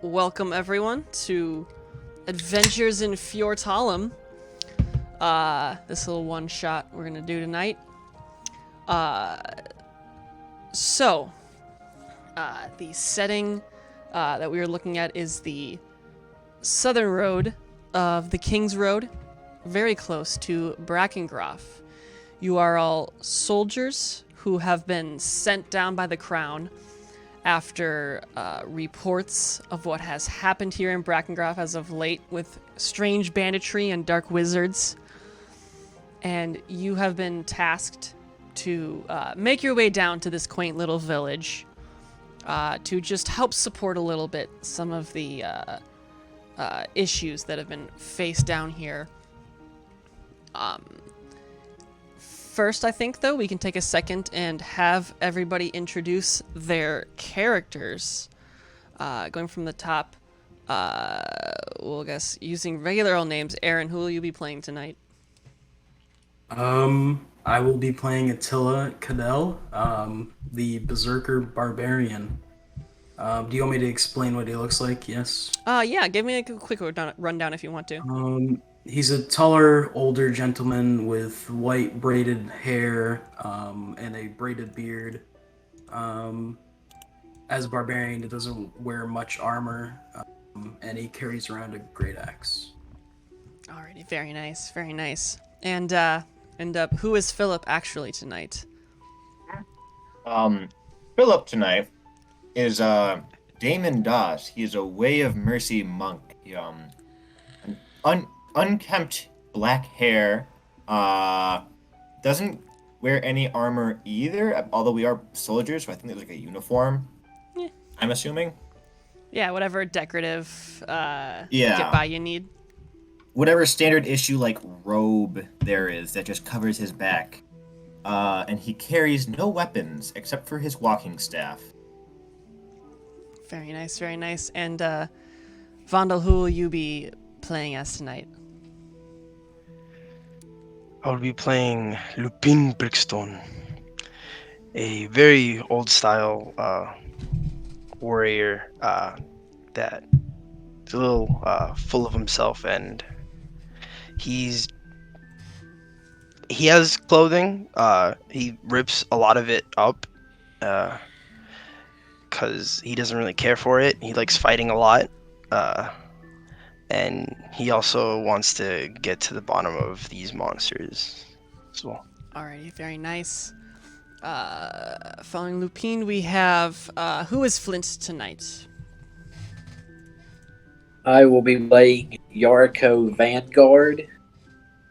welcome everyone to Adventures in Fior-Tahlam. This little one shot we're gonna do tonight. Uh, so, the setting that we are looking at is the southern road of the King's Road, very close to Brakengraf. You are all soldiers who have been sent down by the crown after reports of what has happened here in Brakengraf as of late with strange banditry and dark wizards. And you have been tasked to make your way down to this quaint little village to just help support a little bit some of the issues that have been faced down here. First, I think, though, we can take a second and have everybody introduce their characters. Going from the top, I guess, using regular old names. Aaron, who will you be playing tonight? I will be playing Attila Cadell, the Berserker Barbarian. Do you want me to explain what he looks like? Yes. Yeah, give me a quick rundown if you want to. He's a taller, older gentleman with white braided hair, and a braided beard. Um, as a barbarian, he doesn't wear much armor, and he carries around a great axe. Alrighty, very nice, very nice. And who is Philip actually tonight? Um, Philip tonight is Damon Doss. He is a Way of Mercy monk. An unkempt black hair. Doesn't wear any armor either. Although we are soldiers, so I think there's like a uniform. Yeah. I'm assuming. Yeah, whatever decorative Yeah. get by you need. Whatever standard issue like robe there is that just covers his back. And he carries no weapons except for his walking staff. Very nice, very nice. And Vondel, who will you be playing as tonight? I'll be playing Lupin Brickstone, a very old style warrior that is a little full of himself, and he has clothing. He rips a lot of it up because he doesn't really care for it. He likes fighting a lot. And he also wants to get to the bottom of these monsters as well. Alrighty, very nice. Following Lupin, we have who is Flint tonight? I will be playing Yariko Vanguard.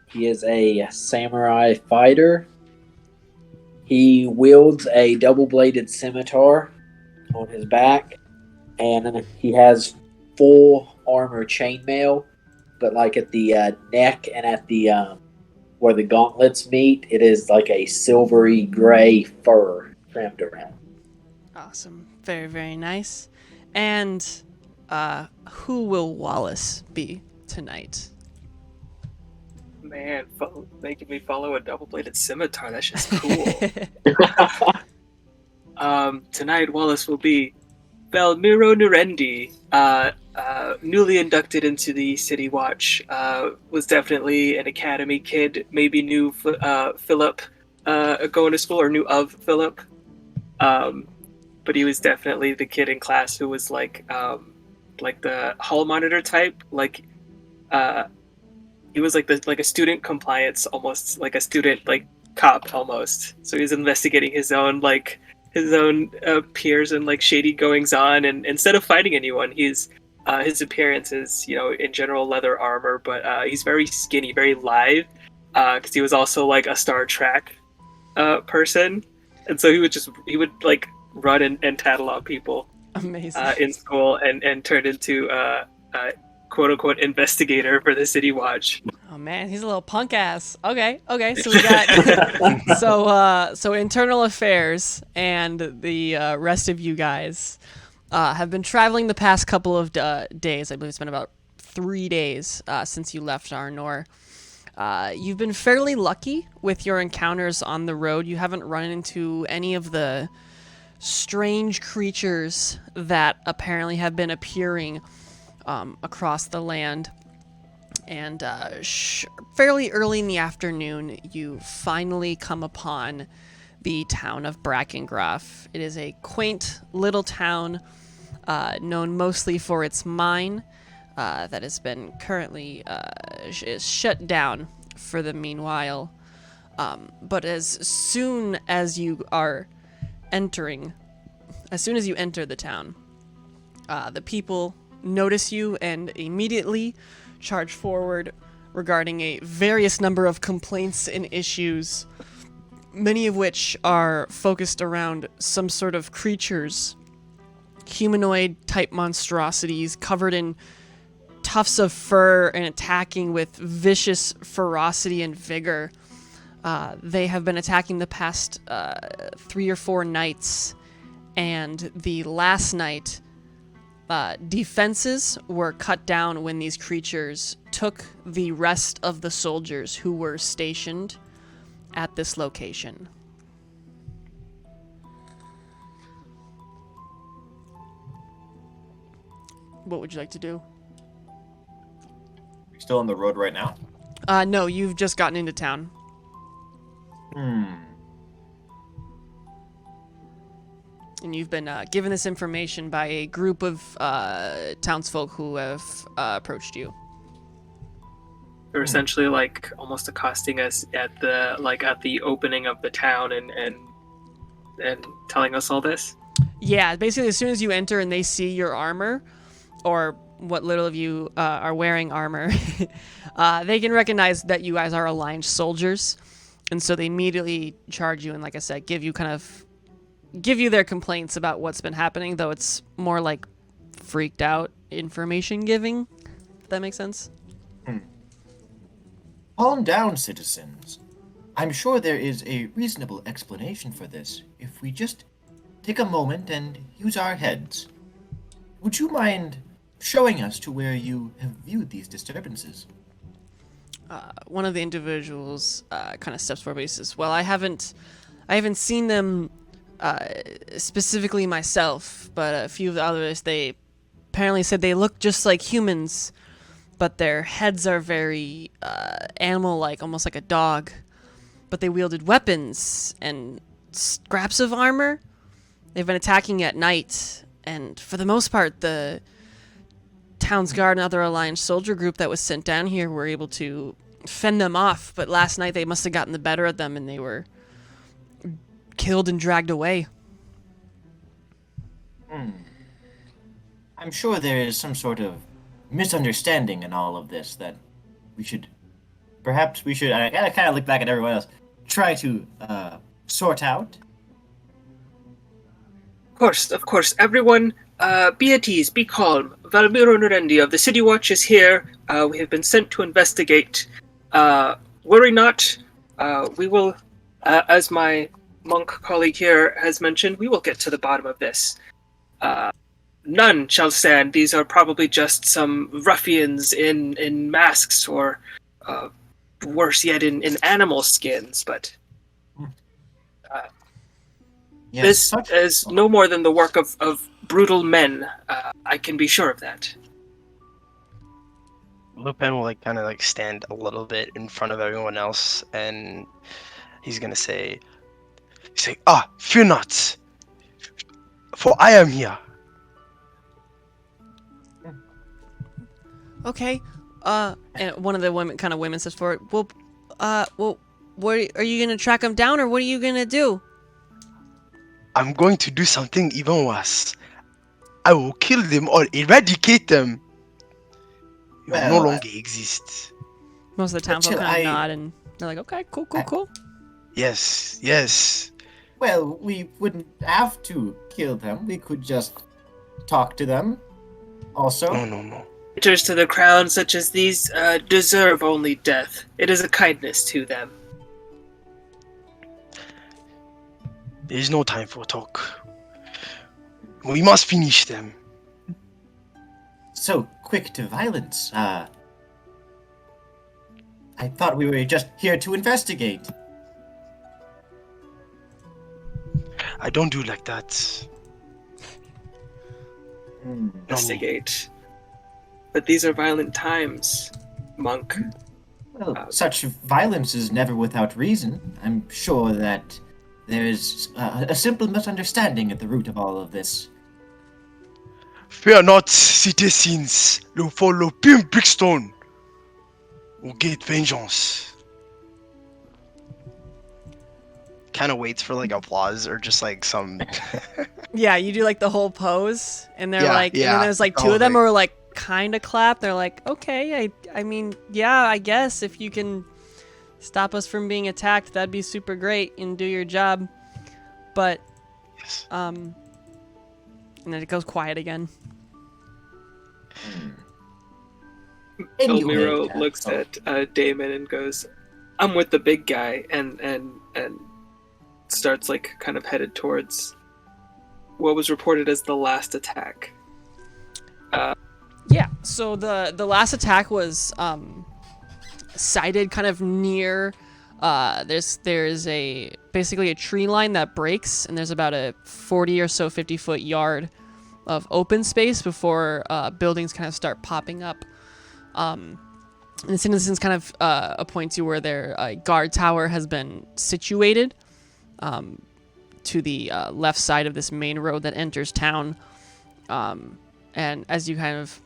He is a samurai fighter. He wields a double-bladed scimitar on his back, and he has full armor chainmail, but like at the neck and at the where the gauntlets meet, it is like a silvery gray fur trimmed around. Awesome, very very nice. And who will Wallace be tonight? Man, making me follow a double-bladed scimitar, that's just cool. Tonight, Wallace will be Belmiro Nurendi, newly inducted into the City Watch, was definitely an academy kid, maybe knew Philip going to school, or knew of Philip, but he was definitely the kid in class who was like the hall monitor type, he was like a student compliance, almost like a student like cop almost. So he was investigating his own peers and like shady goings on, and instead of fighting anyone, his appearance is, in general leather armor, but he's very skinny, very lithe, because he was also like a Star Trek person, and so he would like run and tattle on people. Amazing. In school, and turned into quote unquote investigator for the City Watch. Oh man, he's a little punk ass. Okay, so we got so internal affairs and the rest of you guys have been traveling the past couple of days. I believe it's been about 3 days since you left Arnor. You've been fairly lucky with your encounters on the road. You haven't run into any of the strange creatures that apparently have been appearing across the land. And fairly early in the afternoon, you finally come upon the town of Brakengraf. It is a quaint little town known mostly for its mine that has been currently is shut down for the meanwhile. But as soon as you enter the town, the people notice you and immediately charge forward regarding a various number of complaints and issues, many of which are focused around some sort of creatures, humanoid type monstrosities covered in tufts of fur and attacking with vicious ferocity and vigor. They have been attacking the past 3 or 4 nights, and the last night, defenses were cut down when these creatures took the rest of the soldiers who were stationed at this location. What would you like to do? We still on the road right now? No, you've just gotten into town. And you've been given this information by a group of townsfolk who have approached you. They're essentially like almost accosting us at the opening of the town and telling us all this. Yeah, basically as soon as you enter and they see your armor, or what little of you are wearing armor, they can recognize that you guys are aligned soldiers, and so they immediately charge you and, like I said, give you their complaints about what's been happening, though it's more like freaked out information giving, if that makes sense. Calm down, citizens. I'm sure there is a reasonable explanation for this if we just take a moment and use our heads. Would you mind showing us to where you have viewed these disturbances? One of the individuals kind of steps forward and says, "Well, I haven't seen them specifically myself, but a few of the others, they apparently said they look just like humans, but their heads are very animal-like, almost like a dog. But they wielded weapons and scraps of armor. They've been attacking at night, and for the most part, the town's guard and other aligned soldier group that was sent down here were able to fend them off. But last night, they must have gotten the better of them, and they were killed and dragged away." I'm sure there is some sort of misunderstanding in all of this that we should, I kind of look back at everyone else, try to sort out. Of course, everyone, be at ease, be calm. Valmiro Nurendi of the City Watch is here. We have been sent to investigate. Worry not. We will, as my monk colleague here has mentioned, we will get to the bottom of this. None shall stand. These are probably just some ruffians in masks, or worse yet, in animal skins. But this is no more than the work of brutal men. I can be sure of that. Lupin will kind of stand a little bit in front of everyone else, and he's gonna say, "Fear not, for I am here." Okay. And one of the women says forward, "Well, what are you gonna track them down, or what are you gonna do?" I'm going to do something even worse. I will kill them or eradicate them. You no longer exist. Most of the town folk kind of nod, and they're like, "Okay, cool." Yes. Well, we wouldn't have to kill them. We could just talk to them. Also. No. Traitors to the crown such as these deserve only death. It is a kindness to them. There is no time for talk. We must finish them. So quick to violence. I thought we were just here to investigate. I don't do like that. Investigate. But these are violent times, monk. Well, such violence is never without reason. I'm sure that there is a simple misunderstanding at the root of all of this. Fear not, citizens. Le follow Pim Brickstone. Will get vengeance. Kind of waits for like applause or just like some. Yeah, you do like the whole pose, and they're Yeah, like, and yeah, then there's like the two whole of them thing. who are like kind of clap. They're like, okay, I mean, yeah, I guess if you can stop us from being attacked, that'd be super great and do your job. But, Yes. and then it goes quiet again. Elmiro Anyway, looks at Damon and goes, "I'm with the big guy," and starts like kind of headed towards what was reported as the last attack. Yeah, so the last attack was sighted kind of near. There's a basically a tree line that breaks, and there's about a 40 or so 50-foot yard of open space before buildings kind of start popping up. And this instance kind of points you where their guard tower has been situated to the left side of this main road that enters town. And as you kind of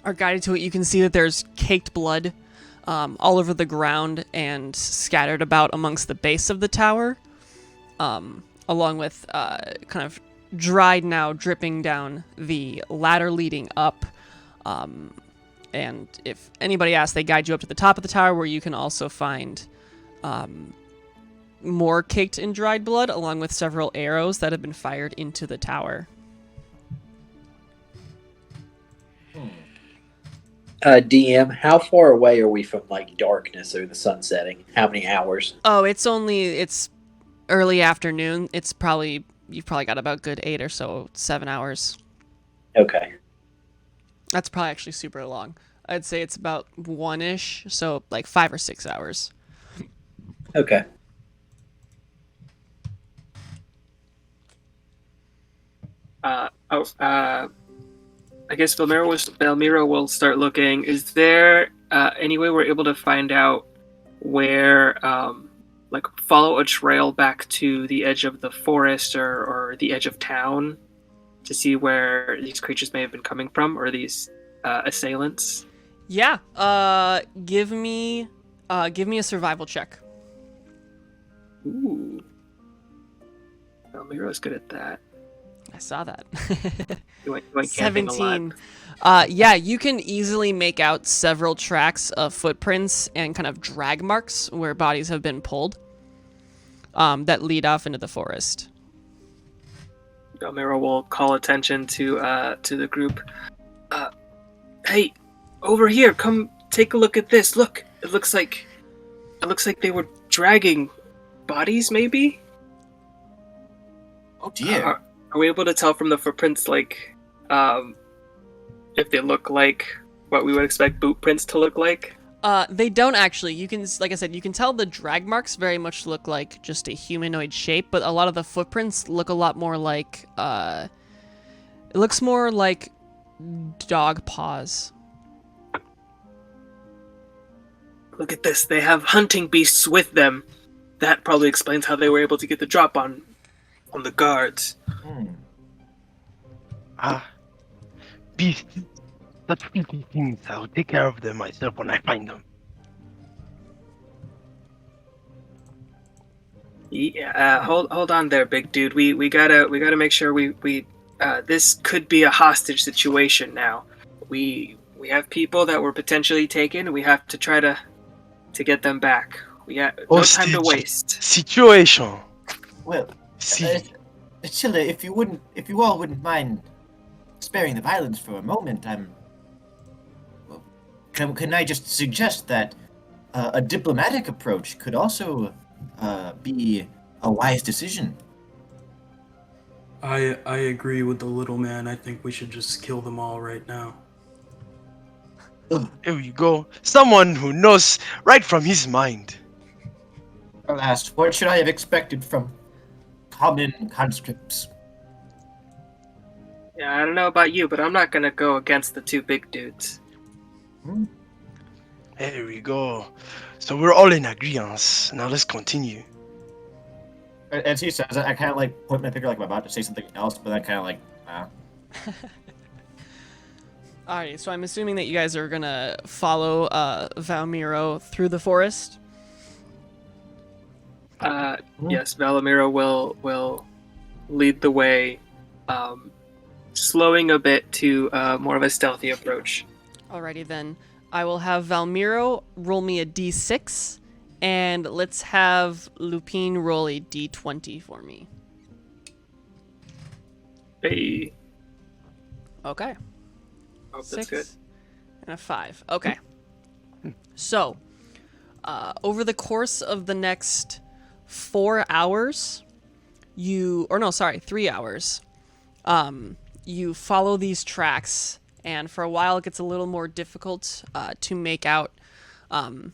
are guided to it, you can see that there's caked blood all over the ground and scattered about amongst the base of the tower, along with kind of dried now dripping down the ladder leading up. And if anybody asks, they guide you up to the top of the tower, where you can also find more caked in dried blood, along with several arrows that have been fired into the tower. DM, how far away are we from like darkness or the sun setting? How many hours? Oh, it's early afternoon. You've probably got about good 8 or so, 7 hours. Okay. That's probably actually super long. I'd say it's about 1-ish, so like 5 or 6 hours. Okay. I guess Belmiro will start looking. Is there any way we're able to find out where, like, follow a trail back to the edge of the forest or the edge of town to see where these creatures may have been coming from, or these assailants? Yeah. Give me a survival check. Ooh. Belmiro's good at that. I saw that. You went camping a lot. 17. Yeah, you can easily make out several tracks of footprints and kind of drag marks where bodies have been pulled that lead off into the forest. Belmiro will call attention to the group. Hey, over here! Come take a look at this. Look, it looks like they were dragging bodies, maybe. Oh dear. Are we able to tell from the footprints, like, if they look like what we would expect boot prints to look like? They don't actually. You can, like I said, you can tell the drag marks very much look like just a humanoid shape, but a lot of the footprints look a lot more like, it looks more like dog paws. Look at this. They have hunting beasts with them. That probably explains how they were able to get the drop on the guards. Beasts. Such filthy things. I'll take care of them myself when I find them. Yeah, hold on there, big dude. We gotta make sure we this could be a hostage situation now. We have people that were potentially taken, and we have to try to get them back. We got no time to waste. Situation. Well, See. Chilla, if you all wouldn't mind sparing the violence for a moment, can I just suggest that a diplomatic approach could also be a wise decision? I agree with the little man. I think we should just kill them all right now. Here we go. Someone who knows right from his mind. Alas, what should I have expected from common conscripts. Yeah, I don't know about you, but I'm not gonna go against the two big dudes. There we go. So we're all in agreement. Now let's continue. As he says, I kind of like point my finger like I'm about to say something else, but then kind of like, Alrighty, so I'm assuming that you guys are gonna follow Valmiro through the forest. Yes, Valamiro will lead the way, slowing a bit to more of a stealthy approach. Alrighty then. I will have Valmiro roll me a d6, and let's have Lupine roll a d20 for me. Hey, Okay. hope that's 6 good. and a 5. Okay. So, over the course of the next 4 hours, 3 hours, you follow these tracks, and for a while it gets a little more difficult to make out.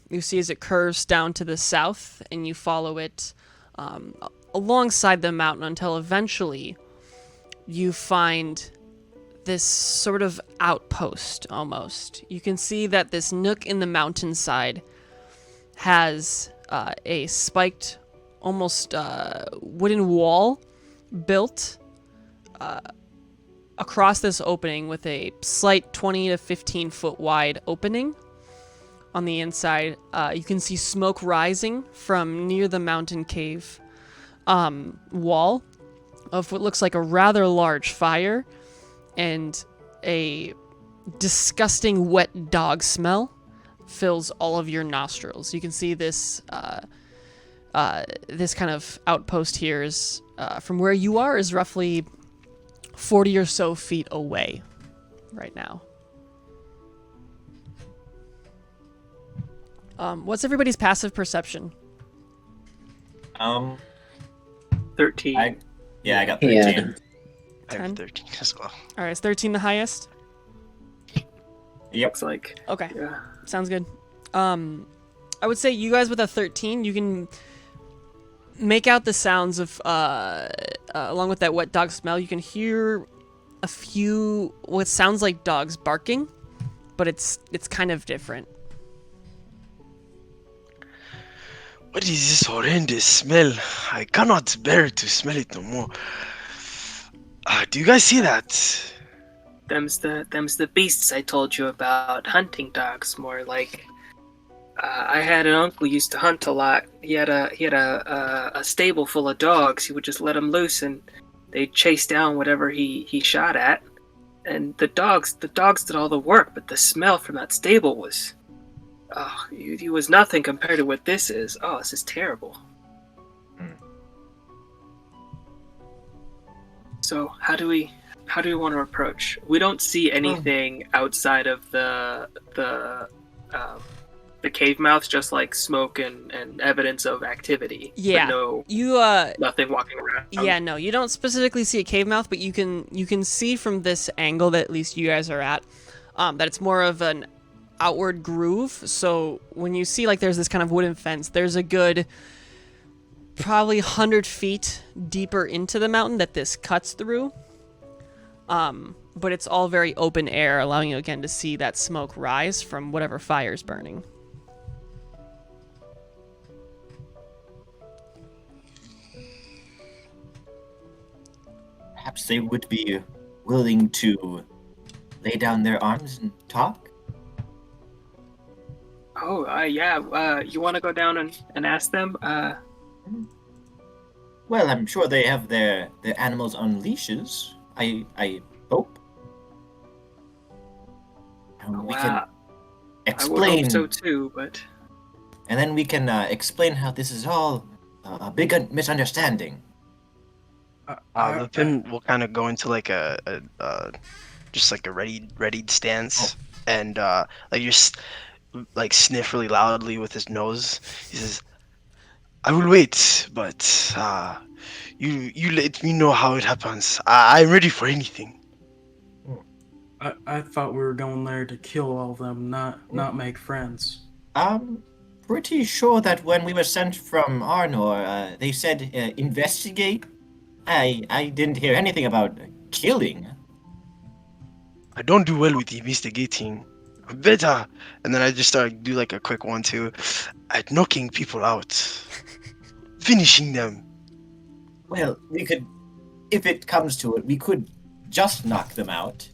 You see as it curves down to the south, and you follow it alongside the mountain until eventually you find this sort of outpost almost. You can see that this nook in the mountainside has a spiked, almost wooden wall built across this opening with a slight 20 to 15 foot wide opening. On the inside, you can see smoke rising from near the mountain cave wall of what looks like a rather large fire, and a disgusting wet dog smell fills all of your nostrils. You can see this this kind of outpost here is from where you are is roughly 40 or so feet away right now. What's everybody's passive perception? 13. I got 13. Yeah. I have 10? 13 as well. All right, is 13 the highest? Yep. Looks like. Okay, Yeah. sounds good. I would say you guys with a 13, you can make out the sounds of, along with that wet dog smell, you can hear a few what sounds like dogs barking, but it's kind of different. What is this horrendous smell? I cannot bear to smell it no more. Do you guys see that? Them's the beasts I told you about. Hunting dogs, more like. I had an uncle who used to hunt a lot. He had a stable full of dogs. He would just let them loose, and they'd chase down whatever he shot at. And the dogs did all the work, but the smell from that stable was, it was nothing compared to what this is. Oh, this is terrible. So how do we want to approach? We don't see anything outside of the cave mouth, just like smoke and evidence of activity. Yeah. But no, You nothing walking around. yeah, no, you don't specifically see a cave mouth, but you can see from this angle that at least you guys are at, that it's more of an outward groove. So when you see like there's this kind of wooden fence, there's a good probably 100 feet deeper into the mountain that this cuts through. But it's all very open air, allowing you again to see that smoke rise from whatever fire's burning. Perhaps they would be willing to lay down their arms and talk? Oh, yeah. You want to go down and ask them? Well, I'm sure they have their animals on leashes. I hope. And we can Wow. I would explain, hope so too, but and then we can explain how this is all a big misunderstanding. Lupin will kind of go into like a just like a readied stance, and like just like sniff really loudly with his nose. He says, "I will wait, but you let me know how it happens. I'm ready for anything." I thought we were going there to kill all of them, not make friends. I'm pretty sure that when we were sent from Arnor, they said investigate I didn't hear anything about killing. I don't do well with investigating. I'm better. And then I just start do like a quick 1-2 at knocking people out, finishing them. Well, we could, if it comes to it, we could just knock them out.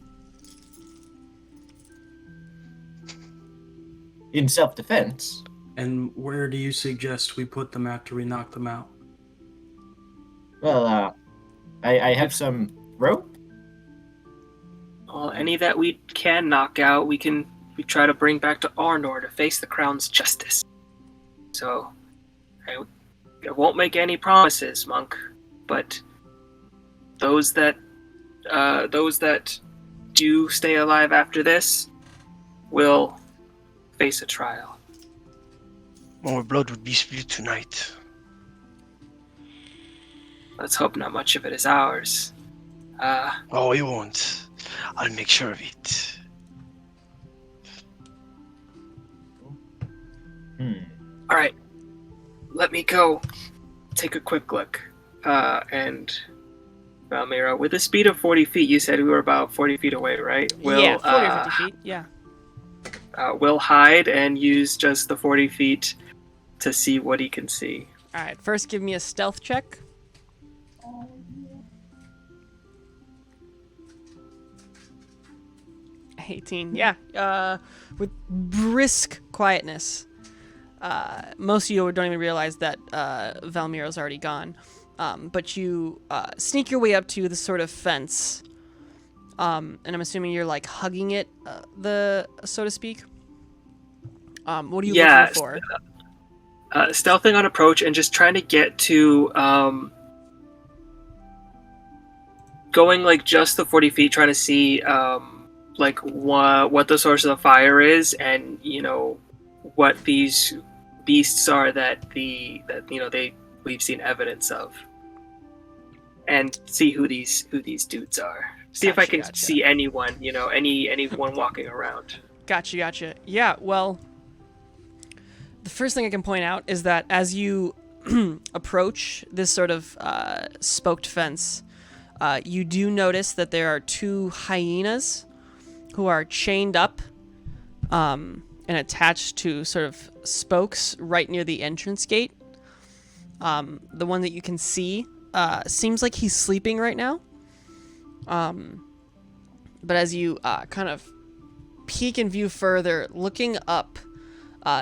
In self-defense. And where do you suggest we put them after we knock them out? Well, I have some rope. Well, any that we can knock out, we try to bring back to Arnor to face the crown's justice. So, I won't make any promises, monk, but those that do stay alive after this will face a trial. More blood would be spilled tonight. Let's hope not much of it is ours. Oh, it won't. I'll make sure of it. All right, let me go take a quick look. And Valmira, with a speed of 40 feet, you said we were about 40 feet away, right? Yeah, 40 or 50 feet, yeah. We'll hide and use just the 40 feet to see what he can see. Alright, first give me a stealth check. $18, yeah. With brisk quietness. Most of you don't even realize that Valmira's already gone. But you sneak your way up to the sort of fence. And I'm assuming you're like hugging it, so to speak. What are you looking for? Stealthing on approach and just trying to get to going like just the 40 feet, trying to see like what the source of the fire is, and what these beasts are that we've seen evidence of, and see who these dudes are. See if I can see anyone, anyone walking around. Gotcha. Yeah, well, the first thing I can point out is that as you approach this sort of spoked fence, you do notice that there are two hyenas who are chained up and attached to sort of spokes right near the entrance gate. The one that you can see seems like he's sleeping right now. But as you kind of peek and view further, looking up,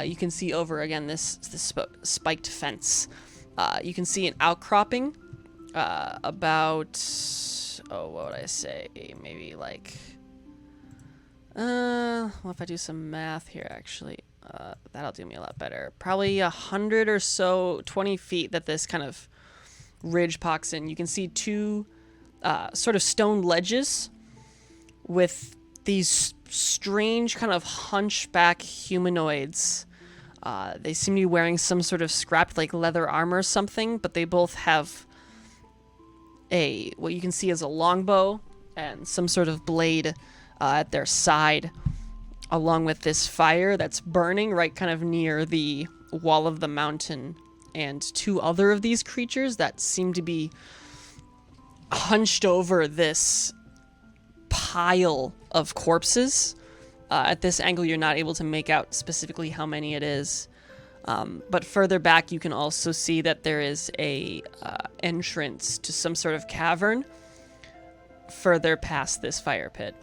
you can see over again this spiked fence. You can see an outcropping about, what would I say? Maybe like, well, if I do some math here, actually, that'll do me a lot better. Probably 100 or so, 20 feet that this kind of ridge pocks in. You can see two sort of stone ledges with these strange kind of hunchback humanoids. They seem to be wearing some sort of scrapped like leather armor or something, but they both have what you can see as a longbow and some sort of blade at their side, along with this fire that's burning right kind of near the wall of the mountain, and two other of these creatures that seem to be hunched over this pile of corpses. At this angle, you're not able to make out specifically how many it is. But further back, you can also see that there is a entrance to some sort of cavern further past this fire pit.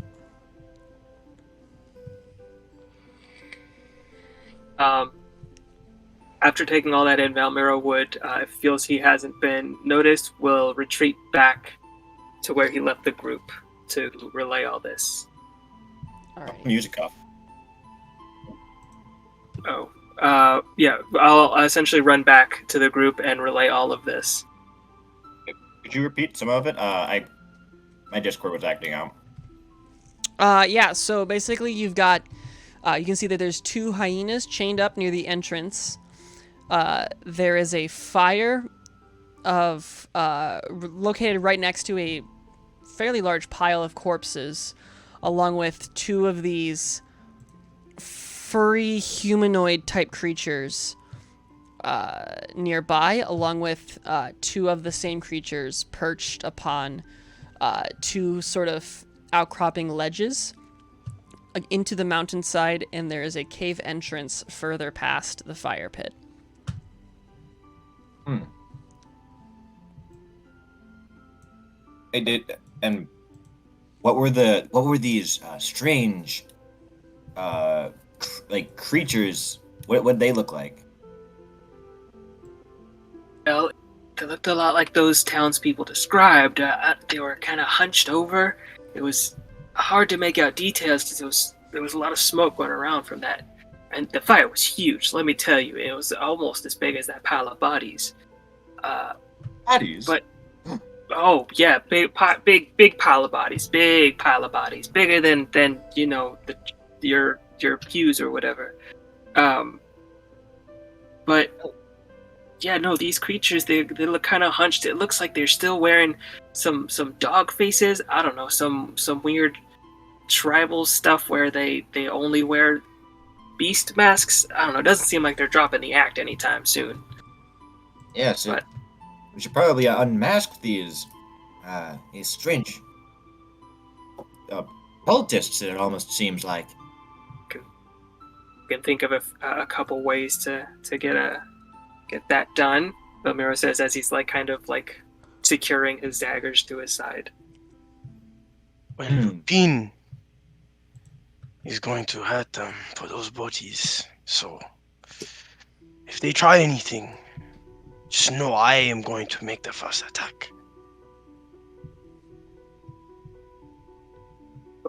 After taking all that in, Valmira would, if he feels he hasn't been noticed, will retreat back to where he left the group to relay all this. All right. Music off. Yeah, I'll essentially run back to the group and relay all of this. Could you repeat some of it? My Discord was acting out. Yeah, so basically you've got, you can see that there's two hyenas chained up near the entrance. There is a fire located right next to a fairly large pile of corpses, along with two of these furry humanoid type creatures nearby, along with two of the same creatures perched upon two sort of outcropping ledges into the mountainside, and there is a cave entrance further past the fire pit. And what were these strange like creatures? What they look like? Well, they looked a lot like those townspeople described. They were kind of hunched over. It was hard to make out details because there was a lot of smoke going around from that. And the fire was huge, let me tell you. It was almost as big as that pile of bodies. Bodies? But, oh, yeah, big pile of bodies. Big pile of bodies. Bigger than you know, your pews or whatever. But... yeah, no, these creatures, they look kind of hunched. It looks like they're still wearing some dog faces. I don't know, some weird tribal stuff where they only wear beast masks. I don't know, it doesn't seem like they're dropping the act anytime soon. Yeah, so we should probably unmask these strange cultists, it almost seems like. Can think of a couple ways to get that done. Belmiro says as he's kind of securing his daggers to his side. Well, Lupin is going to hurt them for those bodies. So, if they try anything, just know I am going to make the first attack.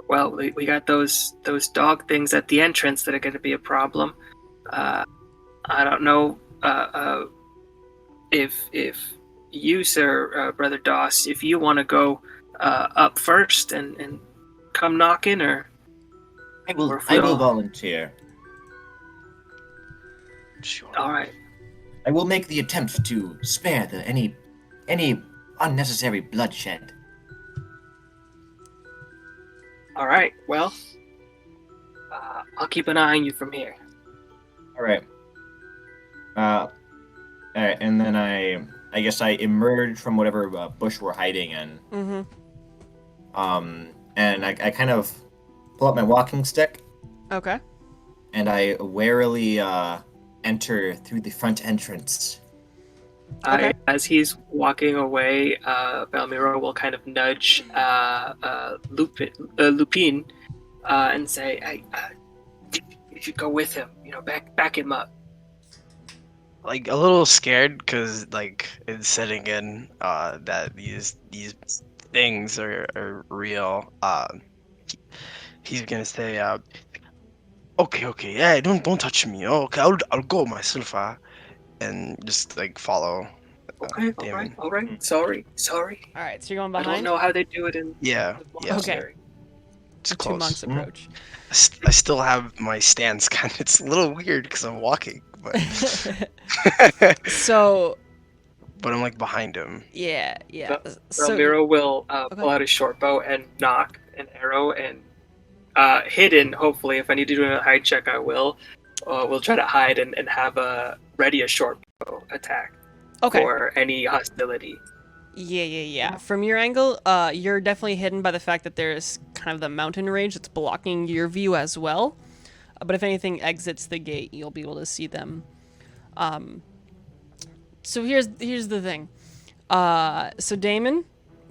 Well, we got those dog things at the entrance that are going to be a problem. I don't know if you, sir, Brother Doss, if you want to go up first and come knocking, or I will volunteer. Sure. All right. I will make the attempt to spare any unnecessary bloodshed. All right. Well, I'll keep an eye on you from here. All right. All right, and then I guess I emerge from whatever bush we're hiding in. Mm-hmm. And I kind of pull up my walking stick. Okay. And I warily enter through the front entrance. Okay. As he's walking away, Belmiro will kind of nudge Lupin and say, "Hey, you should go with him. You know, back him up." A little scared because it's setting in that these things are real. He's gonna say, okay, yeah, don't touch me. Oh, okay, I'll go myself, and just follow. Okay, Damon. all right. Sorry. All right, so you're going I behind? don't know how they do it in Yeah, the yeah. monastery. It's The close. two monks approach. I still have my stance kind of. It's a little weird because I'm walking, but So, but I'm behind him. yeah. So, Belmiro will okay. pull out his short bow and knock an arrow, and hidden, hopefully, if I need to do a hide check, I will. We'll try to hide and have a short bow attack for any hostility. Yeah. From your angle, you're definitely hidden by the fact that there's kind of the mountain range that's blocking your view as well. But if anything exits the gate, you'll be able to see them. So here's the thing. So Damon,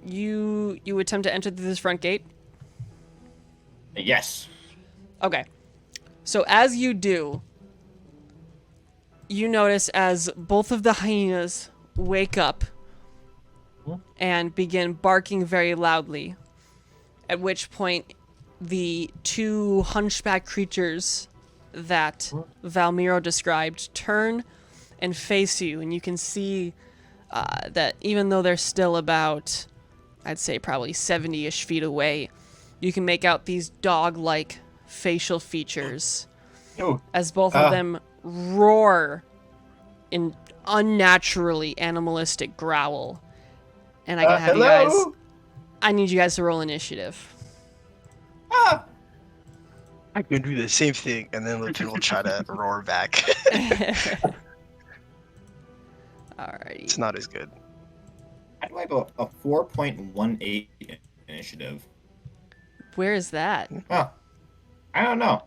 you attempt to enter through this front gate. Yes. Okay. So as you do, you notice as both of the hyenas wake up and begin barking very loudly, at which point the two hunchback creatures that Valmiro described turn and face you, and you can see that even though they're still about, I'd say probably 70-ish feet away, you can make out these dog-like facial features as both of them roar in unnaturally animalistic growl. And I can have you guys... I need you guys to roll initiative. I can do the same thing, and then Lupin will try to roar back. Alrighty. It's not as good. How do I have a 4.18 initiative? Where is that? Oh, I don't know.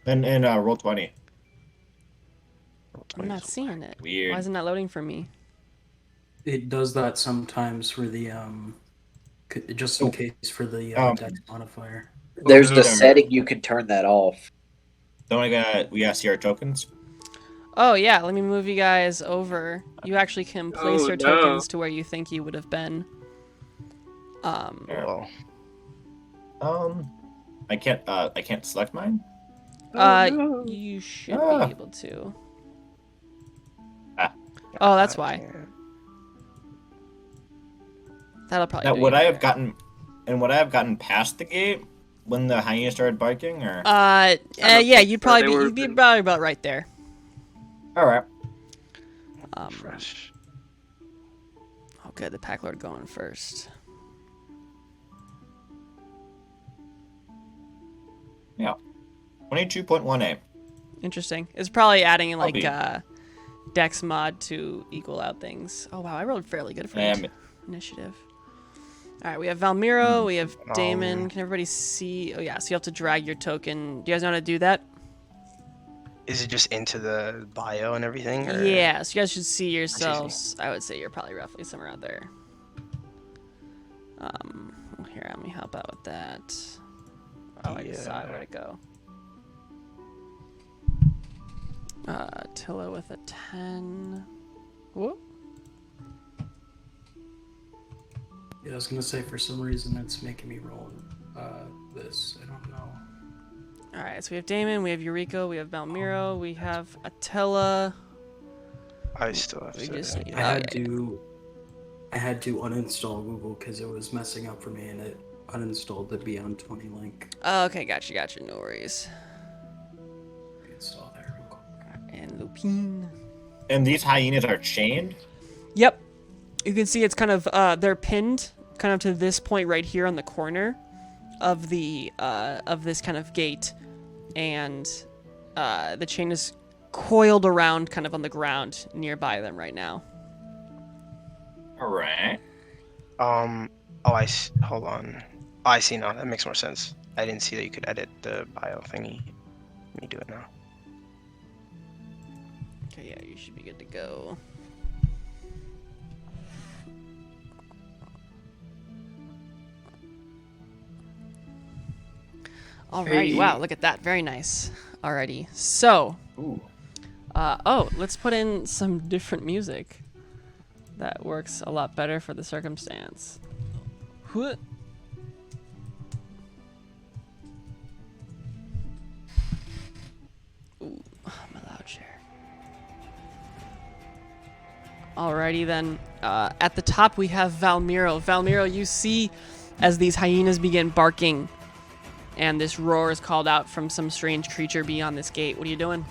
In roll 20. I'm not seeing it. Weird. Why isn't that loading for me? It does that sometimes for the just in case for the dex modifier. There's the Either. setting you can turn that off. Don't we gotta see our tokens? Oh yeah, let me move you guys over. You actually can place Oh, your no. tokens to where you think you would have been. Well, I can't select mine. No. You should Ah. be able to. Ah. Oh, that's why. yeah. That'll probably. Now, do would you I have better. gotten past the gate when the hyena started barking, or? Yeah, think you'd so. probably They be. were You'd be been- probably about right there. All right. Fresh. Okay, the pack lord going first. Yeah. 22.18. Interesting. It's probably adding in like be. Dex mod to equal out things. Oh wow, I rolled fairly good for initiative. All right, we have Valmiro, we have Damon. Can everybody see? Oh yeah, so you have to drag your token. Do you guys know how to do that? Is it just into the bio and everything? Or? Yeah, so you guys should see yourselves. I would say you're probably roughly somewhere out there. Here, let me help out with that. Oh, I just saw it. Where'd it go? Tilla with a 10. Whoop. Yeah, I was gonna say for some reason it's making me roll this. I don't know. All right, so we have Damon, we have Eureka, we have Valmiro, we have Attila. I still have We to. just need. I had to uninstall Google because it was messing up for me, and it uninstalled the Beyond 20 link. Oh, okay, gotcha. No worries. Install there real quick. And Lupine. And these hyenas are chained. Yep. You can see it's kind of they're pinned kind of to this point right here on the corner of the of this kind of gate, and the chain is coiled around kind of on the ground nearby them right now. All right. Oh, hold on. Oh, I see now. That makes more sense. I didn't see that you could edit the bio thingy. Let me do it now. Okay, yeah, you should be good to go. Alrighty, Hey. wow, look at that. Very nice. Alrighty, so, Ooh. let's put in some different music. That works a lot better for the circumstance. Huh. Ooh, my loud chair. Alrighty then. At the top we have Valmiro. Valmiro, you see as these hyenas begin barking and this roar is called out from some strange creature beyond this gate. What are you doing?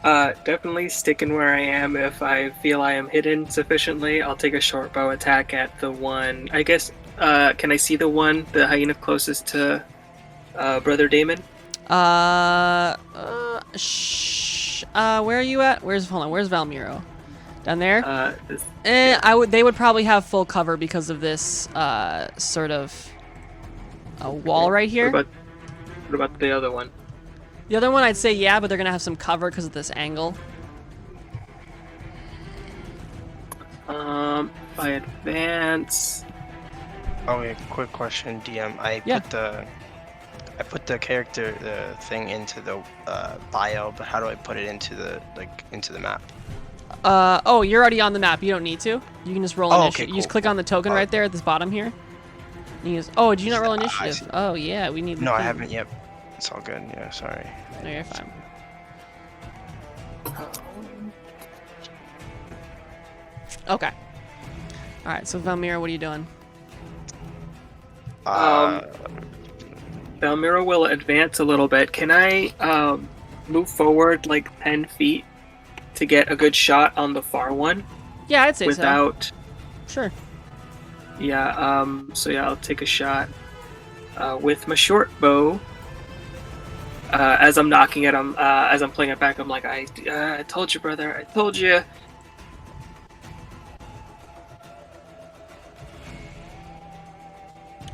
Definitely sticking where I am. If I feel I am hidden sufficiently, I'll take a short bow attack at the one. I guess, can I see the hyena closest to Brother Damon? Where are you at? Where's Valmiro? Down there? They would probably have full cover because of this sort of a wall right here. What about the other one? The other one, I'd say yeah, but they're gonna have some cover because of this angle. If I advance. Oh wait, quick question, DM. I put the character thing into the bio, but how do I put it into the map? Oh, you're already on the map. You don't need to. You can just roll initiative. Okay, You just cool, click on the token right there at this bottom here. You just, did you not roll I initiative? see. Oh yeah, we need. No, I Lupine. haven't yet. It's all good. Yeah, sorry. No, you're fine. Okay. All right. So Valmira, what are you doing? Valmira will advance a little bit. Can I move forward like 10 feet to get a good shot on the far one? Yeah, I'd say without. so. Sure. Yeah. So yeah, I'll take a shot with my short bow. as I'm knocking at him, as I'm playing it back, I'm like, I told you, brother. I told you.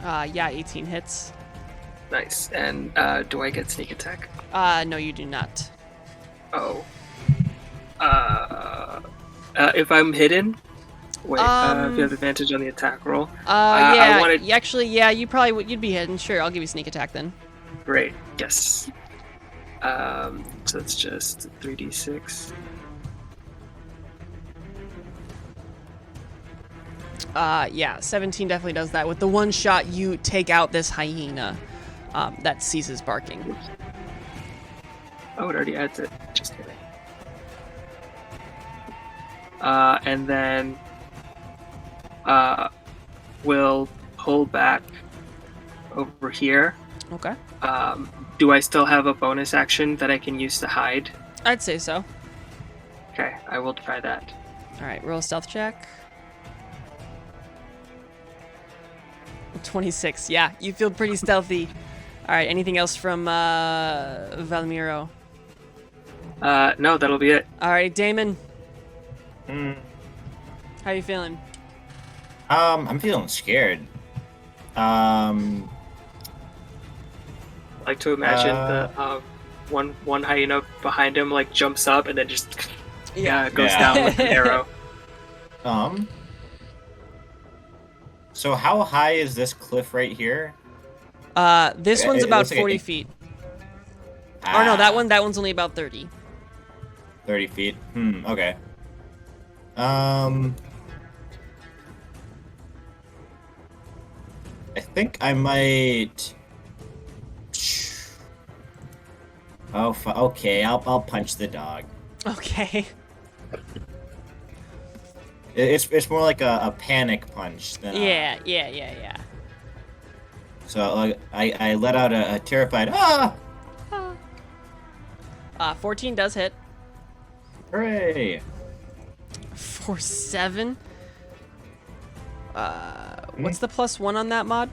Yeah, 18 hits. Nice. And do I get sneak attack? No, you do not. Oh. If I'm hidden, wait. If you have advantage on the attack roll. Yeah. I wanted... Actually, yeah, you probably would. You'd be hidden. Sure, I'll give you sneak attack then. Great. Yes. So it's just 3d6. Yeah, 17 definitely does that. With the one shot, you take out this hyena that ceases barking. Oh, it already adds it. Just kidding. And then we'll pull back over here. Okay. Do I still have a bonus action that I can use to hide? I'd say so. Okay, I will try that. All right, roll a stealth check. 26. Yeah, you feel pretty stealthy. All right, anything else from Valmiro? No, that'll be it. All right, Damon, Hmm. how you feeling? I'm feeling scared. Like to imagine the one hyena behind him like jumps up and then just goes down with an arrow. So how high is this cliff right here? This one's It about looks like 40 feet. Or no, that one's only about 30. 30 feet. Okay. I think I might. Oh, okay. I'll punch the dog. Okay. It's more like a panic punch than. Yeah. So I let out a terrified ah. 14 does hit. Hooray! For 7. What's the +1 on that mod?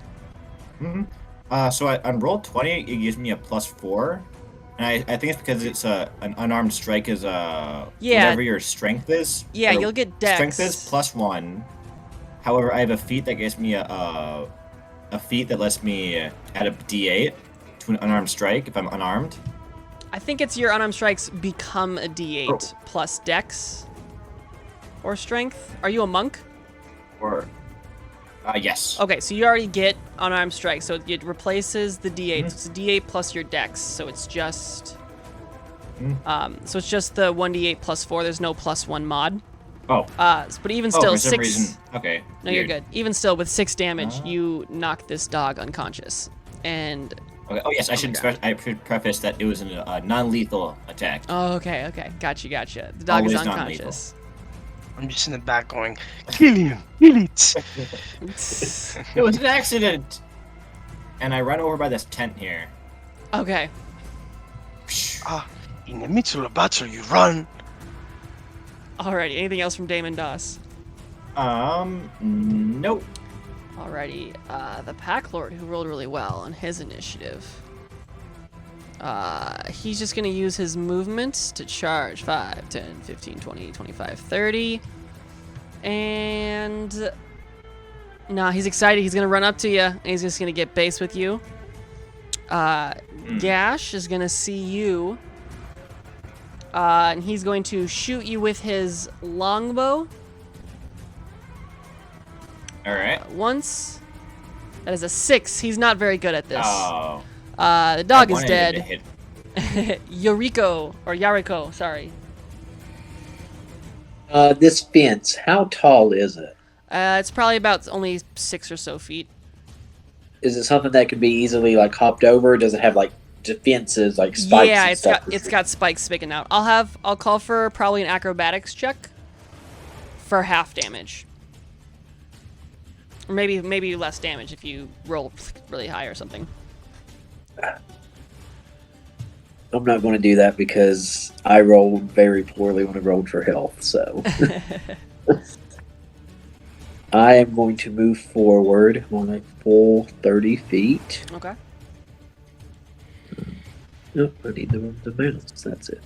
So on roll 20, it gives me a +4, and I think it's because it's an unarmed strike is whatever your strength is. Yeah, or you'll get dex. Strength is +1. However, I have a feat that gives me a feat that lets me add a D8 to an unarmed strike if I'm unarmed. I think it's your unarmed strikes become a D8 plus dex or strength. Are you a monk? Or yes. Okay, so you already get unarmed strike, so it replaces the D8. So it's a D8 plus your dex, so it's just so it's just the 1d8 +4. There's no +1 mod. Oh. But even still, for some 6. reason. Okay. No, you're good. Even still, with 6 damage, you knock this dog unconscious, and. Okay. Oh yes, I should preface that it was a non-lethal attack. Oh, okay. Gotcha. The dog is Always unconscious. I'm just in the back going, kill him, kill it. It was an accident. And I run over by this tent here. Okay. In the midst of a battle, you run. Alrighty. Anything else from Damon Doss? Nope. Alrighty. The Pack Lord, who rolled really well on his initiative. He's just gonna use his movement to charge 5, 10, 15, 20, 25, 30. And nah, he's excited. He's gonna run up to you, and he's just gonna get base with you. Gash is gonna see you, and he's going to shoot you with his longbow. All right. Once. That is a 6. He's not very good at this. Oh. The dog is I wanted dead. to hit. Yariko, sorry. This fence, how tall is it? It's probably about only 6 or so feet. Is it something that can be easily like hopped over? Does it have like defenses like spikes? Yeah, and stuff? it's got spikes sticking out. I'll call for probably an acrobatics check for half damage. Or maybe less damage if you roll really high or something. I'm not going to do that because I rolled very poorly when I rolled for health. So I am going to move forward on a full 30 feet. Okay. Nope, I need the mouse. That's it.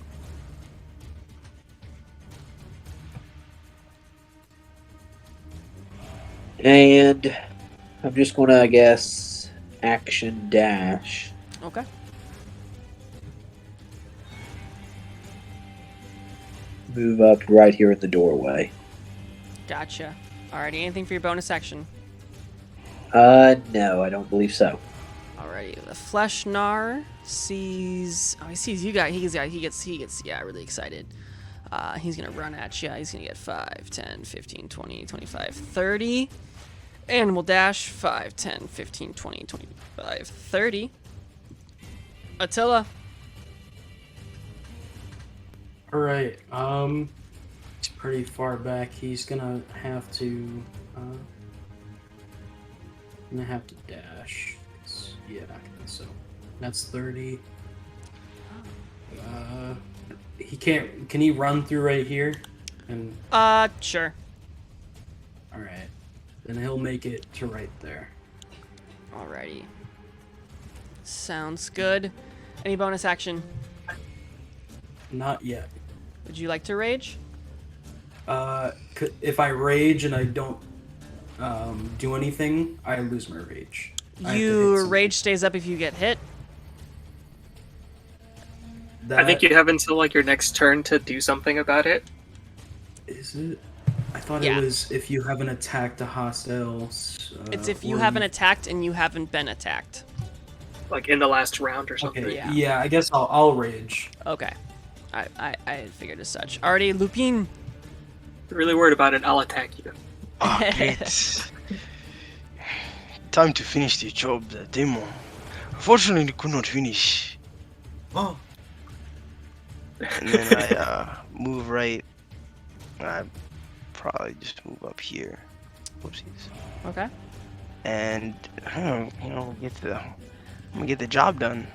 And I'm just gonna, I guess, action dash. Okay. Move up right here in the doorway. Gotcha. Alrighty, anything for your bonus action? No, I don't believe so. Alrighty, the Flesh Gnar sees... Oh, he sees you guys. He gets really excited. He's gonna run at you. He's gonna get 5, 10, 15, 20, 25, 30. Animal dash, 5, 10, 15, 20, 25, 30. Attila. Alright, it's pretty far back. He's gonna have to dash. Yeah, I think so. That's 30. He can't. Can he run through right here? And Sure. all right, then he'll make it to right there. Alrighty. Sounds good. Any bonus action? Not yet. Would you like to rage? If I rage and I don't do anything, I lose my rage. I have to hit Your something. rage stays up if you get hit. I think you have until like your next turn to do something about it. Is it? I thought Yeah. it was if you haven't attacked a hostile. It's if you or haven't attacked and you haven't been attacked. Like in the last round or something. Okay. Yeah. Yeah. I guess I'll rage. Okay. I figured as such. Alrighty, Lupin. If you're really worried about it, I'll attack you. Oh, great. Time to finish the job, the demon. Unfortunately, could not finish. Oh, And then I move right. I probably just move up here. Whoopsies. Okay. And I'm gonna get the job done.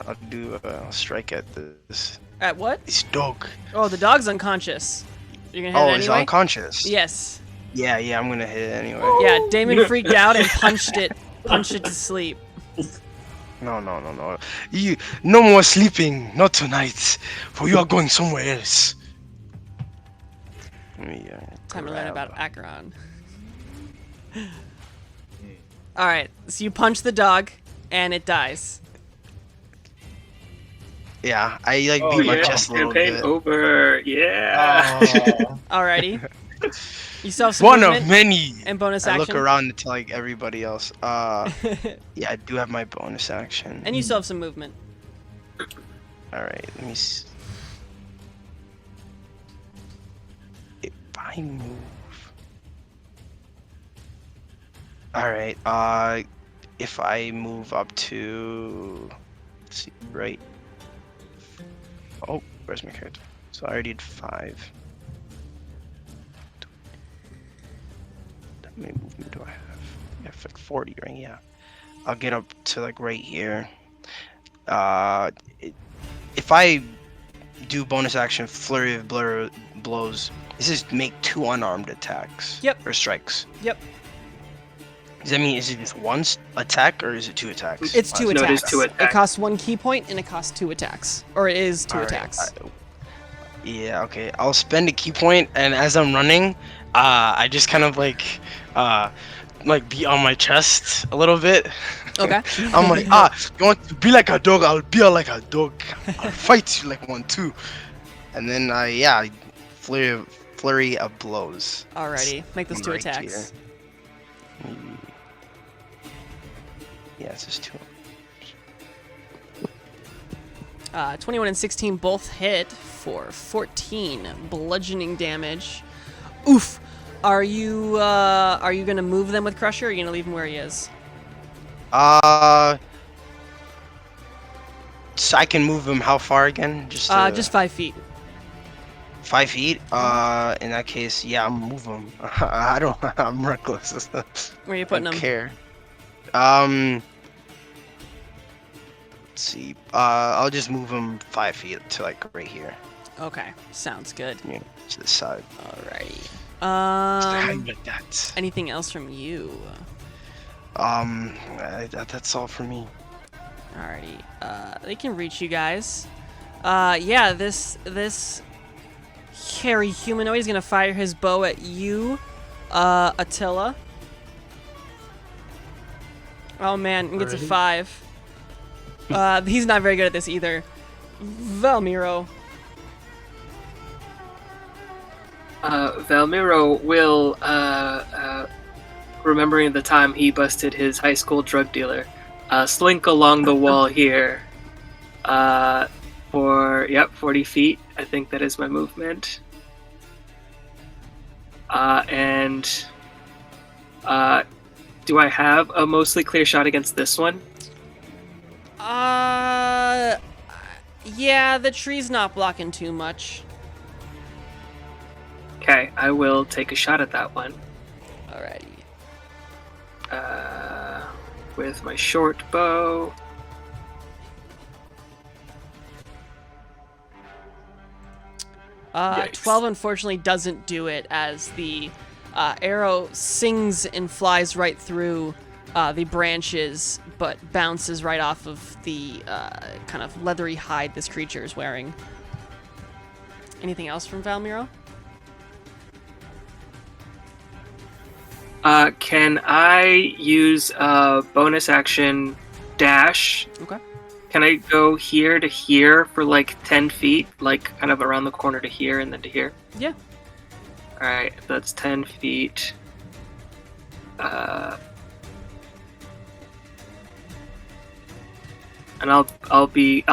I'll do a strike at this At what? dog. Oh, the dog's unconscious. You're gonna hit Oh, it it's anyway? unconscious. Yes. Yeah, I'm gonna hit it anyway. Yeah, Damon freaked out and punched it to sleep. No. You no more sleeping, not tonight, for you are going somewhere else. Let me, Time to learn grab- about Acheron. Alright, so you punch the dog, and it dies. Yeah, I like Oh beat my yeah, chest a little campaign bit. over. Yeah. oh. Alrighty. You still have some One movement of many. and bonus I action. look around to like everybody else. Yeah, I do have my bonus action. And you still have some movement. All right, let me. If I move. All right. If I move up to, let's see, right. Oh, where's my character? So I already did 5. How many movement do I have? I have like 40, right? Yeah. I'll get up to like right here. If I do bonus action flurry of blows, this is make 2 unarmed attacks. Yep. Or strikes. Yep. Does that mean is it just one attack or is it 2 attacks? It's 2 No, it attacks. is 2 It attacks. costs 1 key point and it costs 2 attacks. Or it is 2 Alright, attacks. Yeah, okay. I'll spend a key point, and as I'm running, I just kind of like beat on my chest a little bit. Okay. I'm like, you want to be like a dog? I'll be like a dog. I'll fight you like one too. And then I flurry of blows. Alrighty. Make those 2 Right attacks. here. Yeah, it's just 2. 21 and 16 both hit for 14 bludgeoning damage. Oof. Are you gonna move them with Crusher, or are you gonna leave him where he is? So I can move him how far again? Just 5 feet. 5 feet. In that case, yeah, I'm move him. I'm reckless. Where are you putting I him? don't care. Let's see. I'll just move him 5 feet to like right here. Okay, sounds good. Yeah, to the side. Alrighty. Like that. Anything else from you? That's all for me. Alrighty. They can reach you guys. Yeah, this hairy humanoid is gonna fire his bow at you, Attila. Oh man, he gets a 5. He's not very good at this either. Valmiro. Valmiro will, remembering the time he busted his high school drug dealer, slink along the wall here, for 40 feet. I think that is my movement. Do I have a mostly clear shot against this one? Yeah, the tree's not blocking too much. Okay, I will take a shot at that one. Alrighty. With my short bow. Yikes. 12 unfortunately doesn't do it, as the arrow sings and flies right through the branches, but bounces right off of the kind of leathery hide this creature is wearing. Anything else from Valmiro? Can I use a bonus action dash? Okay. Can I go here to here for like 10 feet? Like kind of around the corner to here and then to here? Yeah. Alright, that's 10 feet. And I'll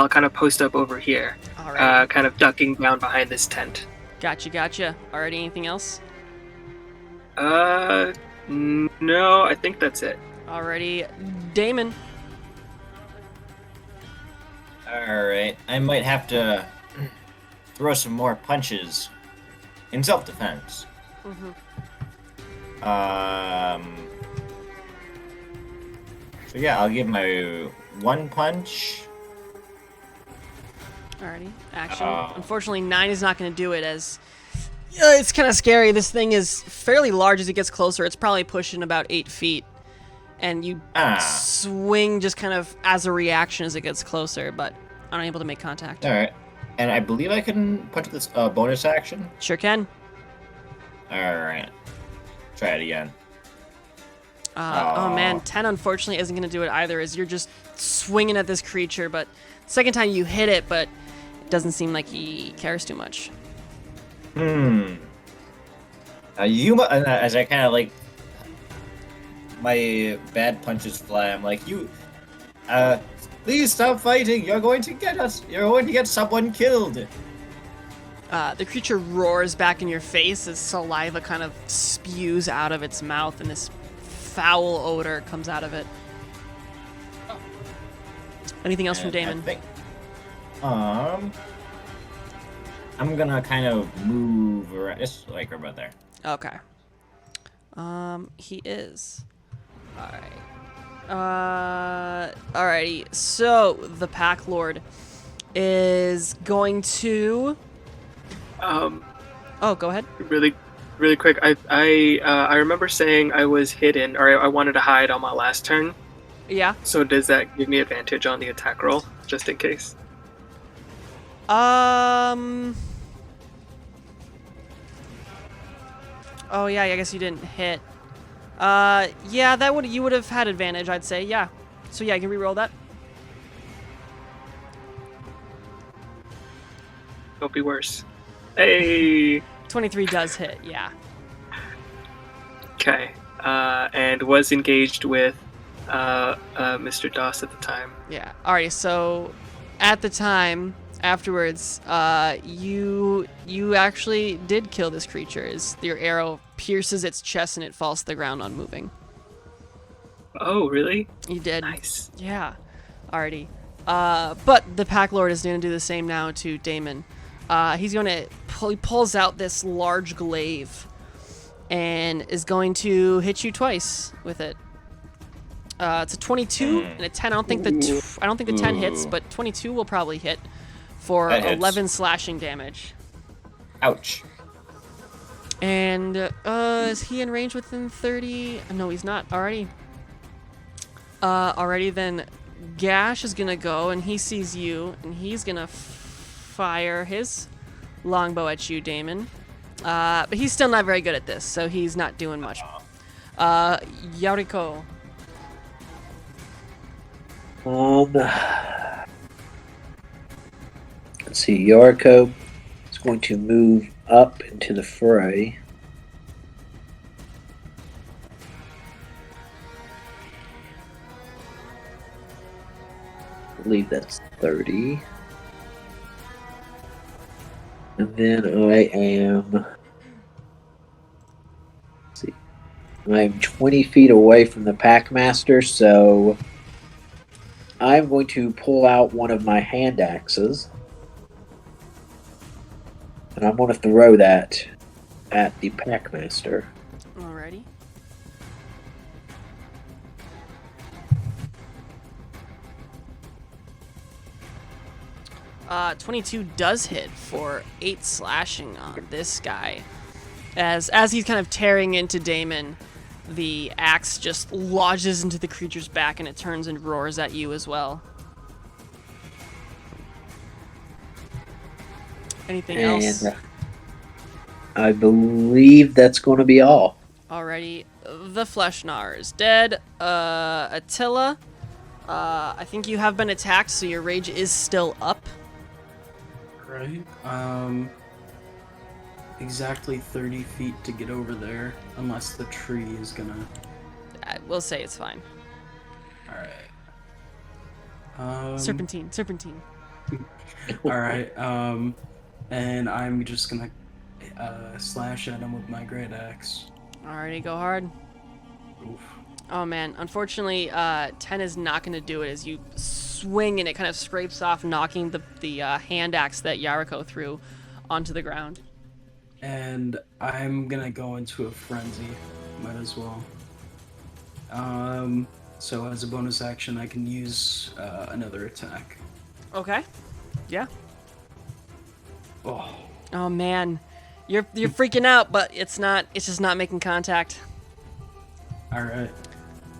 kind of post up over here. Alright. Kind of ducking down behind this tent. Gotcha. Alrighty, anything else? No, I think that's it. Alrighty, Damon. Alright, I might have to throw some more punches in self-defense. So yeah, I'll give my one punch. Alrighty, action. Unfortunately, 9 is not going to do it, as it's kind of scary. This thing is fairly large as it gets closer. It's probably pushing about 8 feet. And you swing just kind of as a reaction as it gets closer, but unable to make contact. Alright. And I believe I can punch this bonus action. Sure can. Alright. Try it again. Oh man, 10 unfortunately isn't going to do it either, as you're just swinging at this creature, but second time you hit it, but it doesn't seem like he cares too much. As I kind of like my bad punches fly, I'm like, please stop fighting. You're going to get us. You're going to get someone killed. The creature roars back in your face as saliva kind of spews out of its mouth, and this foul odor comes out of it. Anything else from Damon? I'm gonna kind of move around, just like right about there. Okay. He is. Alright. Alrighty. So, the Pack Lord is going to... Oh, go ahead. Really quick. I remember saying I was hidden, or I wanted to hide on my last turn. Yeah. So does that give me advantage on the attack roll, just in case? Oh yeah, I guess you didn't hit. Yeah, you would have had advantage, I'd say. Yeah. So yeah, you can re-roll that. Don't be worse. Hey. 23 does hit. Yeah. Okay. And was engaged with Mr. Doss at the time. Yeah. Alright. So at the time, afterwards, you actually did kill this creature, as your arrow pierces its chest and it falls to the ground unmoving. Oh, really? You did. Nice. Yeah. Alrighty. But the Pack Lord is going to do the same now to Damon. He's going to he pulls out this large glaive and is going to hit you twice with it. It's a 22 and a 10. I don't think the 10 hits, but 22 will probably hit for 11 slashing damage. Ouch. And is he in range within 30? No, he's not. Alrighty. Alrighty then, Gash is gonna go, and he sees you, and he's gonna fire his longbow at you, Damon. But he's still not very good at this, so he's not doing much. Yariko. Let's see. Yariko is going to move up into the fray. I believe that's 30. And then I am. Let's see. I'm 20 feet away from the Packmaster, so I'm going to pull out one of my hand axes. And I'm going to throw that at the Packmaster. Alrighty. Uh, 22 does hit for 8 slashing on this guy. As he's kind of tearing into Damon, the axe just lodges into the creature's back and it turns and roars at you as well. Anything else? And I believe that's going to be all. Alrighty. The Fleshnar is dead. Attila, I think you have been attacked, so your rage is still up. Right. Exactly 30 feet to get over there, unless the tree is gonna. We'll say it's fine. Alright. Serpentine. Alright, and I'm just gonna slash at him with my great axe. Alrighty, go hard. Oof. Oh man, unfortunately, 10 is not going to do it as you swing and it kind of scrapes off, knocking the hand axe that Yariko threw onto the ground. And I'm gonna go into a frenzy. Might as well. So as a bonus action, I can use another attack. Okay. Yeah. Oh. Oh man, you're freaking out, but it's just not making contact. All right.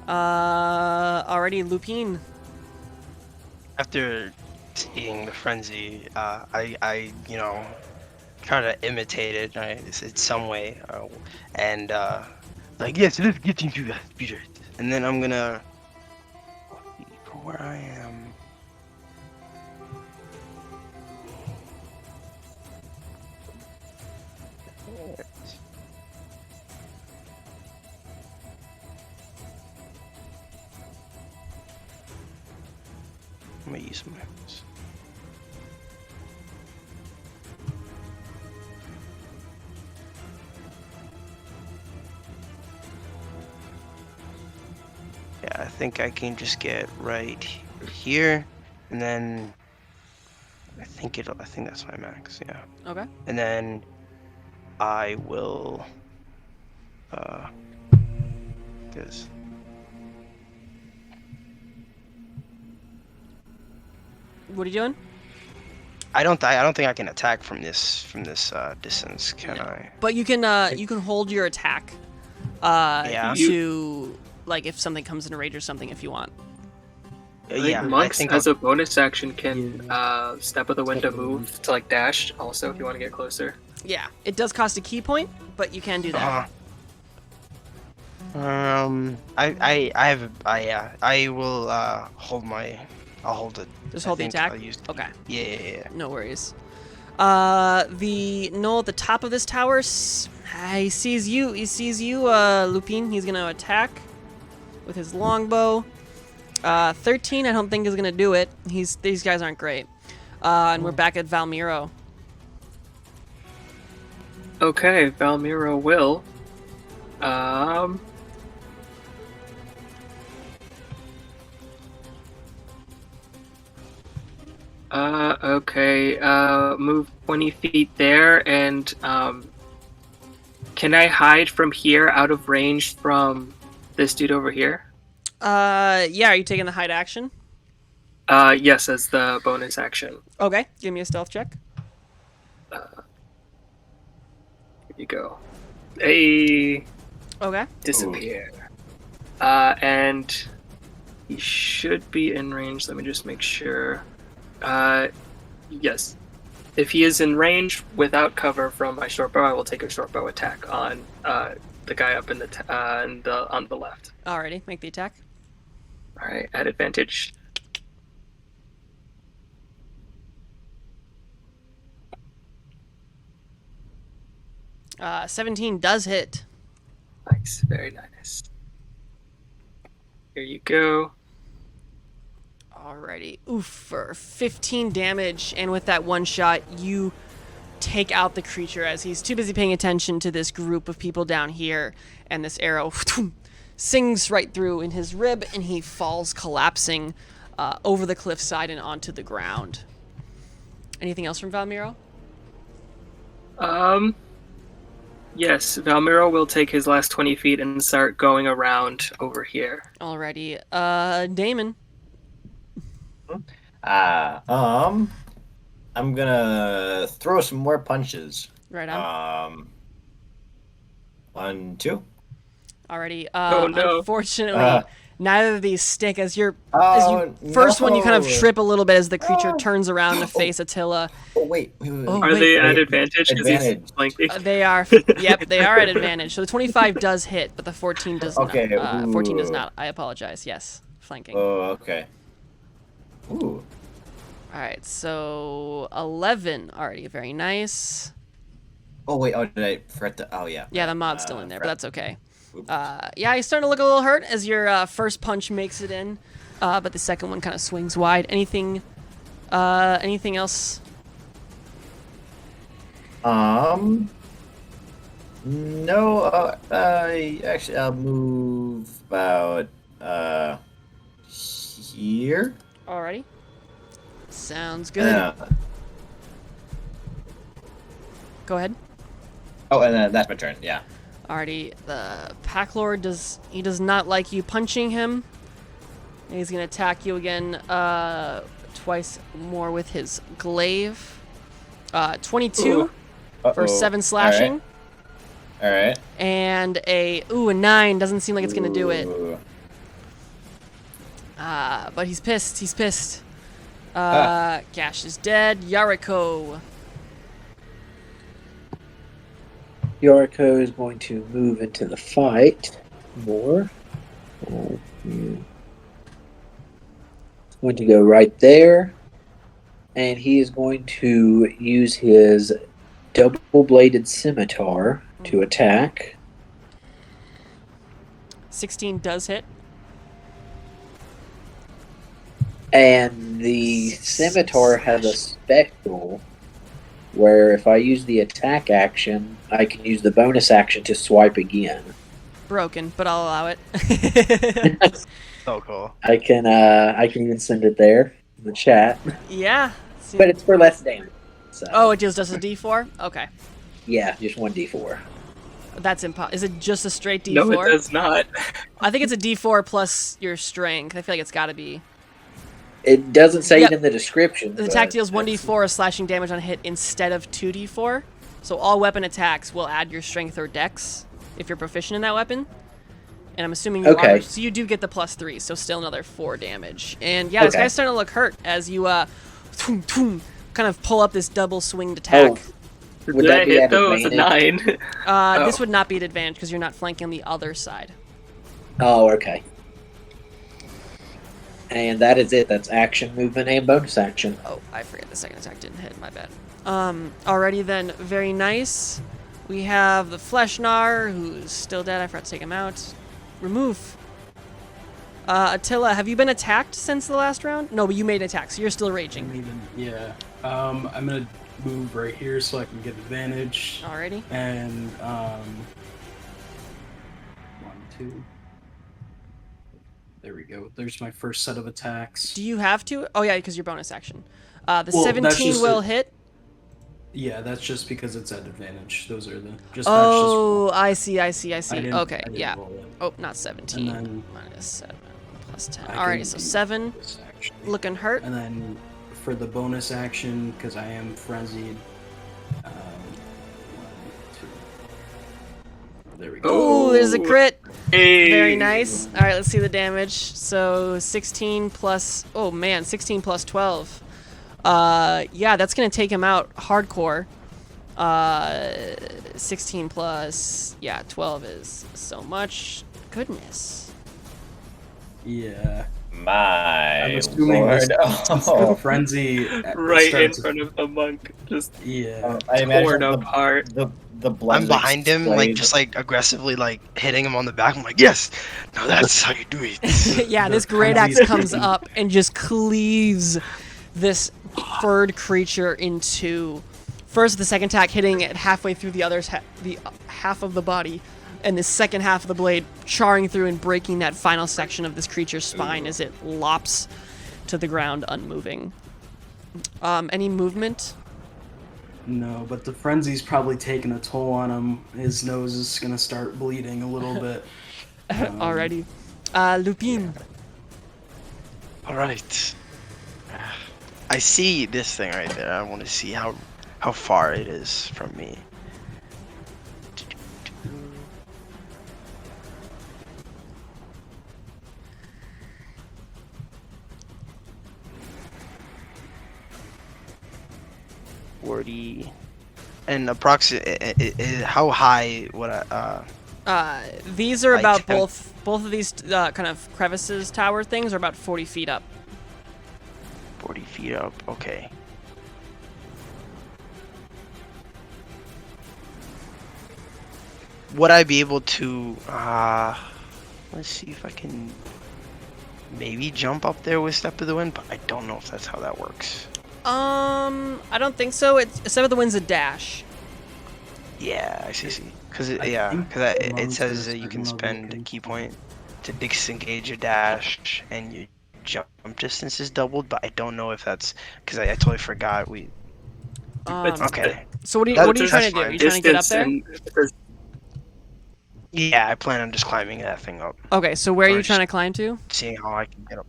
Already Lupine. After seeing the frenzy, I try to imitate it in some way, and like, yes, let's get into that, Peter. And then I'm gonna, from where I am. I'm gonna use my mouse. Yeah, I think I can just get right here, and then I think that's my max. Yeah. Okay. And then I will, because. What are you doing? I don't think I can attack from this distance, can I? But you can hold your attack. Yeah. To like if something comes in a rage or something if you want. I think monks, as a bonus action, can step of the wind to move to like dash. Also, if you want to get closer. Yeah, it does cost a key point, but you can do that. I will hold my. I'll hold it. Just hold the attack? Okay. Yeah. No worries. The Knoll at the top of this tower, he sees you, Lupine. He's gonna attack with his longbow. 13, I don't think is gonna do it. These guys aren't great. And we're back at Valmiro. Okay, Valmiro will. Okay, move 20 feet there, and, can I hide from here out of range from this dude over here? Yeah, are you taking the hide action? Yes, as the bonus action. Okay, give me a stealth check. Here you go. Hey, Okay. disappear. And He should be in range. Let me just make sure. Yes. If he is in range without cover from my short bow, I will take a short bow attack on the guy up in on the left. Alrighty, make the attack. All right, at advantage. Uh, 17 does hit. Nice, very nice. Here you go. Alrighty. Oof, for 15 damage, and with that one shot, you take out the creature as he's too busy paying attention to this group of people down here, and this arrow sings right through in his rib, and he falls collapsing over the cliffside and onto the ground. Anything else from Valmiro? Yes, Valmiro will take his last 20 feet and start going around over here. Alrighty. Damon. I'm gonna throw some more punches. Right on. 1, 2. Alrighty. Oh, no. Unfortunately, neither of these stick. As you first one, you kind of trip a little bit as the creature turns around to face Attila. Oh wait. Oh, Are wait. they at advantage? 'Cause he's Advantage. flanking? They are. Yep, they are at advantage. So the 25 does hit, but the 14 does Okay, not. 14 does ooh. not. I apologize. Yes, flanking. Oh, okay. Ooh. All right, so 11. Already very nice. Oh wait. Oh, did I forget the? Oh yeah. Yeah, the mod's still in there, but Crap. that's okay. Oops. Yeah, he's starting to look a little hurt as your first punch makes it in, but the second one kind of swings wide. Anything else? No. Actually, I'll move about here. Alrighty. Sounds good. Go ahead. Oh, and then that's my turn. Yeah. Alrighty, the Pack Lord does not like you punching him. He's gonna attack you again twice more with his glaive. 22 for 7 slashing. All right. And a 9 doesn't seem like it's gonna do it. But he's pissed. He's pissed. Gash is dead. Yariko. Yariko is going to move into the fight more. He's going to go right there. And he is going to use his double-bladed scimitar to attack. 16 does hit. And the scimitar has a special where if I use the attack action, I can use the bonus action to swipe again. Broken, but I'll allow it. So cool. I can even send it there in the chat. Yeah. But it's for less damage. So Oh, it just does a D4? Okay. yeah, just 1d4. That's impossible. Is it just a straight D4? No, it does not. I think it's a D4 plus your strength. I feel like it's got to be. It doesn't say Yep. it in the description. The but attack deals 1d4 of slashing damage on hit instead of 2d4. So all weapon attacks will add your strength or dex if you're proficient in that weapon. And I'm assuming you Okay. are. So you do get the +3, so still another 4 damage. And yeah, this Okay. guy's starting to look hurt as you kind of pull up this double swinged attack. Oh, would Did that I be hit at though? It's a advantage? 9. This would not be at advantage because you're not flanking the other side. Oh, okay. And that is it. That's action, movement, and bonus action. Oh, I forget the second attack didn't hit. My bad. Alrighty then. Very nice. We have the Fleshnar, who's still dead. I forgot to take him out. Remove. Attila, have you been attacked since the last round? No, but you made an attack, so you're still raging. Yeah. I'm gonna move right here so I can get advantage. Alrighty. And 1, 2. There we go. There's my first set of attacks. Do you have to? Oh yeah, because your bonus action. The Well, that's 17 just will a- hit. Yeah, that's just because it's at advantage. Those are the Oh, I see. I didn't- Okay, I didn't yeah. roll it. Oh, not 17. And then- Minus 7 plus 10. I Alrighty, can so do 7. this action. Looking hurt. And then for the bonus action, because I am frenzied. 1, 2. There we go. Oh, there's a crit. Hey. Very nice. All right, let's see the damage. So 16 plus. Oh man, 16 plus 12. Yeah, that's gonna take him out hardcore. 16 plus. Yeah, 12 is so much. Goodness. Yeah. My I'm assuming lord. the frenzy Right in starts. front of the monk, just Yeah. I torn imagine apart. the blood. I'm behind him, like just like aggressively like hitting him on the back. I'm like, yes, no, that's how you do it. Yeah, this The great axe frenzy's comes taken. up and just cleaves this furred creature into. First, the second attack hitting it halfway through the other's half of the body, and the second half of the blade charring through and breaking that final section of this creature's spine as it lops to the ground, unmoving. Any movement? No, but the frenzy's probably taking a toll on him. His nose is gonna start bleeding a little bit. Alrighty. Lupin. All right. I see this thing right there. I want to see how far it is from me. And approximate how high would I These are I about can- both of these kind of crevices tower things are about 40 feet up. 40 feet up? Okay. Would I be able to let's see if I can maybe jump up there with Step of the Wind, but I don't know if that's how that works. I don't think so. It's Step of the Wind's a dash. Yeah, I see. Because I it think it says that monsters you can are spend a looking key for- point to disengage your dash, and your jump distance is doubled. But I don't know if that's because I totally forgot. Okay. So what are you That's trying to do? fine. Are you trying to get up Distance there? and Yeah, I plan on just climbing that thing up, Okay, so where are Or you trying just- to climb to? seeing how I can get up.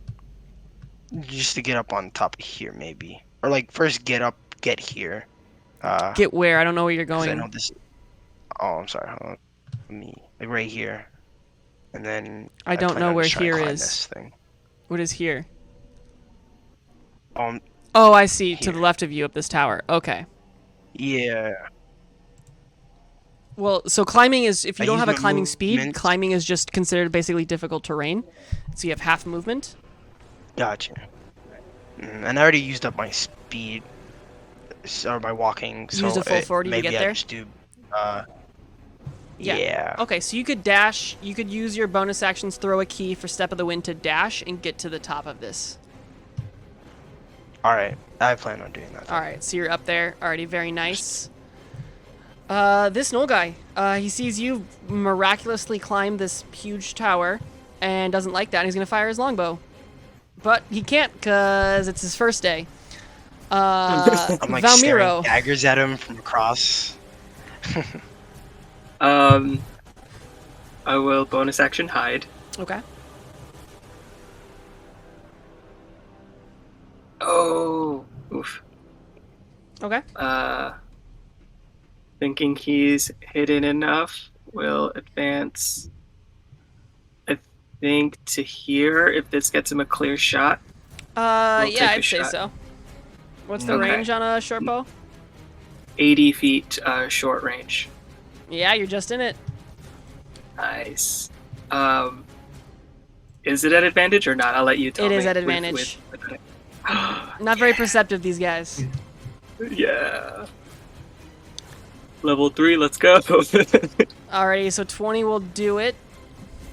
Just to get up on top of here, maybe, or like first get here. Get where? I don't know where you're 'Cause I going. know this. Oh, I'm sorry. Hold on. Let me like right here, and then I don't plan know on where just trying to here climb is. This thing. What is here? Um. Oh, I see. To the Here. left of you up this tower. Okay. Yeah. Well, so climbing is, if you I don't use have a my climbing speed, movement. climbing is just considered basically difficult terrain. So you have half movement. Gotcha. And I already used up my speed, or my walking. You So used a full 40 to maybe get I there? just do. Yeah. Yeah. Okay, so you could dash. You could use your bonus actions, throw a key for Step of the Wind to dash and get to the top of this. All right. I plan on doing that. All right, so you're up there. Already, very nice. This Knoll guy, he sees you miraculously climb this huge tower and doesn't like that, and he's going to fire his longbow. But he can't, because it's his first day. I'm like staring Valmiro. daggers at him from across. I will bonus action hide. Okay. Oh, oof. Okay. Thinking he's hidden enough, will advance. I think to here, if this gets him a clear shot. We'll take Yeah, a I'd say shot. so. What's the Okay. range on a short bow? 80 feet short range. Yeah, you're just in it. Nice. Is it at advantage or not? I'll let you tell It me. is at with- advantage. with- Not very perceptive, these guys. Yeah. Level 3, let's go. Alrighty, so 20 will do it.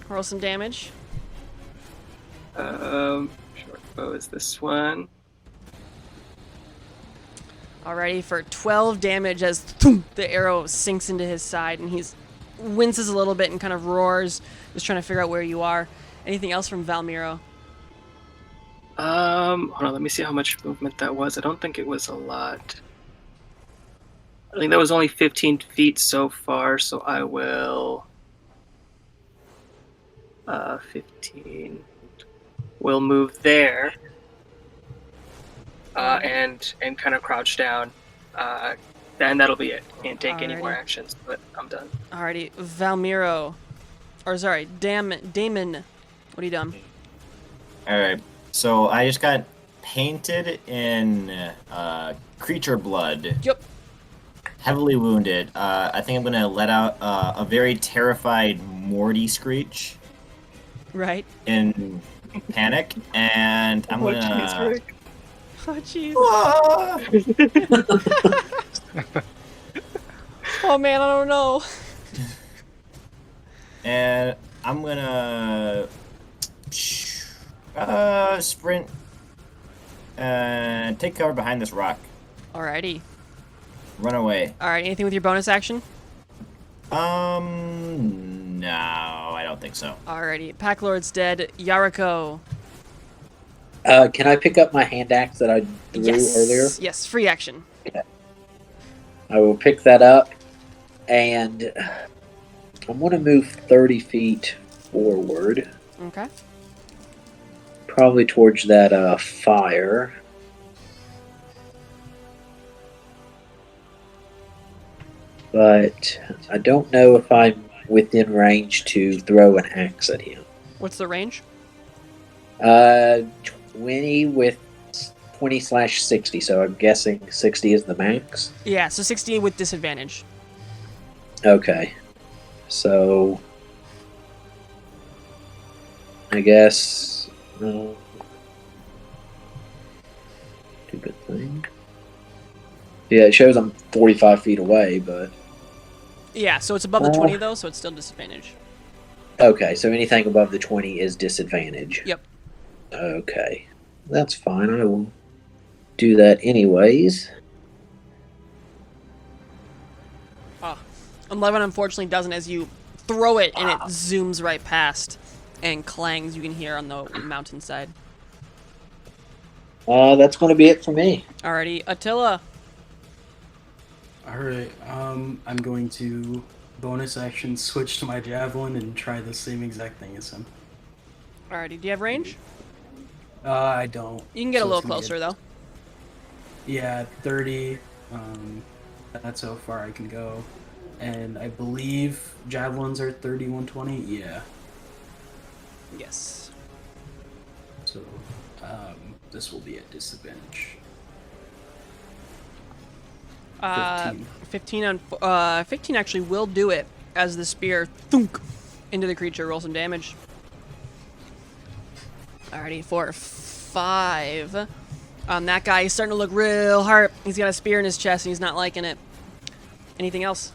Roll some damage. Short bow is this one. Alrighty, for 12 damage as thump, the arrow sinks into his side, and he's winces a little bit and kind of roars, just trying to figure out where you are. Anything else from Valmiro? Hold on, let me see how much movement that was. I don't think it was a lot. I think that was only 15 feet so far, so I will... 15. We'll move there. And kind of crouch down. And that'll be it. Can't take any more Alrighty. actions, but I'm done. Alrighty, Valmiro. Or sorry, Damon. What are you done? All right. So I just got painted in creature blood. Yep. Heavily wounded. I think I'm gonna let out a very terrified Morty screech Right. in panic, and I'm Oh, gonna. jeez, Rick. Oh jeez. Ah! Oh man, I don't know. And I'm gonna sprint and take cover behind this rock. Alrighty. Run away. Alright, anything with your bonus action? No, I don't think so. Alrighty. Pack Lord's dead. Yariko. Can I pick up my hand axe that I threw earlier? Yes, free action. I will pick that up, and I'm going to move 30 feet forward, Okay. probably towards that fire. But I don't know if I'm within range to throw an axe at him. What's the range? 20 with 20/60, so I'm guessing 60 is the max. Yeah, so 60 with disadvantage. Okay. So I guess stupid thing. Yeah, it shows I'm 45 feet away, but Yeah, so it's above the 20 though, so it's still disadvantage. okay, so anything above the 20 is disadvantage. Yep. Okay. That's fine. I will do that anyways. 11 unfortunately doesn't, as you throw it and it zooms right past and clangs you can hear on the mountainside. That's going to be it for me. Alrighty, Attila. Alright, I'm going to bonus action switch to my javelin and try the same exact thing as him. Alrighty, do you have range? I don't. You can get a so little it's gonna closer though. Yeah, 30. That's how far I can go. And I believe javelins are 30, 120. Yeah. Yes. So, this will be at disadvantage. 15. 15 actually will do it as the spear thunk into the creature. Roll some damage. Alrighty, for 5. That guy is starting to look real hard. He's got a spear in his chest and he's not liking it. Anything else?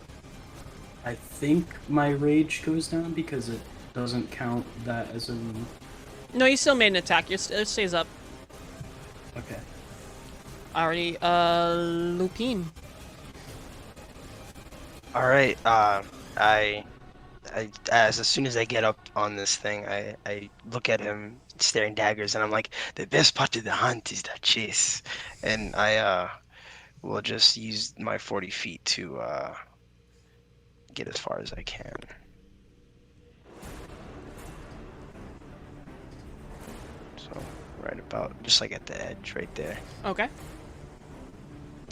I think my rage goes down because it doesn't count that as a... No, you still made an attack. It stays up. Okay. Alrighty, Lupine. All right. As soon as I get up on this thing, I look at him staring daggers, and I'm like, the best part of the hunt is the chase, and I will just use my 40 feet to get as far as I can. So right about just like at the edge, right there, Okay.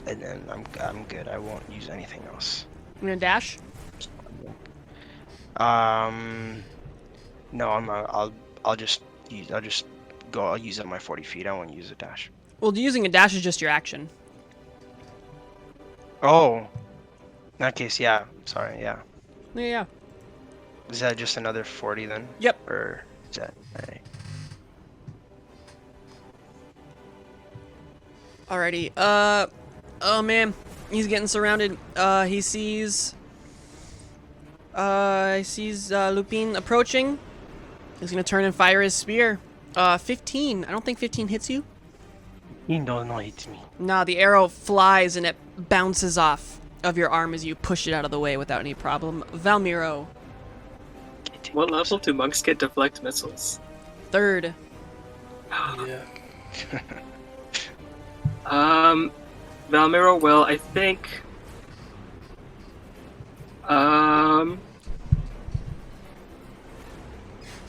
and then I'm good. I won't use anything else. I'm gonna dash. No, I'll just go. I'll use up my 40 feet. I won't use a dash. Well, using a dash is just your action. Oh, in that case, yeah. Sorry, yeah. Yeah. Is that just another 40 then? Yep. Or is that alright? Alrighty. Oh man, he's getting surrounded. He sees Lupine approaching. He's gonna turn and fire his spear. 15. I don't think 15 hits you. You don't know hit me. Nah, the arrow flies and it bounces off of your arm as you push it out of the way without any problem. Valmiro, What level do monks get deflect missiles? 3rd. Yeah. Valmiro will, I think.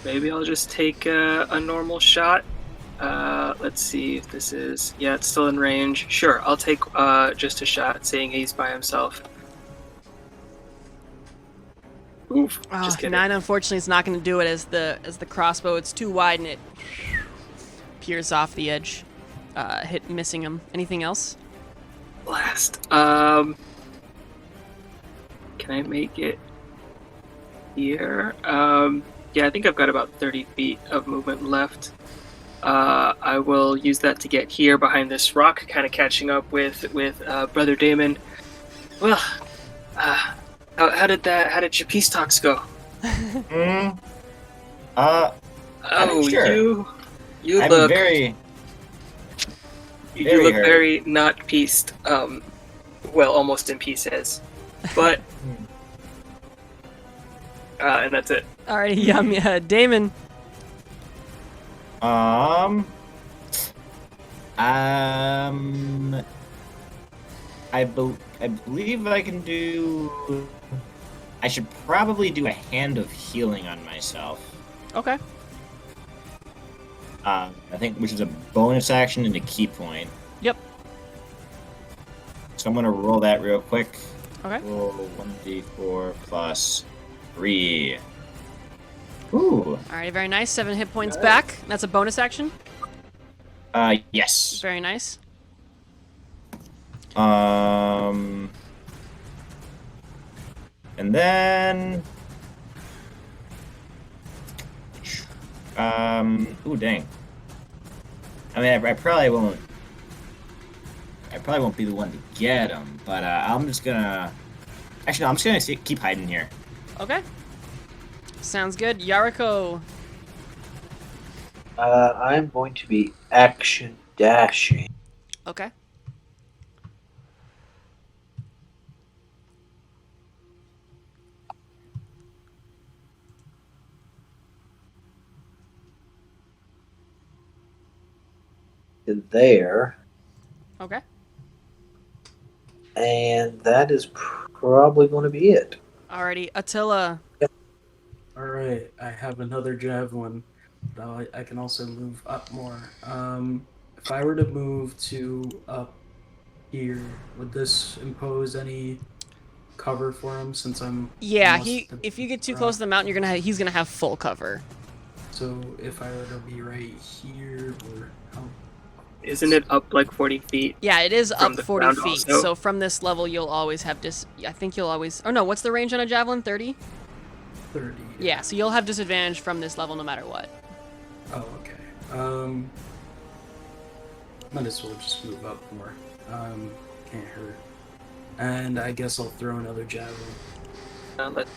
Maybe I'll just take a normal shot. Let's see if this is... Yeah, it's still in range. Sure, I'll take just a shot, seeing he's by himself. Oof. Oh, Just kidding. 9 unfortunately is not going to do it as the crossbow. It's too wide and it peers off the edge, missing him. Anything else? Blast. Can I make it here? Yeah, I think I've got about 30 feet of movement left. I will use that to get here behind this rock, kind of catching up with Brother Damon. Well, how did your peace talks go? Oh, sure. you I'm look very you look hurt. very not pieced. Well, almost in pieces, but and that's it. Alrighty, yeah, Damon. I believe I can do. I should probably do a hand of healing on myself. Okay. I think, which is a bonus action and a key point. Yep. So I'm gonna roll that real quick. Okay. Roll 1d4 plus 3. Ooh. Alright, very nice. 7 hit points back. That's a bonus action. Yes. Very nice. And then, ooh, dang. I mean, I probably won't. I probably won't be the one to get him, but I'm just gonna. Actually, no, I'm just gonna keep hiding here. Okay. Sounds good. Yariko. I'm going to be action dashing. Okay. To there, Okay. and that is probably going to be it. Alrighty, Attila. All right, I have another javelin. Though I can also move up more. If I were to move to up here, would this impose any cover for him? Since I'm Yeah, almost at if you get too the close to the front? mountain, he's gonna have full cover. So if I were to be right here, or how? Isn't it up like 40 feet? Yeah, it is From up the 40 ground feet. also? So from this level, you'll always have I think you'll always. Oh no, what's the range on a javelin? 30. 30. Yeah, so you'll have disadvantage from this level no matter what. Oh, okay. Might as well just move up more. Can't hurt. And I guess I'll throw another javelin. That's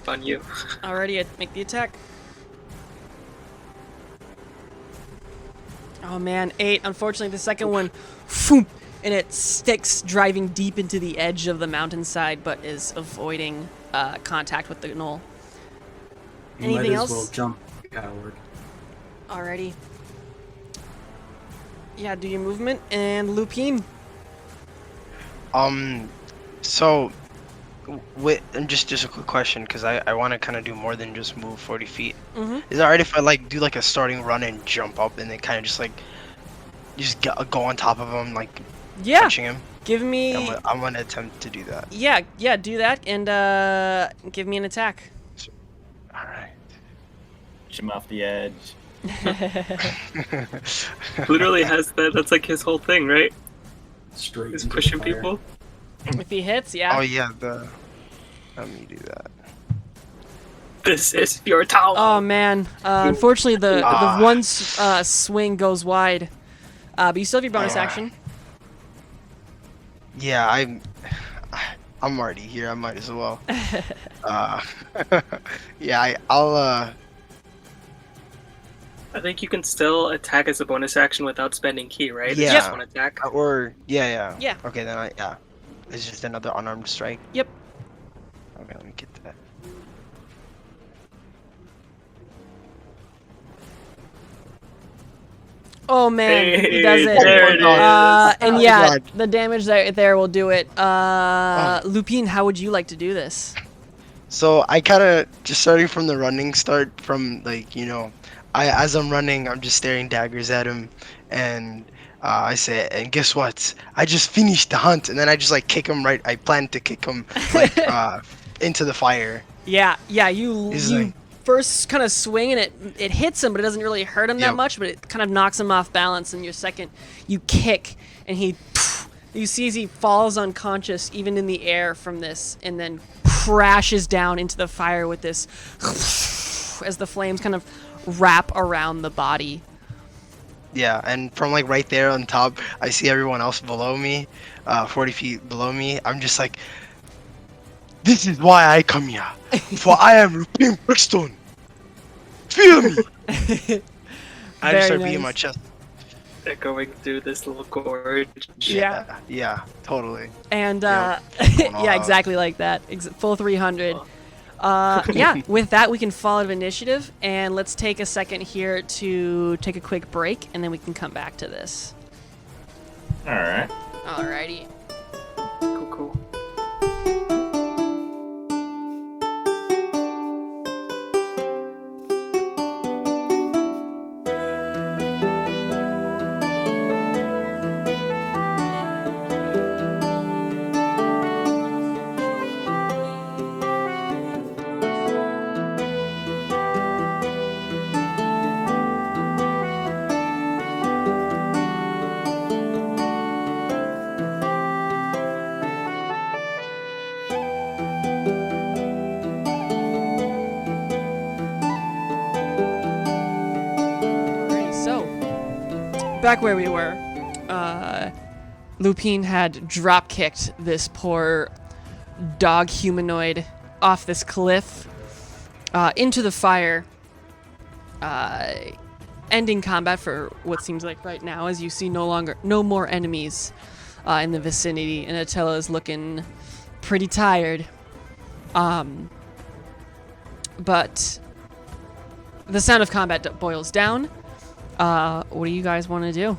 on you. Alrighty, make the attack. Oh man, 8. Unfortunately, the second one, phoom, and it sticks, driving deep into the edge of the mountainside, but is avoiding contact with the knoll. Anything Might as else? well jump, coward. Alrighty. Yeah, do your movement and Lupine. So, and just a quick question, because I want to kind of do more than just move 40 feet. Mm-hmm. Is it alright if I like do like a starting run and jump up and then kind of just like go on top of him, like Yeah. punching him? Give me. I'm gonna attempt to do that. Yeah, do that and give me an attack. All right. Push him off the edge. Literally has that. That's like his whole thing, right? Straight Is into pushing the fire. people. If he hits, yeah. Oh yeah, let me do that. This is Fior-Tahlam. Oh man, unfortunately the one swing goes wide, but you still have your bonus action. Yeah, I'm already here. I might as well. Yeah, I'll I think you can still attack as a bonus action without spending key, right? It's Yeah. just one attack. or yeah. Yeah. Okay, then it's just another unarmed strike. Yep. Okay, let me get that. Oh man, he Hey, does it. there it is. And Oh, yeah, God. the damage there will do it. Lupine, how would you like to do this? So I kind of just starting from the running start from like as I'm running, I'm just staring daggers at him, and I say, and guess what? I just finished the hunt, and then I just like kick him right. I plan to kick him like into the fire, Yeah, you He's you like- first kind of swing and it hits him, but it doesn't really hurt him that Yep. much, but it kind of knocks him off balance. And your second, you kick, and you see as he falls unconscious, even in the air from this, and then crashes down into the fire with this, as the flames kind of wrap around the body. Yeah, and from like right there on top, I see everyone else below me, 40 feet below me. I'm just like, this is why I come here, for I am Rupin Brickstone. Fear me. I just Very start beating my nice. chest. Going through this little gorge. Yeah, totally. And Yep. Going all yeah, out. exactly like that. Full 300. Yeah, with that we can follow the initiative, and let's take a second here to take a quick break, and then we can come back to this. All right. Alrighty. Cool. Alrighty, so back where we were, Lupin had drop kicked this poor dog humanoid off this cliff into the fire, ending combat for what seems like right now, as you see no more enemies in the vicinity, and Attila is looking pretty tired. But the sound of combat boils down. What do you guys want to do?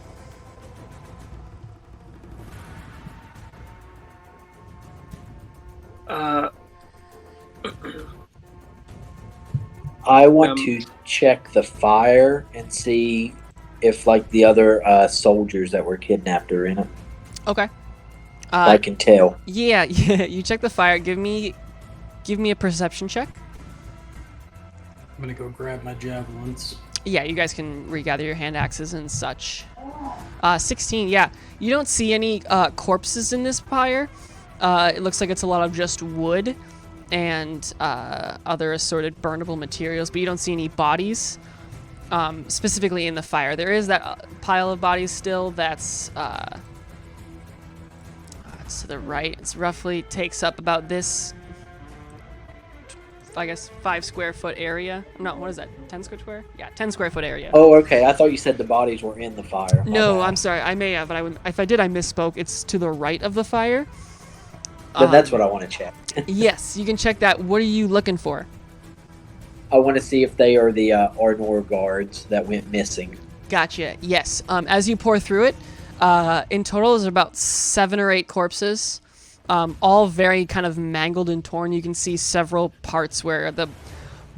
I want Um, to check the fire and see if, like, the other soldiers that were kidnapped are in it. Okay. I can tell. Yeah, you check the fire. Give me a perception check. I'm gonna go grab my javelins. Yeah, you guys can regather your hand axes and such. 16, yeah. You don't see any corpses in this fire. It looks like it's a lot of just wood and other assorted burnable materials, but you don't see any bodies specifically in the fire. There is that pile of bodies still that's to the right. It's roughly takes up about this, I guess, 5 square foot area. No, what is that? 10 square? Yeah, 10 square foot area. Oh, okay. I thought you said the bodies were in the fire. My No, bad. I'm sorry. I may have, but if I did, I misspoke. It's to the right of the fire. Then that's what I want to check. Yes, you can check that. What are you looking for? I want to see if they are the Arnor guards that went missing. Gotcha. Yes. As you pour through it, in total there's about 7 or 8 corpses, all very kind of mangled and torn. You can see several parts where the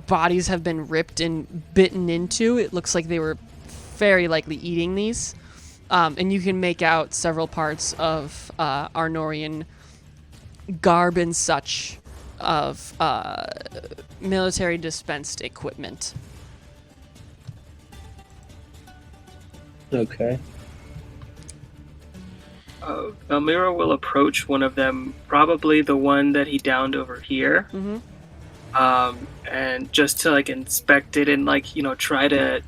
bodies have been ripped and bitten into. It looks like they were very likely eating these. And you can make out several parts of Arnorian garb and such of military dispensed equipment. Okay. Elmira will approach one of them, probably the one that he downed over here, and just to like inspect it and like try to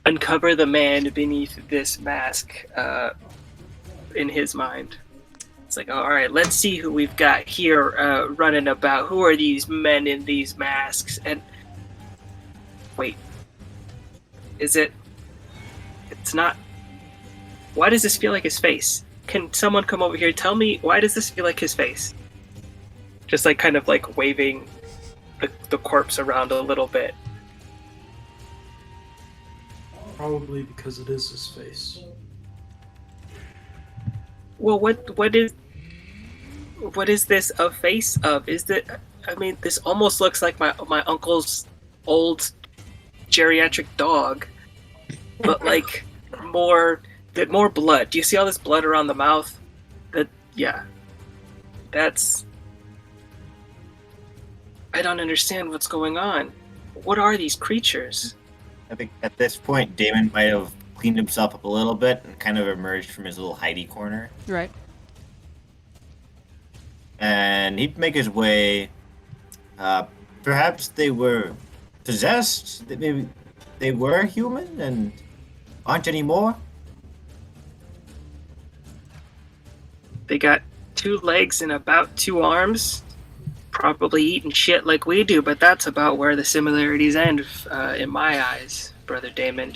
uncover the man beneath this mask in his mind. It's like, all right, let's see who we've got here running about. Who are these men in these masks? And wait, is it? It's not. Why does this feel like his face? Can someone come over here? Tell me, why does this feel like his face? Just like kind of like waving the corpse around a little bit. Probably because it is his face. Well, what is this a face of? Is that? I mean, this almost looks like my uncle's old geriatric dog, but like more blood. Do you see all this blood around the mouth? That's. I don't understand what's going on. What are these creatures? I think at this point, Damon might have cleaned himself up a little bit and kind of emerged from his little hidey corner. Right. And he'd make his way. Perhaps they were possessed. Maybe they were human and aren't anymore. They got 2 legs and about 2 arms. Probably eating shit like we do, but that's about where the similarities end, in my eyes, Brother Damon.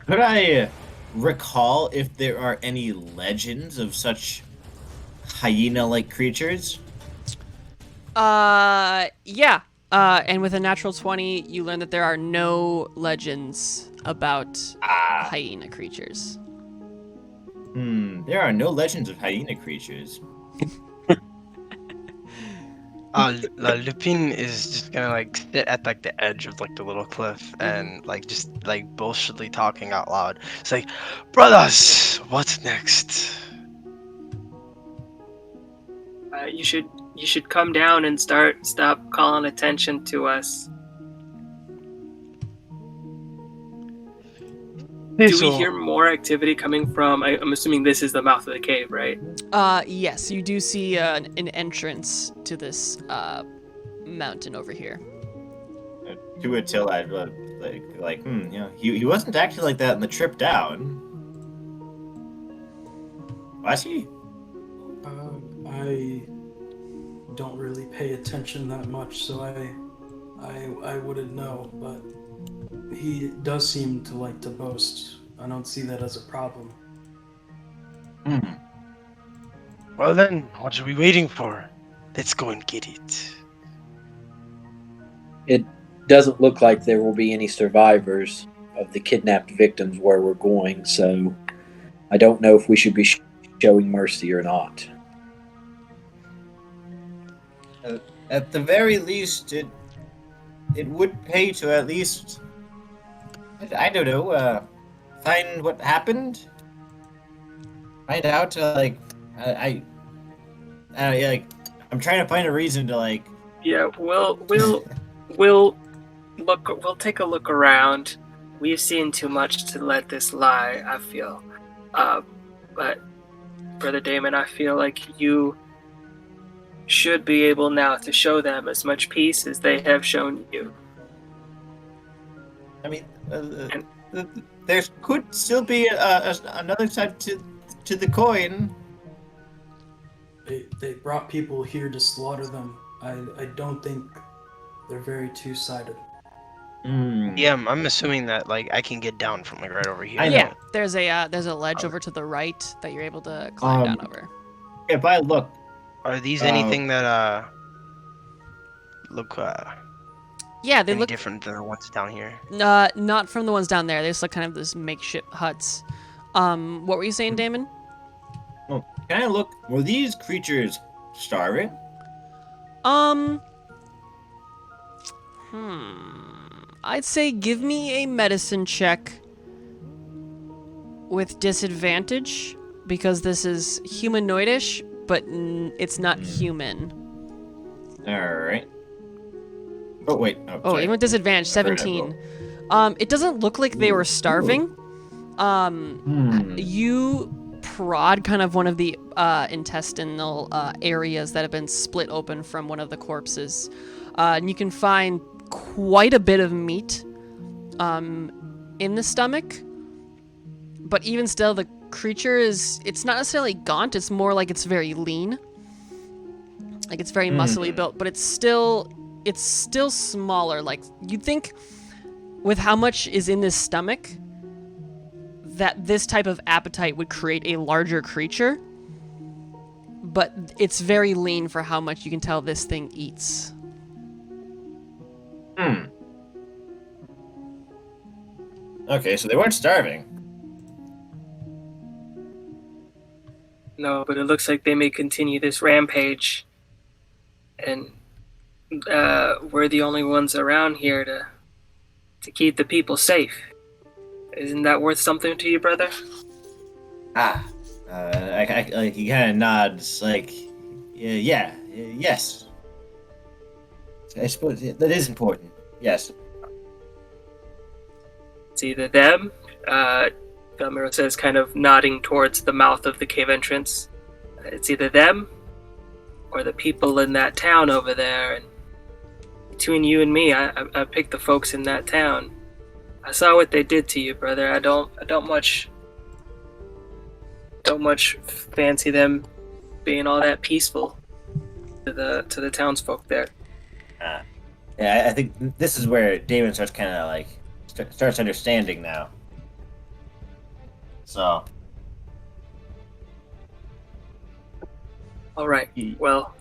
Could I recall if there are any legends of such hyena-like creatures? Yeah. And with a natural 20, you learn that there are no legends about hyena creatures. There are no legends of hyena creatures. Lupin is just gonna like sit at like the edge of like the little cliff and like just like bullshitly talking out loud. It's like, brothers, what's next? You should come down and stop calling attention to us. Do we hear more activity coming from? I'm assuming this is the mouth of the cave, right? Yes, you do see an entrance to this mountain over here. To it till I'd he wasn't acting like that in the trip down. Was he? I don't really pay attention that much, so I wouldn't know, but he does seem to like to boast. I don't see that as a problem. Well then, what are we waiting for? Let's go and get it. It doesn't look like there will be any survivors of the kidnapped victims where we're going, so I don't know if we should be showing mercy or not. At the very least, it would pay to at least, I don't know, find what happened. Find out, I'm trying to find a reason to like. Yeah, we'll take a look around. We've seen too much to let this lie, I feel. But Brother Damon, I feel like you should be able now to show them as much peace as they have shown you. I mean, there could still be another side to the coin. They brought people here to slaughter them. I don't think they're very two-sided. Yeah, I'm assuming that like I can get down from like right over here. Yeah, there's a ledge over to the right that you're able to climb down over. If I look, Are these anything that look Yeah, they any look different than the ones down here? not from the ones down there. They just look kind of this makeshift huts. What were you saying, Damon? can I look? Were these creatures starving? I'd say give me a medicine check with disadvantage because this is humanoidish, but it's not human. All right. Oh wait. Oh, sorry. even with disadvantage, 17. It doesn't look like they were starving. You prod kind of one of the intestinal areas that have been split open from one of the corpses, and you can find quite a bit of meat in the stomach. But even still, the creature it's not necessarily gaunt, it's more like it's very lean. Like it's very muscly built, but it's still smaller. Like you'd think with how much is in this stomach that this type of appetite would create a larger creature, but it's very lean for how much you can tell this thing eats. Okay, so they weren't starving. No, but it looks like they may continue this rampage, and we're the only ones around here to keep the people safe. Isn't that worth something to you, brother? Like he kind of nods, like, yes. I suppose that is important. Yes. It's either them, Belmiro says, kind of nodding towards the mouth of the cave entrance. It's either them or the people in that town over there. And between you and me, I picked the folks in that town. I saw what they did to you, brother. I don't much fancy them being all that peaceful to the townsfolk there. Yeah, I think this is where Damon starts kind of like starts understanding now. So. All right. Well,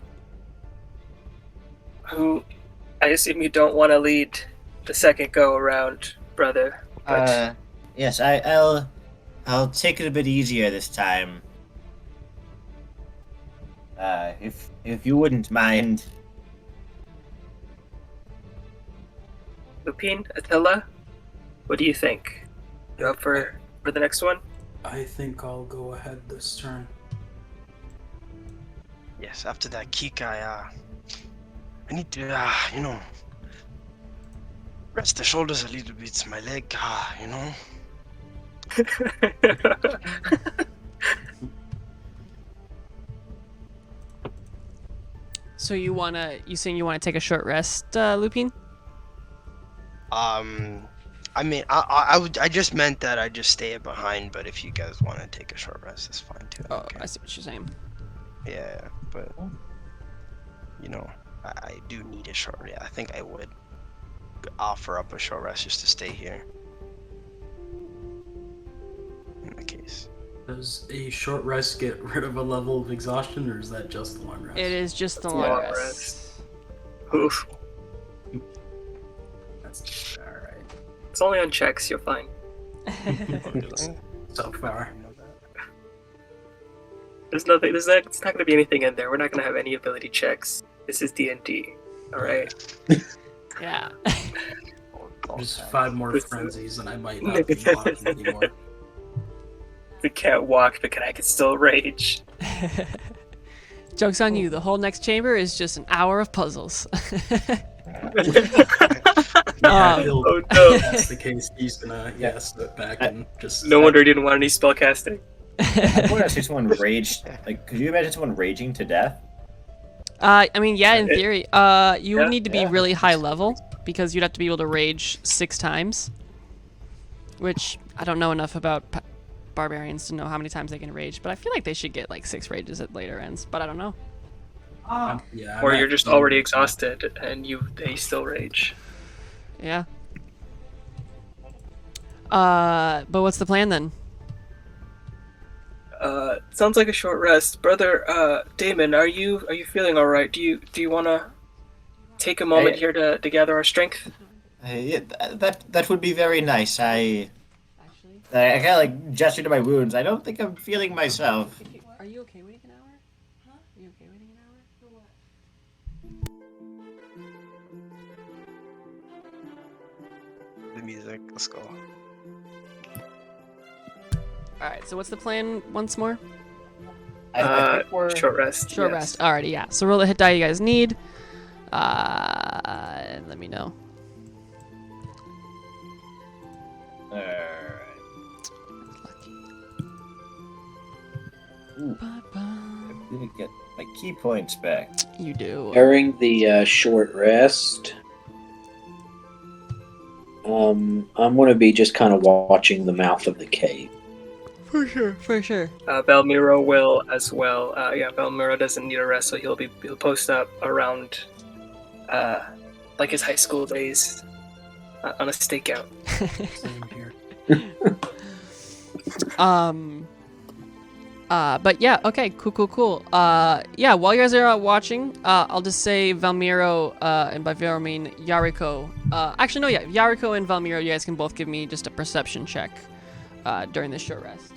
I assume you don't want to lead the second go around, brother. But Yes, I'll take it a bit easier this time. If you wouldn't mind. Lupin, Attila, what do you think? You up for the next one? I think I'll go ahead this turn. Yes, after that kick, I need to, rest the shoulders a little bit. My leg, So you saying you wanna take a short rest, Lupin? I mean, I just meant that I just stay behind, but if you guys want to take a short rest, that's fine too. Oh, Okay. I see what you're saying. Yeah, but I do need a short. Yeah, I think I would offer up a short rest just to stay here. In that case, Does a short rest get rid of a level of exhaustion, or is that just the long rest? It is just the It's long long rest. Oof. That's all right. It's only on checks, you're fine. So far. It's not going to be anything in there. We're not going to have any ability checks. This is D&D. All right. Yeah. Just 5 more frenzies, and I might not be walking anymore. We can't walk, but I can still rage. Joke's on you. The whole next chamber is just an hour of puzzles. Yeah, Oh no! if that's the case, he's gonna sit back and just. No wonder he didn't want any spell casting. I want to see someone rage. Like, could you imagine someone raging to death? I mean, yeah, in theory. You would need to be Yeah. really high level because you'd have to be able to rage 6 times. Which I don't know enough about barbarians to know how many times they can rage, but I feel like they should get like 6 rages at later ends. But I don't know. Yeah, Or I'm you're just actually- already exhausted and they still rage. Yeah. But what's the plan then? Sounds like a short rest, brother. Damon, are you feeling all right? Do you want to take a moment here to gather our strength? Yeah, that would be very nice. I kind of like gesture to my wounds. I don't think I'm feeling myself. Are you okay waiting an hour? Huh? Are you okay waiting an hour? For what? the music. Let's go. Alright, so what's the plan once more? I think we're Short rest. Short Yes. rest. Alrighty, yeah. So roll the hit die you guys need. And let me know. Alright. Ooh, I'm gonna get my key points back. You do. During the short rest, I'm going to be just kind of watching the mouth of the cave. For sure, for sure. Belmiro will as well. Yeah, Belmiro doesn't need a rest, so he'll post up around, like his high school days, on a stakeout. Same here. But yeah, okay, cool. Yeah, while you guys are out watching, I'll just say Valmiro, and by Valmiro I mean Yariko. Actually, no, yeah, Yariko and Valmiro, you guys can both give me just a perception check, during this short rest.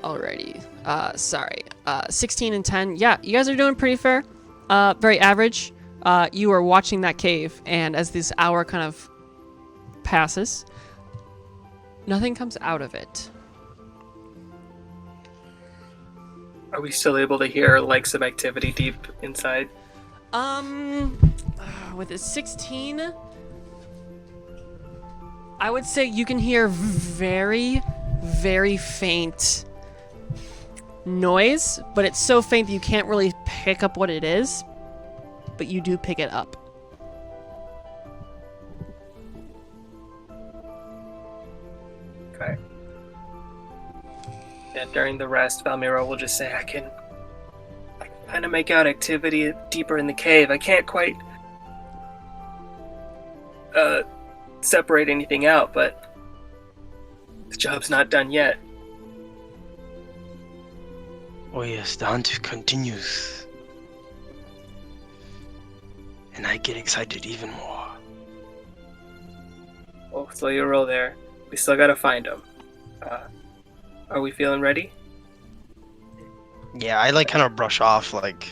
Alrighty. Sorry. 16 and 10. Yeah, you guys are doing pretty fair. Very average. You are watching that cave, and as this hour kind of passes, nothing comes out of it. Are we still able to hear like some activity deep inside? With a 16, I would say you can hear very, very faint noise, but it's so faint that you can't really pick up what it is, but you do pick it up. Okay. And during the rest, Valmiro will just say, I can kind of make out activity deeper in the cave. I can't quite separate anything out, but the job's not done yet. Oh yes, the hunt continues. And I get excited even more. Oh, slow your roll there. We still gotta find him. Are we feeling ready? Yeah, I like kind of brush off like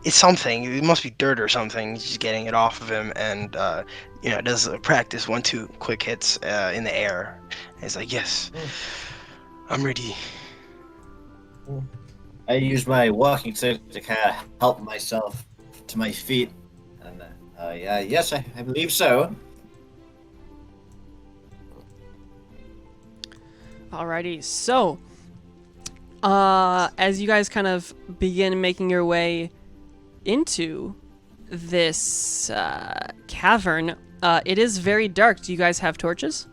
it's something. It must be dirt or something. Just getting it off of him, and does a practice 1-2 quick hits in the air. And he's like, "Yes, I'm ready." I use my walking stick to kind of help myself to my feet. And yes, I believe so. Alrighty, so as you guys kind of begin making your way into this cavern, it is very dark. Do you guys have torches?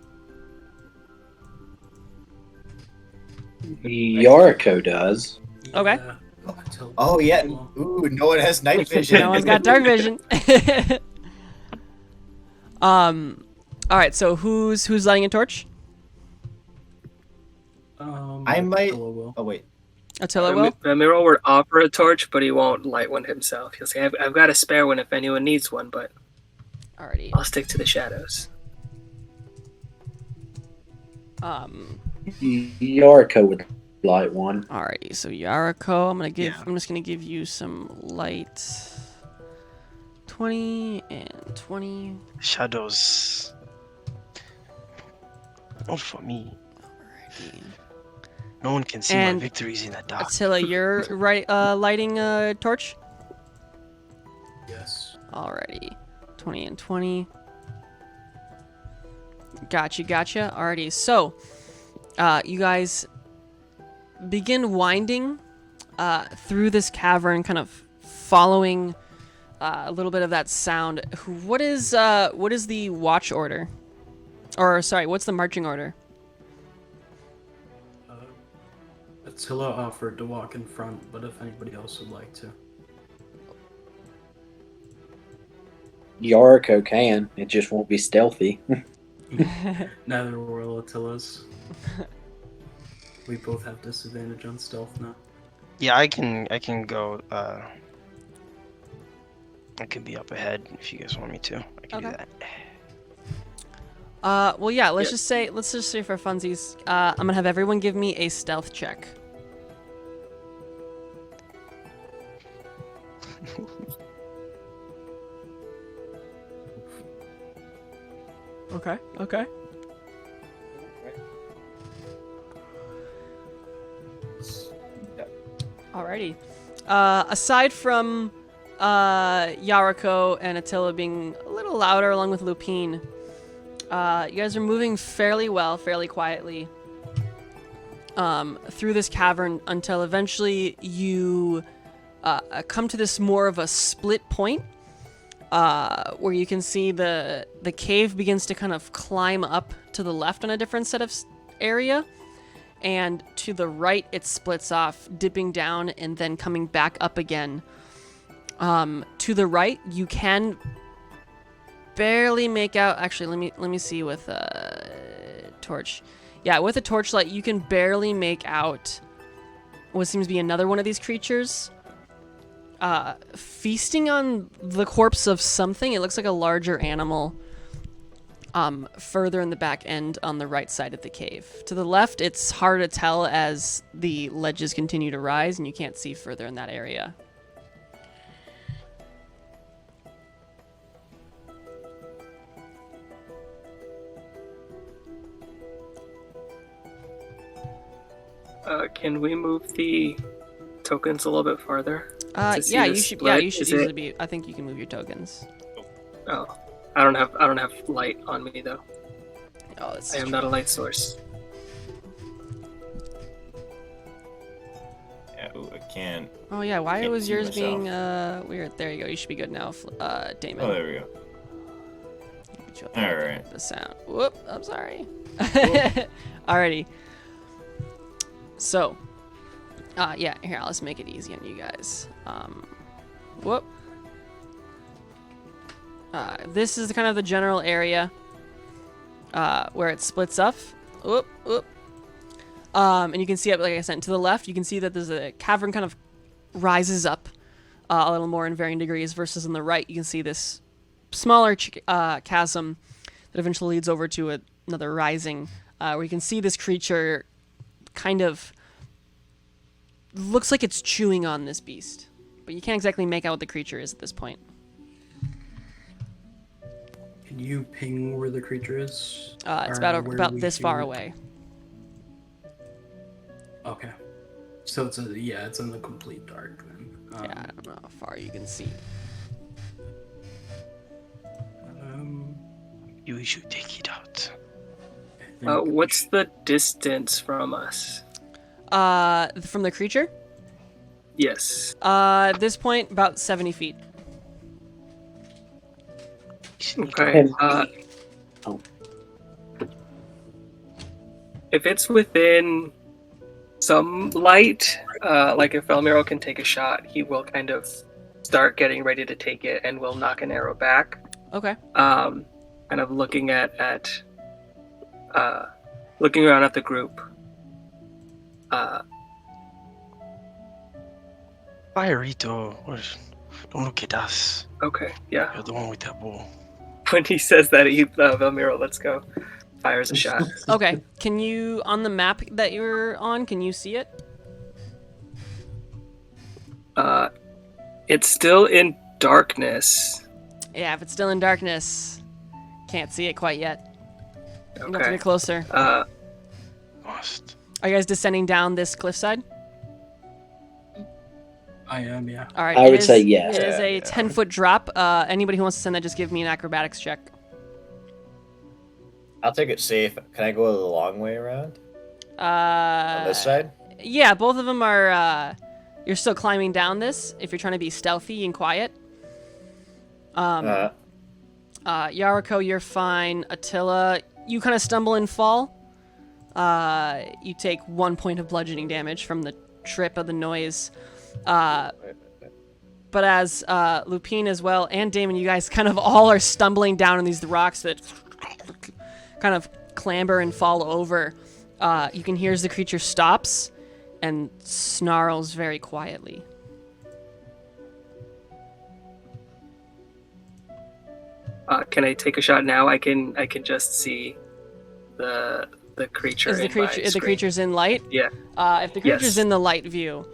Yariko does. Okay. Oh yeah. Ooh, no one has night vision. No one's got dark vision. All right. So who's lighting a torch? I might. Attila will. Oh wait. Attila will. Valmiro would offer a torch, but he won't light one himself. He'll say, I've got a spare one if anyone needs one, but Alrighty. I'll stick to the shadows. Yariko would light one. Alrighty. So Yariko, I'm just gonna give you some light. 20 and 20. Shadows. Not for me. Alrighty. No one can see And my victories in the dark. Attila, you're lighting a torch? Yes. Alrighty. 20 and 20. Gotcha. Alrighty. So, you guys begin winding through this cavern, kind of following a little bit of that sound. What is the watch order? Or, sorry, what's the marching order? Attila offered to walk in front, but if anybody else would like to. Yariko can. It just won't be stealthy. Neither will Attila's. We both have disadvantage on stealth now. Yeah, I can go. I can be up ahead if you guys want me to. I can do Okay. that. Well, yeah. Let's just say for funsies, I'm gonna have everyone give me a stealth check. Okay. Alrighty. Aside from Yariko and Attila being a little louder along with Lupine, you guys are moving fairly well, fairly quietly through this cavern until eventually you come to this more of a split point where you can see the cave begins to kind of climb up to the left on a different set of area, and to the right it splits off, dipping down and then coming back up again. To the right you can barely make out. Actually, let me see with a torch. Yeah, with a torchlight you can barely make out what seems to be another one of these creatures feasting on the corpse of something. It looks like a larger animal. further in the back end on the right side of the cave. To the left, it's hard to tell as the ledges continue to rise and you can't see further in that area. Can we move the tokens a little bit farther? To see Yeah, the you should. split? Yeah, you should Is easily it- be. I think you can move your tokens. Oh, I don't have light on me though. Oh, that's I am not a light source. Yeah, ooh, I can't. Oh yeah, why Can't was see yours myself. being weird? There you go. You should be good now, Damon. Oh, there we go. Get you up All there, right. The sound. Whoop. I'm sorry. Alrighty. So, yeah. Here, let's make it easy on you guys. Whoop. This is kind of the general area where it splits up. Whoop, whoop. And you can see it, like I said, to the left, you can see that there's a cavern kind of rises up a little more in varying degrees versus on the right, you can see this smaller chasm that eventually leads over to another rising where you can see this creature kind of looks like it's chewing on this beast, but you can't exactly make out what the creature is at this point. Can you ping where the creature is? It's Or about where we this far should- away. Okay. So it's in the complete dark then. Yeah, I don't know how far you can see. Um, You should take it out. I think- What's the distance from us? From the creature? Yes. At this point, about 70 feet. Okay. Oh. If it's within some light, like if Elmiro can take a shot, he will kind of start getting ready to take it and will knock an arrow back. Okay. Kind of looking looking around at the group. Fiorito, don't look at us. Okay, yeah. You're the one with that bow. When he says that, Elmiro lets go, fires a shot. Okay. Can you, on the map that you're on, can you see it? It's still in darkness. Yeah, if it's still in darkness, can't see it quite yet. You have to Okay. get closer. Lost. Are you guys descending down this cliffside? I am, yeah. All right. I it would is- say yes. It is a 10-foot drop. Anybody who wants to send that, just give me an acrobatics check. I'll take it safe. Can I go the long way around? On this side? Yeah, both of them are. You're still climbing down this. If you're trying to be stealthy and quiet. Yariko, you're fine. Attila, you kind of stumble and fall. You take 1 point of bludgeoning damage from the trip of the noise. But as Lupine as well and Damon, you guys kind of all are stumbling down on these rocks that kind of clamber and fall over. You can hear as the creature stops and snarls very quietly. Can I take a shot now? I can just see the creature. Is the in my creature? If the screen. creature's in light? Yeah. If the creature's Yes. in the light view,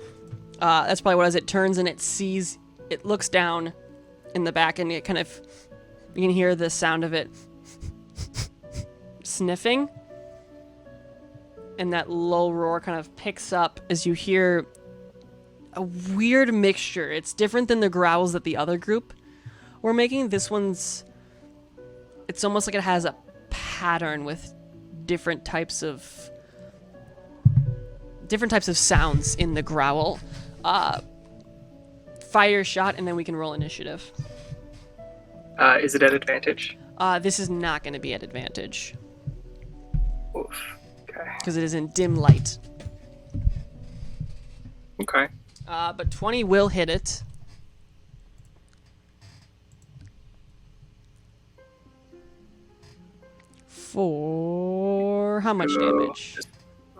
that's probably what it is. It turns and it sees. It looks down in the back, and it kind of. You can hear the sound of it sniffing, and that low roar kind of picks up as you hear a weird mixture. It's different than the growls that the other group were making. This one's. It's almost like it has a pattern with different types of sounds in the growl. Fire shot, and then we can roll initiative. Is it at advantage? This is not going to be at advantage Oof. Okay. because it is in dim light. Okay. But 20 will hit it. For how much damage?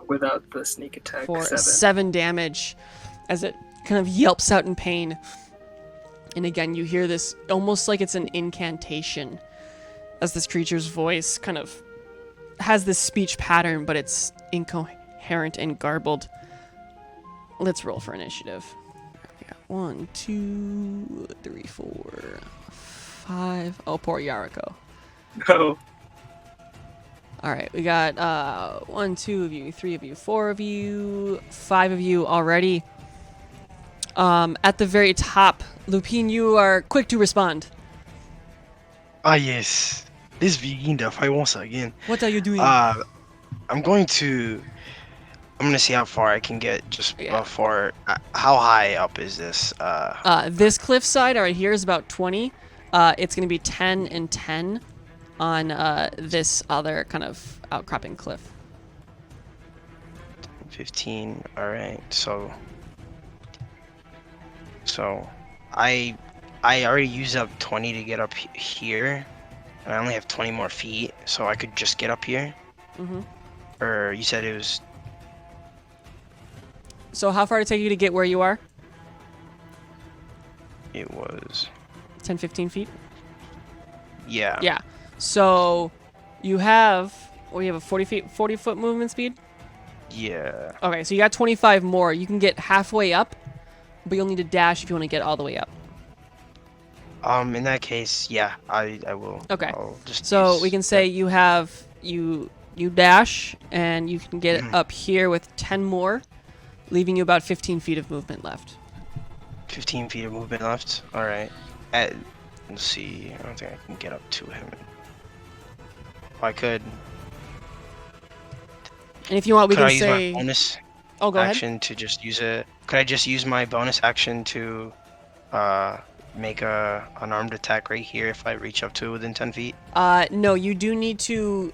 Without the sneak attack. For 7. 7 damage as it kind of yelps out in pain. And again, you hear this almost like it's an incantation as this creature's voice kind of has this speech pattern, but it's incoherent and garbled. Let's roll for initiative. We got 1, 2, 3, 4, 5. Oh, poor Yariko. No. All right, we got 1, 2 of you, 3 of you, 4 of you, 5 of you already. At the very top, Lupin, you are quick to respond. Ah, yes. Let's begin the fight once again. What are you doing? I'm going to see how far I can get just Yeah. before. How high up is this? This cliffside right here is about 20. It's going to be 10 and 10 on this other kind of outcropping cliff. 15. All right. So I already used up 20 to get up here, and I only have 20 more feet, so I could just get up here. Mm-hmm. Or you said it was. So how far did it take you to get where you are? It was. 10, 15 feet? Yeah. Yeah. So you have, you have a 40 foot movement speed? Yeah. Okay, so you got 25 more. You can get halfway up, but you'll need to dash if you want to get all the way up. In that case, yeah, I will. Okay. I'll just So use- we can say you have, you dash, and you can get up here with 10 more, leaving you about 15 feet of movement left. 15 feet of movement left. All right. Let's see. I don't think I can get up to him. I could. And if you want, we Could I can use say... my bonus Oh, go ahead. action to just use it? Could I just use my bonus action to make an unarmed attack right here if I reach up to within 10 feet? No, you do need to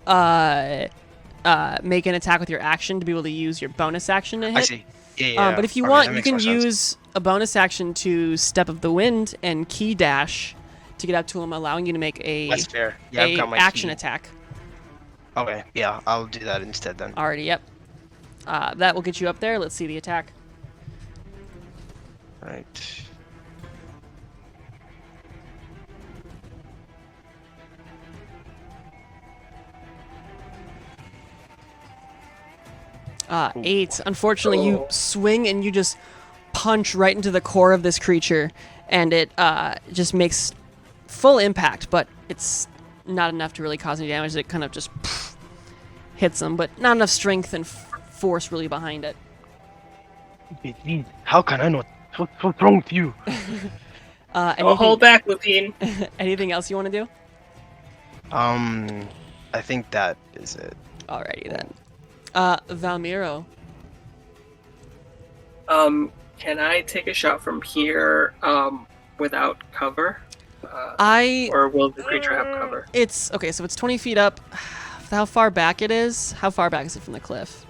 make an attack with your action to be able to use your bonus action to hit. I see. Yeah. But if you Okay, want, that you makes can more sense. use a bonus action to Step of the Wind and Key Dash to get up to him, allowing you to make a That's fair. Yeah, I've got my action key. attack. Okay, yeah, I'll do that instead then. Alrighty, yep. That will get you up there. Let's see the attack. Right. Ooh. 8. Unfortunately, you swing and you just punch right into the core of this creature, and it just makes full impact, but it's not enough to really cause any damage. It kind of just hits him, but not enough strength and force really behind it. How can I not? What's wrong with you? Don't hold back, Lupin. Anything else you want to do? I think that is it. Alrighty then. Valmiro. Can I take a shot from here without cover? Or will the creature have cover? It's okay, so it's 20 feet up. How far back it is? How far back is it from the cliff?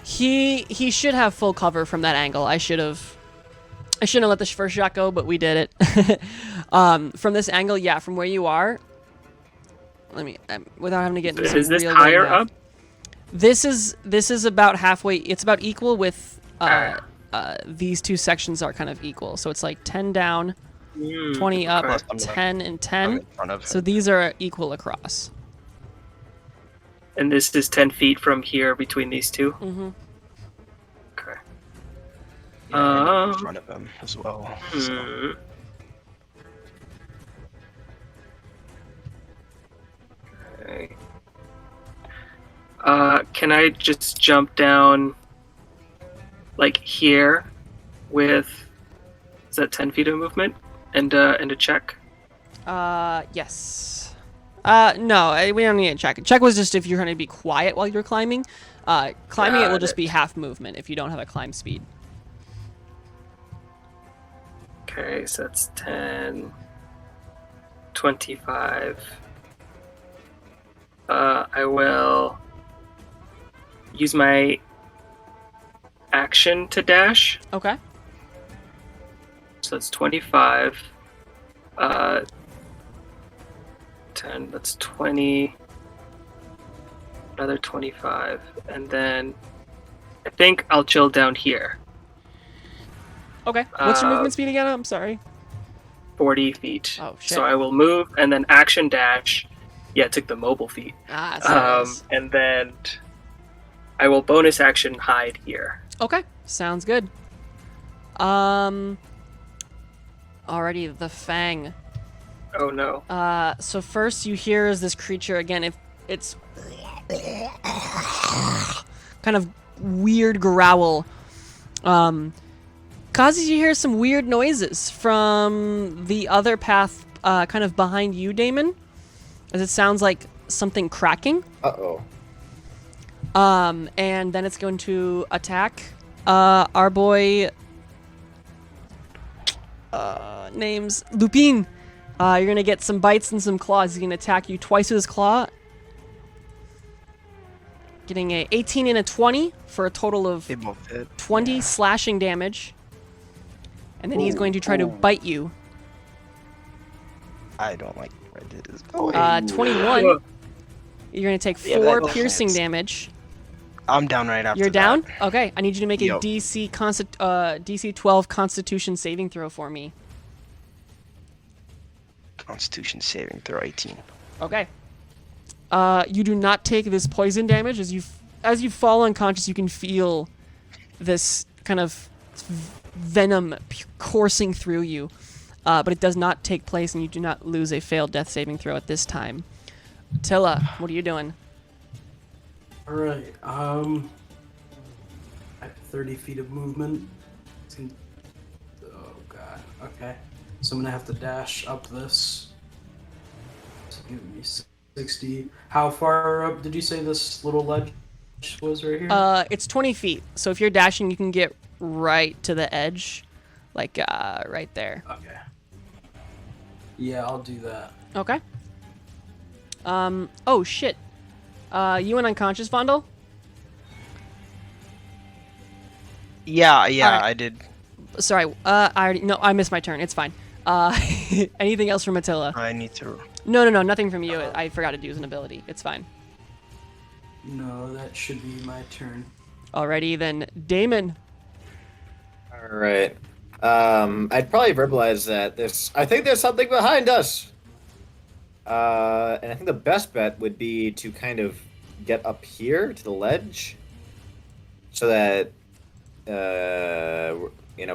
He should have full cover from that angle. I shouldn't have let the first shot go, but we did it. From this angle, yeah, from where you are. Let me without having to get into some Is this real higher math. up? This is about halfway. It's about equal with these two sections are kind of equal. So it's like 10 down, 20 up, Plus, I'm 10 and I'm 10. in front of So him. these are equal across. And this is 10 feet from here between these two? Mm-hmm. Okay. Yeah, I'm in front of him as well. So. Hmm. Okay. Can I just jump down like here with, is that 10 feet of movement and a check? Yes. No, we don't need a check. Check was just if you're going to be quiet while you're climbing. Climbing it will Got just it. be half movement if you don't have a climb speed. Okay, so that's 10, 25. I will use my action to dash. Okay. So that's 25. 10, that's 20. Another 25. And then I think I'll chill down here. Okay. What's your Uh, movement speed again? I'm sorry. 40 feet. Oh, shit. So I will move and then action dash took the mobile feat. Ah, that's what it is. And then I will bonus action hide here. Okay, sounds good. Alrighty, the Fang. Oh no. So first you hear is this creature again. If it's kind of weird growl, causes you to hear some weird noises from the other path, kind of behind you, Damon, as it sounds like something cracking. Uh-oh. And then it's going to attack our boy. Name's Lupin. You're gonna get some bites and some claws. He's gonna attack you twice with his claw. Getting a 18 and a 20 for a total of They both hit. 20 slashing damage. And then he's going to try to bite you. I don't like where it is. 21. You're gonna take Yeah, 4 that piercing hits. damage. I'm down right after You're down? that. Okay, I need you to make a Yo. DC 12 Constitution saving throw for me. Constitution saving throw 18. Okay. You do not take this poison damage. As you fall unconscious, you can feel this kind of venom coursing through you, but it does not take place, and you do not lose a failed death saving throw at this time. Attila, what are you doing? All right. I have 30 feet of movement. Oh god. Okay. So I'm gonna have to dash up this. So give me 60. How far up did you say this little ledge was right here? It's 20 feet, so if you're dashing, you can get right to the edge, like right there. Okay. Yeah, I'll do that. Okay. Oh shit. You went unconscious, Vondel? Yeah, Alright. I did. Sorry, I missed my turn. It's fine. Anything else from Attila? I need to. No, nothing from you. I forgot to use an ability. It's fine. No, that should be my turn. Alrighty then, Damon. All right. I'd probably verbalize that I think there's something behind us. And I think the best bet would be to kind of get up here to the ledge, so that we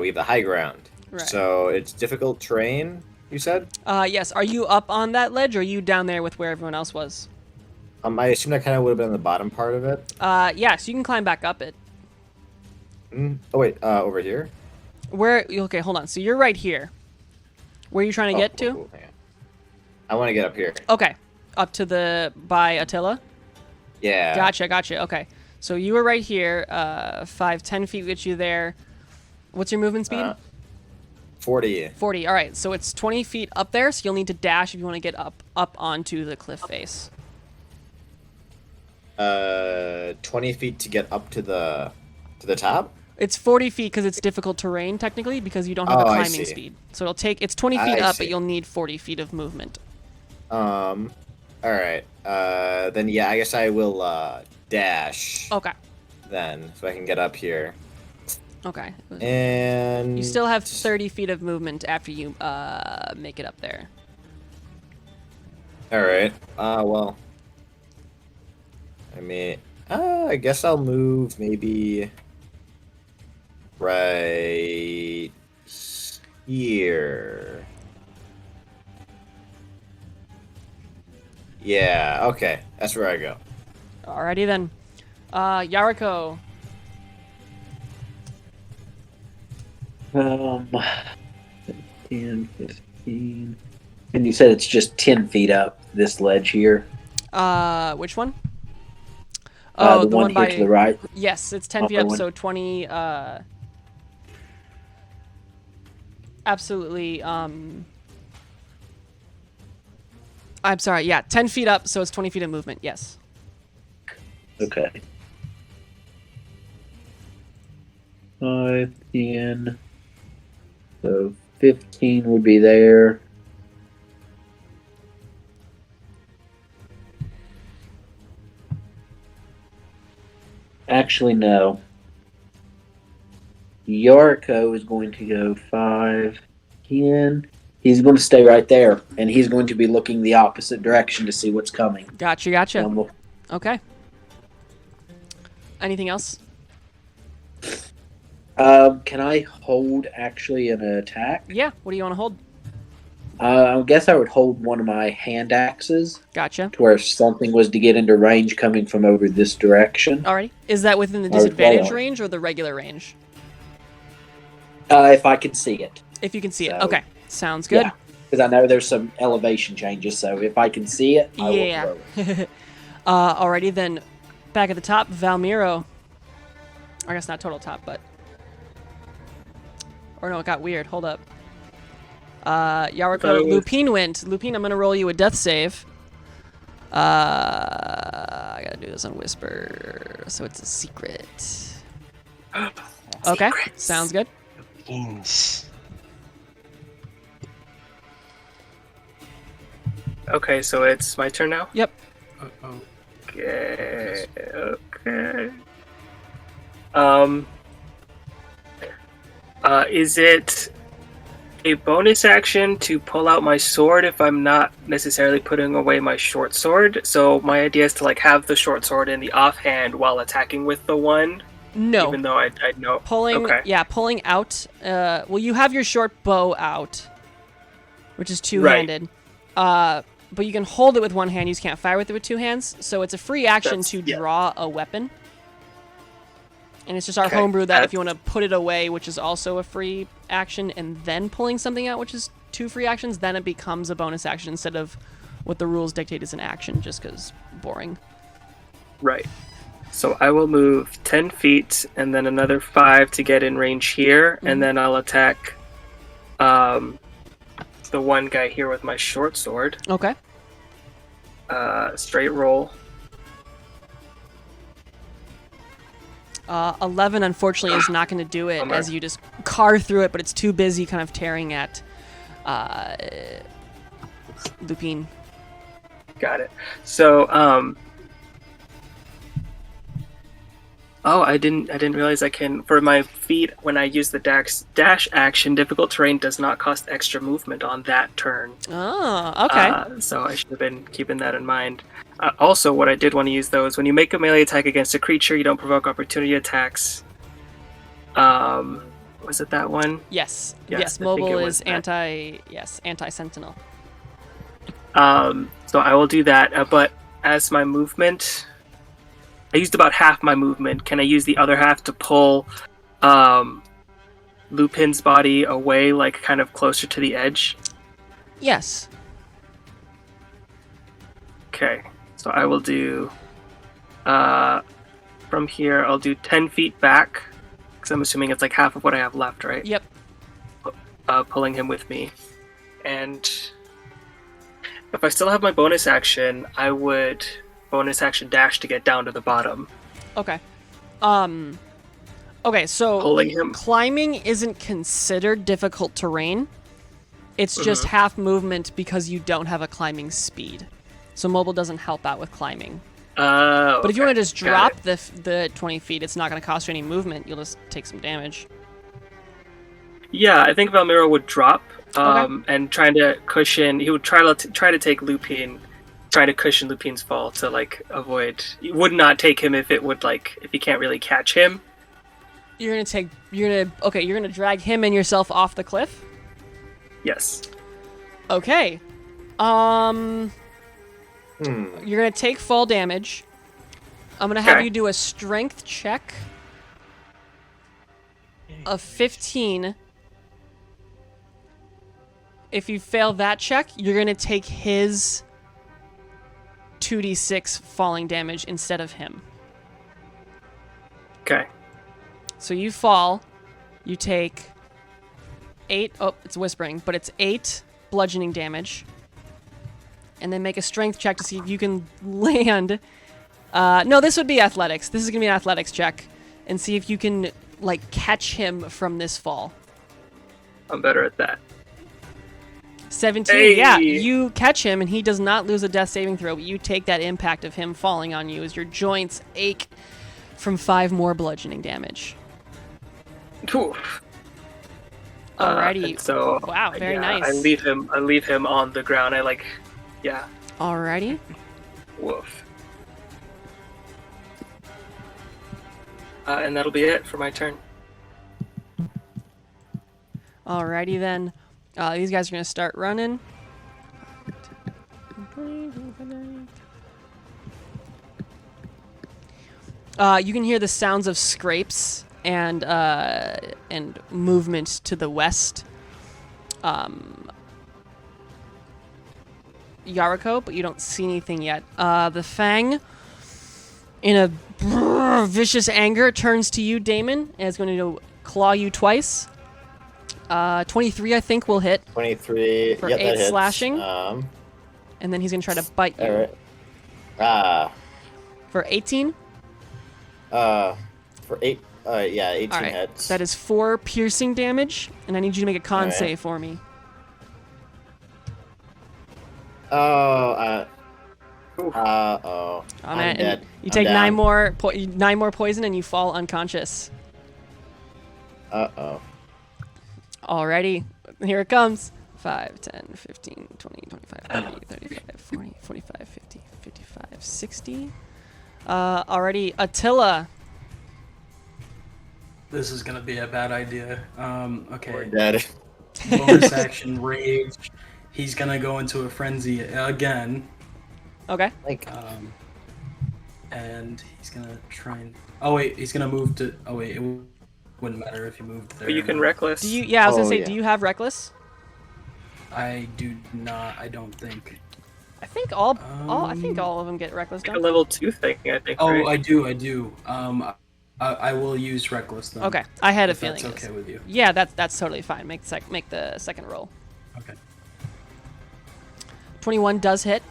have the high ground. Right. So it's difficult terrain. You said. Yes. Are you up on that ledge, or are you down there with where everyone else was? I assume that kind of would have been the bottom part of it. Yeah. So you can climb back up it. Oh wait, over here. Where? Okay, hold on. So you're right here. Where are you trying to get to? Cool. Hang on. I want to get up here. Okay. Up to by Attila? Yeah. Gotcha. Okay. So you were right here. 10 feet gets you there. What's your movement speed? 40. 40. All right. So it's 20 feet up there, so you'll need to dash if you want to get up onto the cliff face. 20 feet to get up to the top? It's 40 feet because it's difficult terrain, technically, because you don't have Oh, a I climbing see. speed. So it's 20 feet I up, see. but you'll need 40 feet of movement. All right. Then yeah, I guess I will dash Okay. then, so I can get up here. Okay. And You still have 30 feet of movement after you make it up there. All right. Well, I mean, I guess I'll move maybe right here. Yeah, okay. That's where I go. Alrighty then. Yariko. 10, 15. And you said it's just 10 feet up, this ledge here? Which one? The one here by to the right? Yes, it's 10 feet the up, one- so 20. Absolutely. I'm sorry. Yeah, 10 feet up, so it's 20 feet of movement. Yes. Okay. 5, 10. So 15 would be there. Actually, no. Yariko is going to go 5, 10. He's going to stay right there, and he's going to be looking the opposite direction to see what's coming. Gotcha. Okay. Anything else? Can I hold actually an attack? Yeah. What do you want to hold? I guess I would hold one of my hand axes Gotcha. to where if something was to get into range coming from over this direction. Alrighty. Is that within the I would disadvantage follow. range or the regular range? If I can see it. If you can see it. So, Okay. Sounds good. Yeah, because I know there's some elevation changes, so if I can see it, I will Yeah. throw it. Alrighty then. Back at the top, Valmiro. I guess not total top, but... Or no, it got weird. Hold up. Yariko, Lupine went. Lupine, I'm going to roll you a death save. I got to do this on Whisper, so it's a secret. Okay, sounds good. Beans. Okay, so it's my turn now? Yep. Uh-oh. Okay. Is it a bonus action to pull out my sword if I'm not necessarily putting away my short sword? So my idea is to like have the short sword in the offhand while attacking with the one. No. Even though I know. Pulling, Okay. yeah, pulling out. Well, you have your short bow out, which is two-handed. But you can hold it with one hand. You just can't fire with it with two hands. So it's a free action to draw a weapon. And it's just our homebrew that if you want to put it away, which is also a free action, and then pulling something out, which is two free actions, then it becomes a bonus action instead of what the rules dictate is an action, just because boring. Right. So I will move 10 feet and then another 5 to get in range here, and then I'll attack the one guy here with my short sword. Okay. Straight roll. 11, unfortunately, is not going to do it as you just carve through it, but it's too busy kind of tearing at Lupine. Got it. So, I didn't realize I can, for my feet, when I use the dash action, difficult terrain does not cost extra movement on that turn. Oh, okay. So I should have been keeping that in mind. Also, what I did want to use though is when you make a melee attack against a creature, you don't provoke opportunity attacks. Was it that one? Yes. Yes, Yes, I think mobile it is was that. anti-sentinel. So I will do that, but as my movement, I used about half my movement. Can I use the other half to pull Lupin's body away, like kind of closer to the edge? Yes. Okay, so I will do, from here, I'll do 10 feet back, because I'm assuming it's like half of what I have left, right? Yep. Pulling him with me. And if I still have my bonus action, I would bonus action dash to get down to the bottom. Okay. Okay, so Pulling him. climbing isn't considered difficult terrain. It's just half movement because you don't have a climbing speed. So mobile doesn't help out with climbing. But if you want to just drop the 20 feet, it's not going to cost you any movement. You'll just take some damage. Yeah, I think Valmiro would drop Okay. and trying to cushion. He would try to take Lupine, trying to cushion Lupine's fall to like avoid. You would not take him if it would like if you can't really catch him. You're gonna drag him and yourself off the cliff. Yes. Okay. You're gonna take fall damage. I'm gonna have Okay. you do a strength check of 15. If you fail that check, you're gonna take his 2d6 falling damage instead of him. Okay. So you fall. You take 8. Oh, it's whispering, but it's 8 bludgeoning damage. And then make a strength check to see if you can land. No, this would be athletics. This is going to be an athletics check. And see if you can, like, catch him from this fall. I'm better at that. 17. Hey! Yeah, you catch him, and he does not lose a death saving throw, but you take that impact of him falling on you as your joints ache from 5 more bludgeoning damage. Whew. Alrighty. And so Wow, very yeah, nice. I leave him on the ground. Yeah, Alrighty. woof. And that'll be it for my turn. Alrighty then. These guys are gonna start running. You can hear the sounds of scrapes and movement to the west. Yariko, but you don't see anything yet. The Fang, in a vicious anger, turns to you, Damon, and is going to claw you twice. 23, I think, will hit. 23. For Yep, 8 that hits. slashing. And then he's going to try to bite you. Alright. For 18. For 8. Yeah, 18 Alright, hits. that is 4 piercing damage, and I need you to make a con Alright. save for me. Oh, Oh, I'm man, and dead. you I'm take down. 9 more poison, and you fall unconscious. Uh-oh. Alrighty, here it comes. 5, 10, 15, 20, 25, 30, 35, 40, 45, 50, 55, 60. Alrighty, Attila. This is gonna be a bad idea. We're Okay. dead. Bonus action rage. He's gonna go into a frenzy again. Okay. Like, And he's gonna try and. Oh wait, he's gonna move to. Oh wait, it wouldn't matter if he moved there. But you can reckless. Do you? Yeah, I was gonna Oh, say, yeah. do you have reckless? I do not. I don't think. I think all of them get reckless. Like a Don't? level 2 thing, I think. Oh, right? I do. I will use reckless then. Okay, I had a If feeling. that's okay with you. Yeah, that's totally fine. Make the second roll. Okay. 21 does hit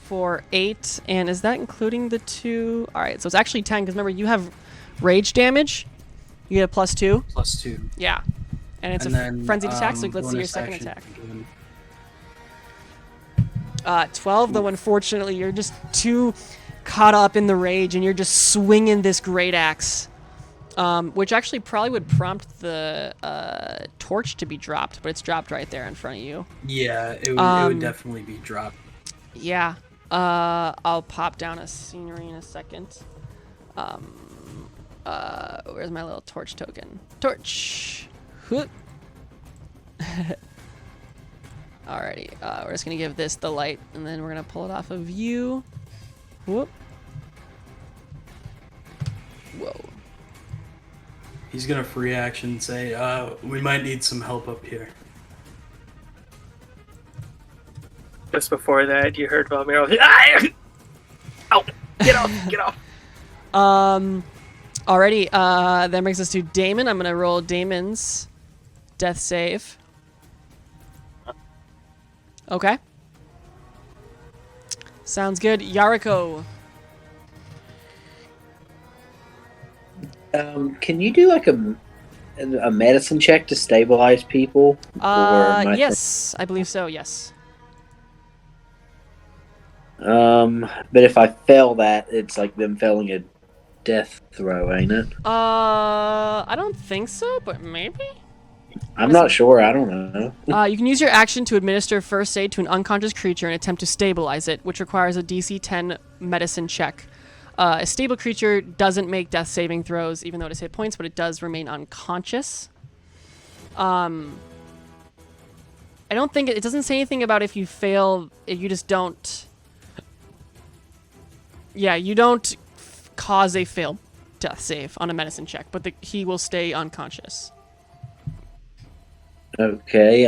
for 8, and is that including the 2? All right, so it's actually 10 because remember you have rage damage. You get a +2. +2. Yeah, and it's And a then, frenzied attack. So let's see your bonus second action attack. again. 12, though. Unfortunately, you're just too caught up in the rage, and you're just swinging this great axe, which actually probably would prompt the torch to be dropped, but it's dropped right there in front of you. Yeah, it Um, would definitely be dropped. Yeah. I'll pop down a scenery in a second. Where's my little torch token? Torch. Whoop. Alrighty. We're just gonna give this the light, and then we're gonna pull it off of you. Whoop. Whoa. He's gonna free action say, we might need some help up here. Just before that, you heard Valmiro. Ah! Ow! Get off! Alrighty. That brings us to Damon. I'm gonna roll Damon's death save. Okay. Sounds good. Yariko. Can you do like a medicine check to stabilize people? Or am I- Yes, I believe so. Yes. But if I fail that, it's like them failing a death throw, ain't it? I don't think so, but maybe. I'm not sure. I don't know. You can use your action to administer first aid to an unconscious creature and attempt to stabilize it, which requires a DC 10 medicine check. A stable creature doesn't make death saving throws, even though it has hit points, but it does remain unconscious. I don't think it doesn't say anything about if you fail. You just don't. Yeah, you don't cause a failed death save on a medicine check, but he will stay unconscious. Okay.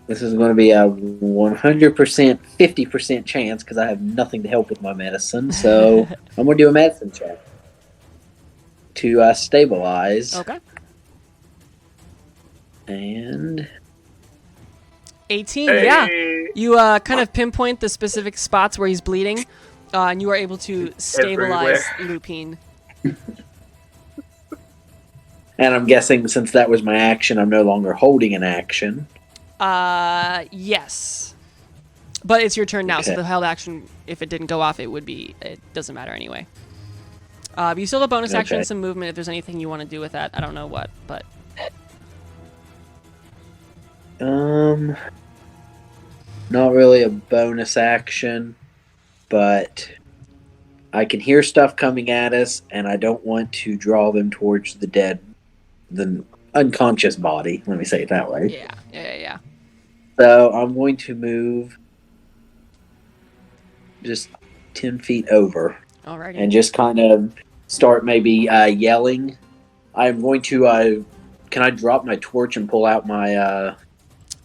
This is going to be a 100%, 50% chance because I have nothing to help with my medicine. So I'm going to do a medicine check to stabilize. Okay. And 18. Hey. Yeah. You kind of pinpoint the specific spots where he's bleeding, and you are able to stabilize Lupine. And I'm guessing since that was my action, I'm no longer holding an action. Yes. But it's your turn now, so Okay. the held action, if it didn't go off, it doesn't matter anyway. But you still have a bonus action Okay. and some movement if there's anything you want to do with that. I don't know what, but Not really a bonus action, but I can hear stuff coming at us, and I don't want to draw them towards the unconscious body. Let me say it that way. yeah. So I'm going to move just 10 feet over Alrighty. and just kind of start maybe yelling. I'm going to. Can I drop my torch and pull out my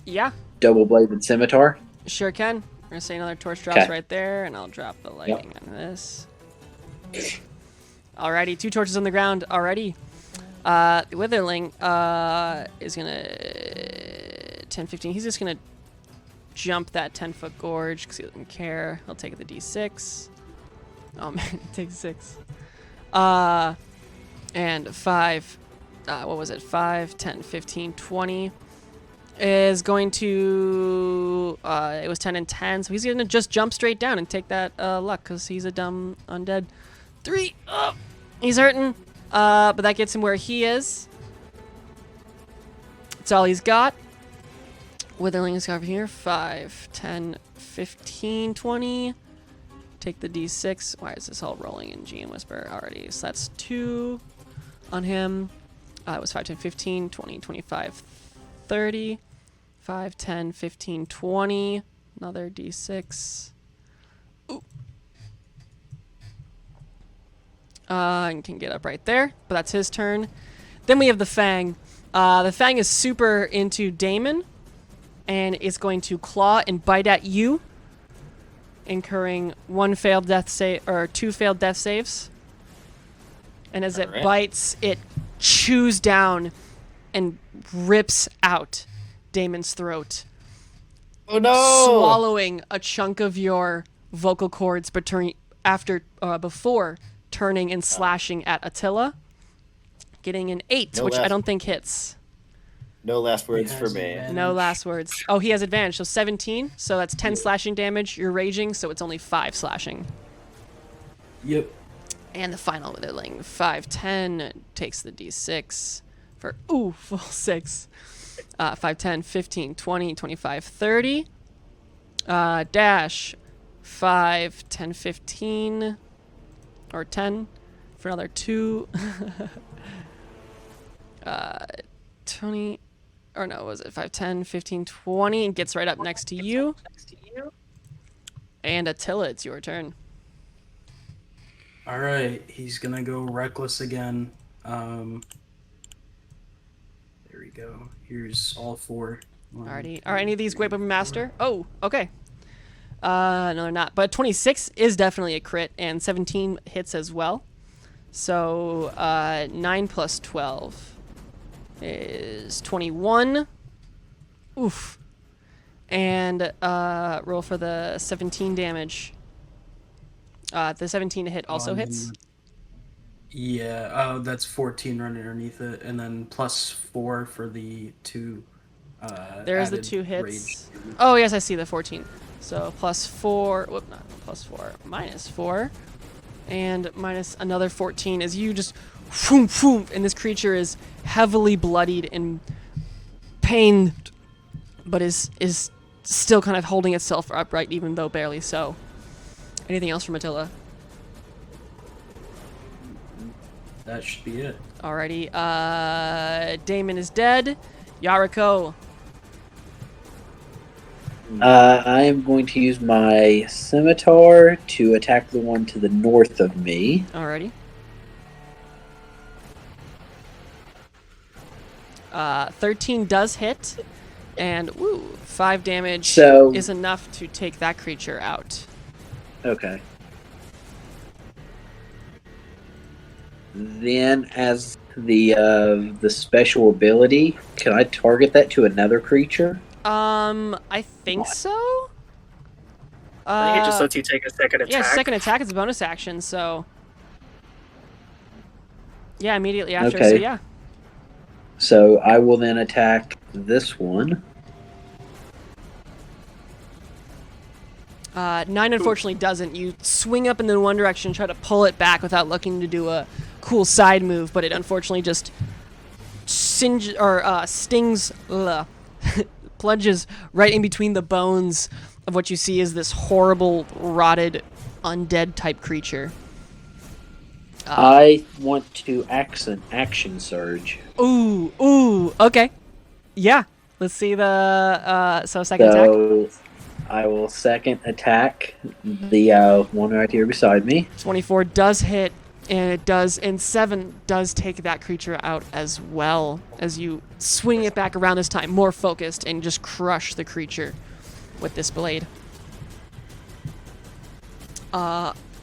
Yeah, double-bladed scimitar? sure can. We're gonna say another torch drops Okay. right there, and I'll drop the lighting on this. Alrighty, 2 torches on the ground already. The Witherling is gonna 10, 15. He's just gonna jump that 10-foot gorge because he doesn't care. He'll take the D6. Oh man, it takes 6. And 5. What was it? 5, 10, 15, 20. Is going to. It was 10 and 10, so he's gonna just jump straight down and take that luck because he's a dumb undead. 3. Oh, he's hurting. But that gets him where he is. That's all he's got. Witherling is over here. 5, 10, 15, 20. Take the D6. Why is this all rolling in G and Whisper already? So that's 2 on him. It was 5, 10, 15, 20, 25, 30. 5, 10, 15, 20. Another D6. Ooh. And can get up right there, but that's his turn. Then we have the Fang. The Fang is super into Damon, and is going to claw and bite at you, incurring 1 failed death save or 2 failed death saves. And as it Alright. bites, it chews down and rips out Damon's throat, Oh no! swallowing a chunk of your vocal cords, but before turning and slashing at Attila, getting an 8, No which I last- don't think hits. No last words He for has me. advantage. No last words. Oh, he has advantage, so 17. So that's 10 slashing damage. You're raging, so it's only 5 slashing. Yep. And the final Witherling, 5, 10, takes the D6 for, full 6. 5, 10, 15, 20, 25, 30. Dash, 5, 10, 15, or 10 for another 2. 20, or no, was it 5, 10, 15, 20, and gets right up next to you. And Attila, it's your turn. All right, he's gonna go reckless again. There we go. Here's all 4. Alrighty. Are any of these Weapon Master? Oh, okay. No, they're not. But 26 is definitely a crit, and 17 hits as well. So 9 plus 12 is 21. Oof. And roll for the 17 damage. The 17 to hit also hits. Yeah, that's 14 running underneath it, and then plus 4 for the 2. There's the added 2 hits. rage. Oh, yes, I see the 14. So plus 4. Whoop, not plus 4. Minus 4. And minus another 14 as you just whoom, whoom, and this creature is heavily bloodied and pained, but is still kind of holding itself upright, even though barely so. Anything else from Attila? That should be it. Alrighty. Damon is dead. Yariko. I am going to use my scimitar to attack the one to the north of me. Alrighty. 13 does hit, and 5 damage So- is enough to take that creature out. Okay. Then, as the special ability, can I target that to another creature? I think so. I think it just lets you take a second attack. Yeah, second attack is a bonus action, so yeah, immediately after. So Okay. yeah, So I will then attack this one. 9 unfortunately doesn't. You swing up in the one direction, try to pull it back without looking to do a cool side move, but it unfortunately just stings, plunges right in between the bones of what you see is this horrible, rotted, undead type creature. I want to action surge. Ooh, okay. Yeah, let's see the, second attack. So I will second attack the one right here beside me. 24 does hit, and it does, and 7 does take that creature out as well, as you swing it back around this time, more focused, and just crush the creature with this blade.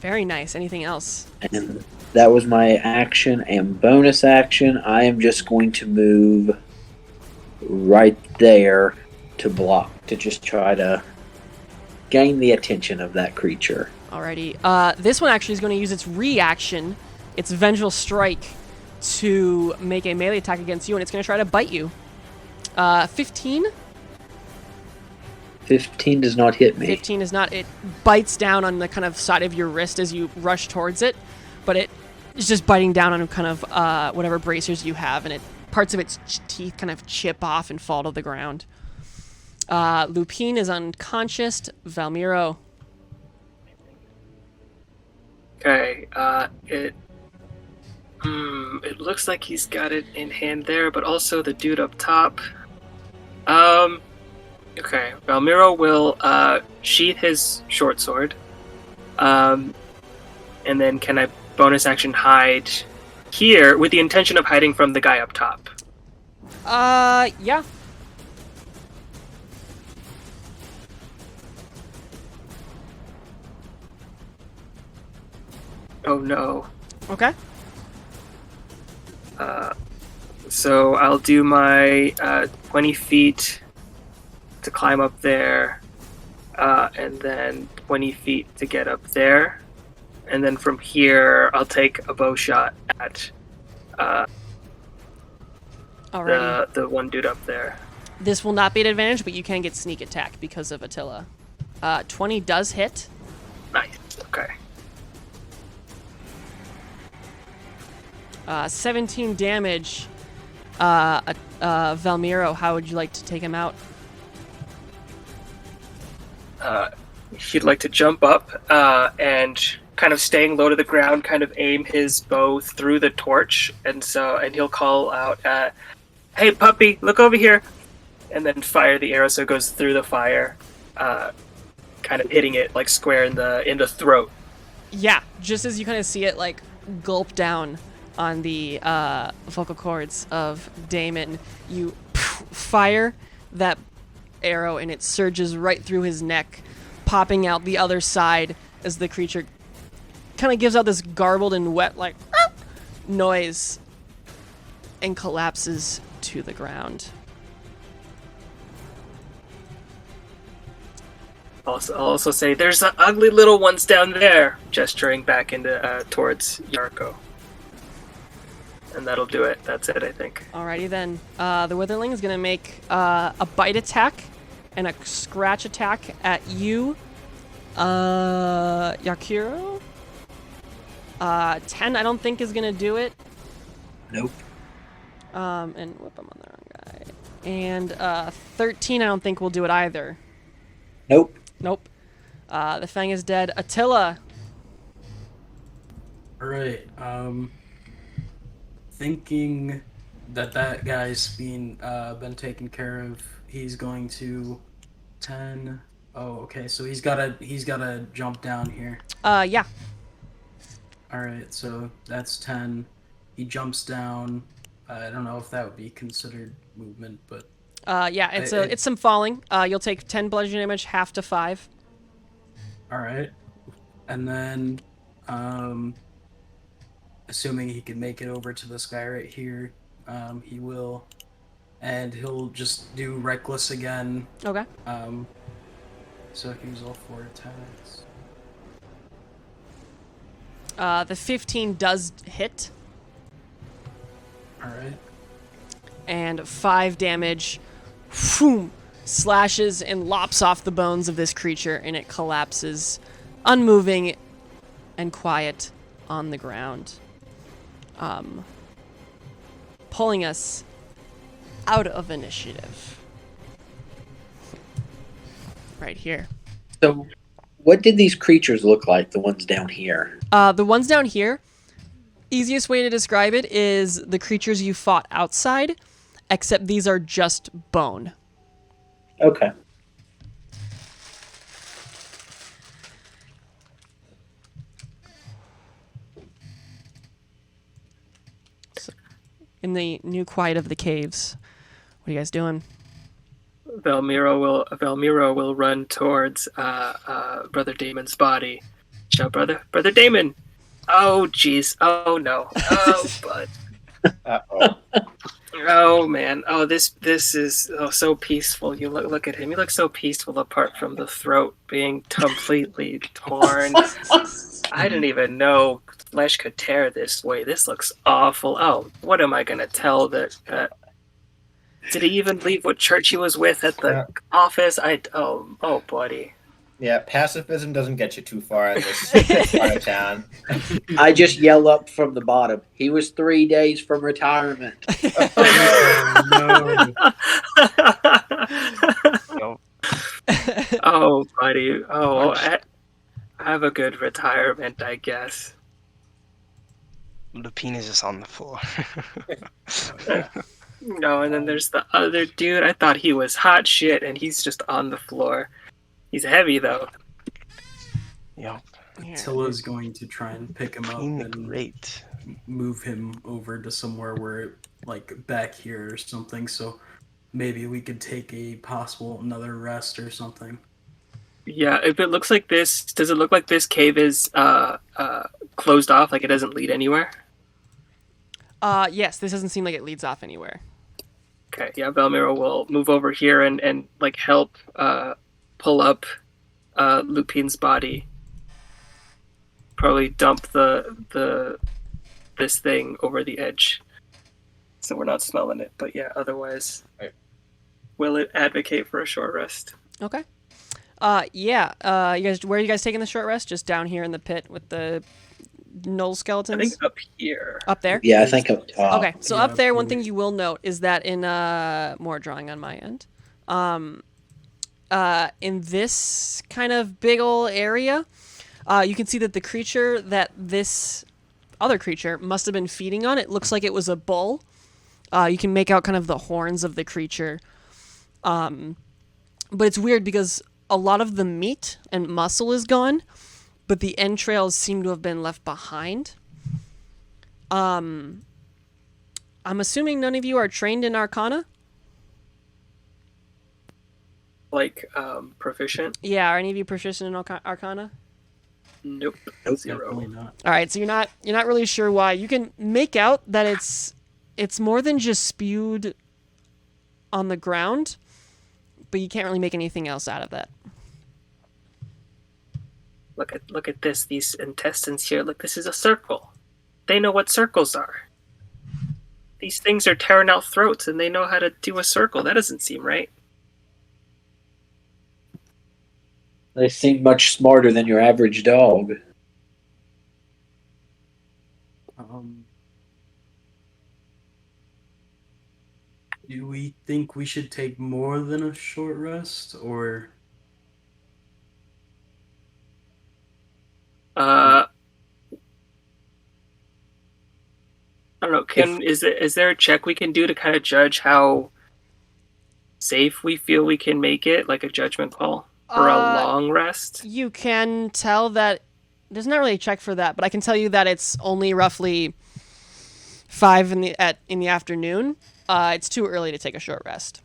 Very nice. Anything else? And that was my action and bonus action. I am just going to move right there to block, to just try to gain the attention of that creature. Alrighty. This one actually is going to use its reaction, its Vengeful Strike, to make a melee attack against you, and it's going to try to bite you. 15? 15 does not hit me. 15 is not. It bites down on the kind of side of your wrist as you rush towards it, but it is just biting down on kind of whatever bracers you have, and parts of its teeth kind of chip off and fall to the ground. Lupine is unconscious. Valmiro. Okay, it looks like he's got it in hand there, but also the dude up top. Okay, Valmiro will sheath his short sword. And then can I bonus action hide here with the intention of hiding from the guy up top? Yeah. Oh no. Okay. So I'll do my 20 feet to climb up there, and then 20 feet to get up there. And then from here, I'll take a bow shot at the one dude up there. This will not be an advantage, but you can get sneak attack because of Attila. 20 does hit. Nice. Okay. 17 damage. Valmiro, how would you like to take him out? He'd like to jump up and kind of staying low to the ground, kind of aim his bow through the torch, and he'll call out, "Hey puppy, look over here!" and then fire the arrow so it goes through the fire, kind of hitting it like square in the throat. Yeah, just as you kind of see it like gulp down on the vocal cords of Damon, you fire that arrow and it surges right through his neck, popping out the other side as the creature kind of gives out this garbled and wet like noise and collapses to the ground. I'll also say there's the ugly little ones down there, gesturing back into towards Yarko. And that'll do it. That's it, I think. Alrighty then. The Witherling is going to make a bite attack and a scratch attack at you, Yakiro. 10 I don't think is going to do it. Nope. And whoop, I'm on the wrong guy. And 13 I don't think will do it either. Nope. Nope. The Fang is dead. Attila. Alright, thinking that guy's been taken care of, he's going to 10. Oh, okay, so he's gotta jump down here. Yeah. Alright, so that's 10. He jumps down. I don't know if that would be considered movement, but Yeah, it's some falling. You'll take 10 bludgeoning damage, half to 5. alright. And then assuming he can make it over to this guy right here, he will, and he'll just do reckless again. Okay. So he use all 4 attacks. The 15 does hit, Alright. and 5 damage. Boom! slashes and lops off the bones of this creature, and it collapses, unmoving and quiet on the ground. Pulling us out of initiative. Right here. So, what did these creatures look like, the ones down here? The ones down here, easiest way to describe it is the creatures you fought outside, except these are just bone. Okay. In the new quiet of the caves. What are you guys doing? Velmiro will run towards Brother Damon's body. Shout, Brother Damon. Oh jeez. Oh no. Oh bud. Uh-oh. Oh man. Oh this is so peaceful. You look at him. He looks so peaceful apart from the throat being completely torn. I didn't even know flesh could tear this way. This looks awful. Oh, what am I gonna tell that? Did he even leave what church he was with at the office? Oh, buddy. Yeah, pacifism doesn't get you too far in this part of town. I just yell up from the bottom. He was 3 days from retirement. Oh, no. Yo, Oh, buddy. Oh, I have a good retirement, I guess. Lupine is just on the floor. No, and then there's the other dude. I thought he was hot shit, and he's just on the floor. He's heavy, though. Yo, Tilla's going to try and pick him up Lupine, and great. move him over to somewhere where, like, back here or something. So maybe we could take a possible another rest or something. Yeah, if it looks like this, does it look like this cave is closed off, like it doesn't lead anywhere? Yes, this doesn't seem like it leads off anywhere. Okay, yeah, Velmiro will move over here and like help pull up Lupine's body. Probably dump this thing over the edge, so we're not smelling it. But yeah, otherwise, Right. will it advocate for a short rest? Okay. Yeah. You guys, where are you guys taking the short rest? Just down here in the pit with the gnoll I skeletons? think up here. Up there? Yeah, I think up top. Okay, so Yeah, up there, one up thing here. you will note is that in more drawing on my end, in this kind of big ol' area, you can see that the creature that this other creature must have been feeding on, it looks like it was a bull. You can make out kind of the horns of the creature. But it's weird because a lot of the meat and muscle is gone, but the entrails seem to have been left behind. I'm assuming none of you are trained in Arcana? Like proficient? Yeah, are any of you proficient in Arcana? Nope. Nope. Zero. Definitely not. All right, so you're not really sure why. You can make out that it's more than just spewed on the ground, but you can't really make anything else out of that. Look at this. These intestines here. Look, this is a circle. They know what circles are. These things are tearing out throats, and they know how to do a circle. That doesn't seem right. They seem much smarter than your average dog. Do we think we should take more than a short rest, or I don't know. Is there a check we can do to kind of judge how safe we feel we can make it, like a judgment call for a long rest? You can tell that there's not really a check for that, but I can tell you that it's only roughly 5 in the afternoon. It's too early to take a short rest.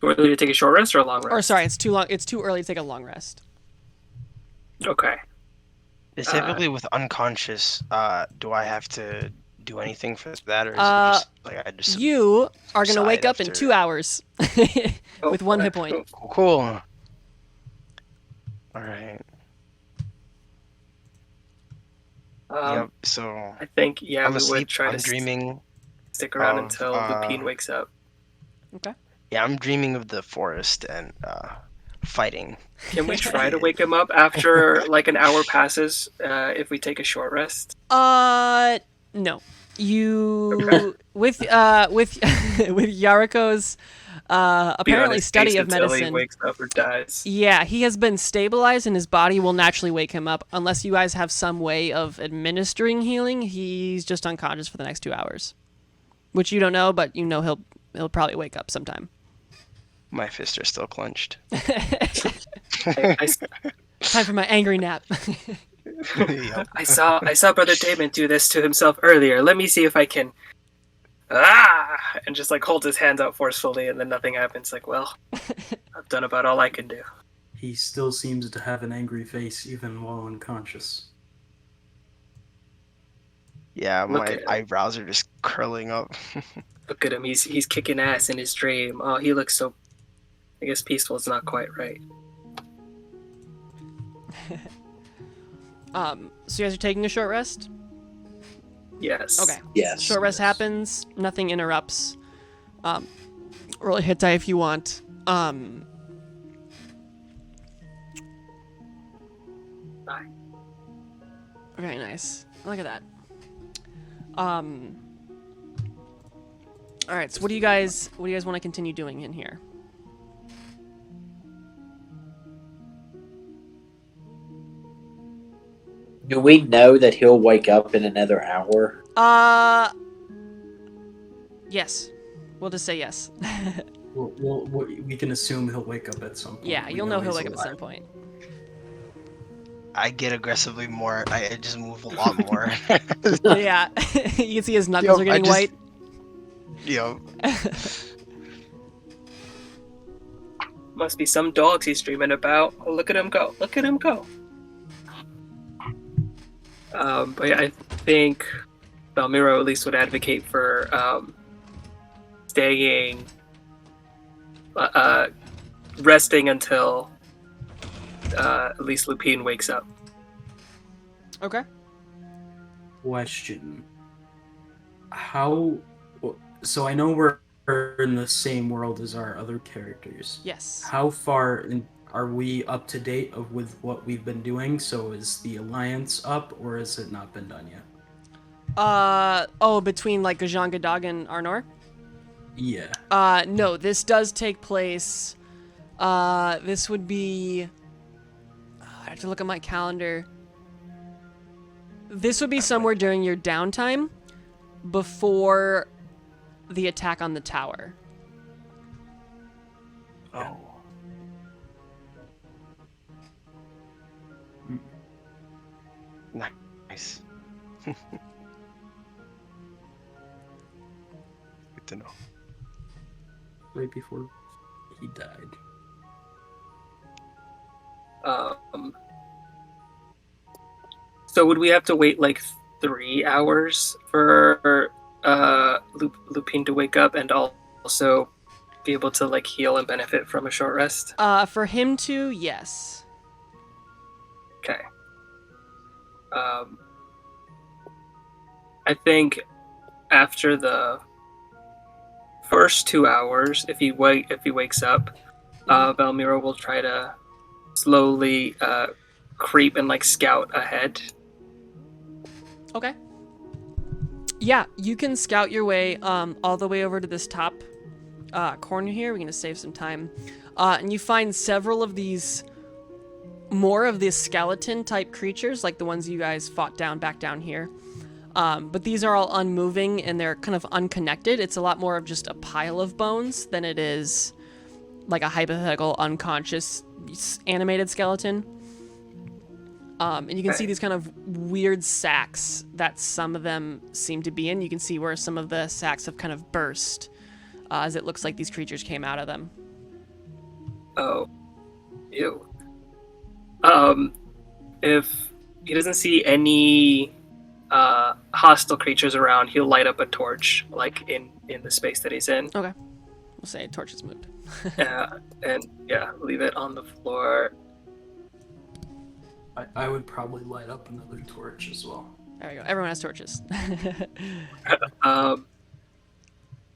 Too early to take a short rest or a long rest? Or sorry, it's too long. It's too early to take a long rest. Okay. It's typically with unconscious. Do I have to do anything for that, or is it just like I just You are gonna subside wake up in after- 2 hours with 1 hit point. Cool. All right. Yep. So I think, yeah, I'm we would asleep. try I'm to... dreaming. stick around Of, until Lupine wakes up. Okay. Yeah, I'm dreaming of the forest and fighting. Can we try to wake him up after like an hour passes if we take a short rest? No. You with with Yariko's Be on apparently his study case of until he medicine. wakes up or dies. Yeah, he has been stabilized and his body will naturally wake him up unless you guys have some way of administering healing. He's just unconscious for the next 2 hours. Which you don't know, but you know he'll probably wake up sometime. My fists are still clenched. I Time for my angry nap. Yep. I saw Brother Damon do this to himself earlier. Let me see if I can. And just like holds his hands out forcefully, and then nothing happens. Like, well, I've done about all I can do. He still seems to have an angry face even while unconscious. Yeah, Look my at him. eyebrows are just curling up. Look at him. He's kicking ass in his dream. Oh, he looks so. I guess peaceful is not quite right. So you guys are taking a short rest? Yes. Okay. Yes. Short rest happens. Nothing interrupts. Roll a hit die if you want. Very nice. Look at that. All right. So what do you guys want to continue doing in here? Do we know that he'll wake up in another hour? Yes. We'll just say yes. We can assume he'll wake up at some point. Yeah, We you'll know he'll he's wake up at some alive. point. I get aggressively more. I just move a lot more. Yeah. You can see his knuckles Yo, are getting white. Yo, Must be some dogs he's dreaming about. Oh, look at him go. Look at him go. But yeah, I think Valmiro at least would advocate for staying, resting until at least Lupine wakes up. Okay. Question. So I know we're in the same world as our other characters. Yes. How far are we up to date with what we've been doing? So is the alliance up, or has it not been done yet? Between like Gajan Gadag and Arnor? Yeah. No, this does take place. This would be. I have to look at my calendar. This would be somewhere during your downtime before the attack on the tower. oh, nice. Good to know. Right before he died. So would we have to wait like 3 hours for Lupine to wake up and also be able to like heal and benefit from a short rest? For him to, yes. Okay. I think after the first 2 hours, if he wakes up, Valmiro will try to slowly creep and like scout ahead. Okay. Yeah, you can scout your way all the way over to this top corner here. We're going to save some time. And you find several of these, more of these skeleton type creatures, like the ones you guys fought back down here. But these are all unmoving and they're kind of unconnected. It's a lot more of just a pile of bones than it is like a hypothetical unconscious animated skeleton. And you can see these kind of weird sacks that some of them seem to be in. You can see where some of the sacks have kind of burst as it looks like these creatures came out of them. Oh. Ew. If he doesn't see any hostile creatures around, he'll light up a torch, like in the space that he's in. Okay. We'll say torch is moved. And yeah, leave it on the floor. I would probably light up another torch as well. There we go. Everyone has torches.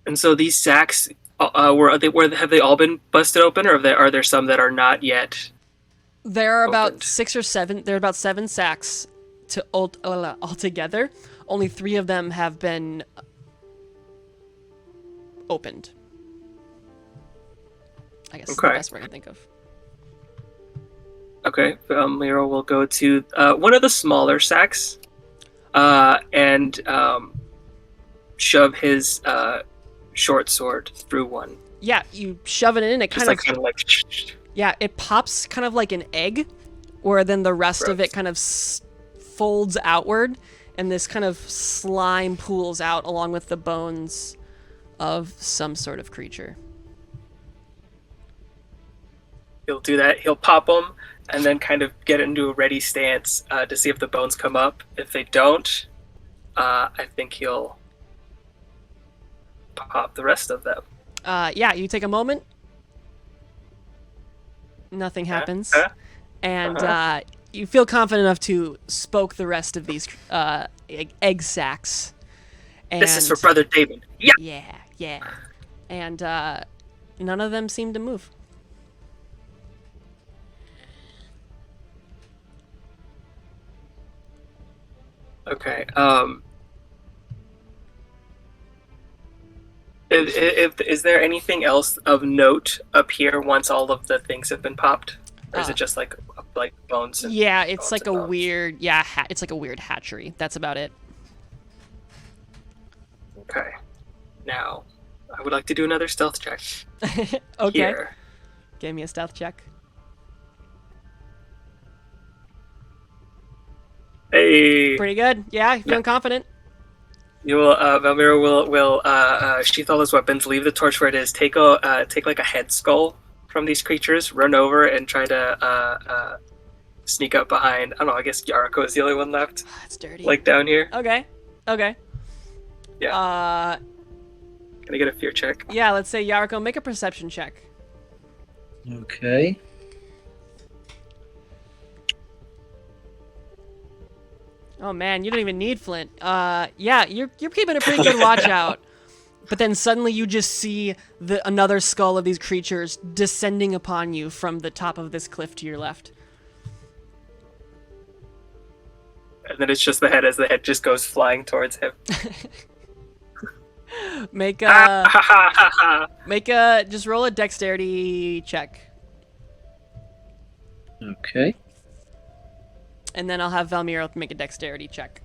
And so these sacks, have they all been busted open, or are there some that are not yet? There are about Opened. 6 or 7. There are about 7 sacks altogether. Only 3 of them have been opened. I guess is the Okay. best word I can think of. Okay, Miro will go to one of the smaller sacks, and shove his short sword through one. Yeah, you shove it in. It Just kind of kind of like. yeah, it pops kind of like an egg, where then the rest of Gross. it kind of folds outward, and this kind of slime pools out along with the bones of some sort of creature. He'll do that. He'll pop them and then kind of get into a ready stance to see if the bones come up. If they don't, I think he'll pop the rest of them. Yeah, you take a moment. Nothing happens. And you feel confident enough to spoke the rest of these egg sacs. And This is for Brother Damon. Yeah. Yeah. And none of them seem to move. Okay. Is there anything else of note up here once all of the things have been popped, or is it just like bones? And Yeah, it's bones like and a bones? weird it's like a weird hatchery. That's about it. Okay. Now, I would like to do another stealth check. Okay. Here. Give me a stealth check. Hey. Pretty good. Yeah, you feeling confident? You will. Valmira will sheath all his weapons, leave the torch where it is, take like a head skull from these creatures, run over and try to sneak up behind. I don't know. I guess Yariko is the only one left, That's dirty. like down here. Okay. Yeah. Can I get a fear check? Yeah, let's say Yariko, make a perception check. Okay. Oh man, you don't even need flint. Yeah, you're keeping a pretty good watch out. But then suddenly you just see another skull of these creatures descending upon you from the top of this cliff to your left. And then it's just the head as the head just goes flying towards him. Make Ha ha ha ha! just roll a dexterity check. Okay. And then I'll have Valmira make a dexterity check.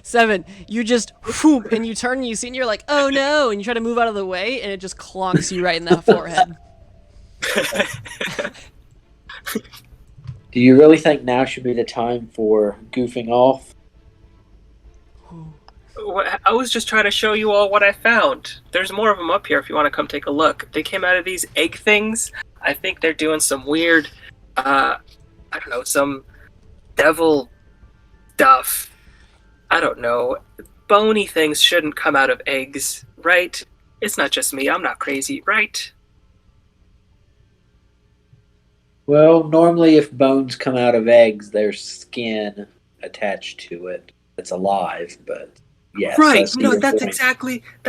7. You just whoop, and you turn and you see and you're like, oh no, and you try to move out of the way and it just clonks you right in the forehead. Do you really think now should be the time for goofing off? I was just trying to show you all what I found. There's more of them up here if you want to come take a look. They came out of these egg things. I think they're doing some weird, I don't know, some devil stuff. I don't know. Bony things shouldn't come out of eggs, right? It's not just me. I'm not crazy, right? Well, normally if bones come out of eggs, there's skin attached to it. It's alive, but yes. I Right. see No, your that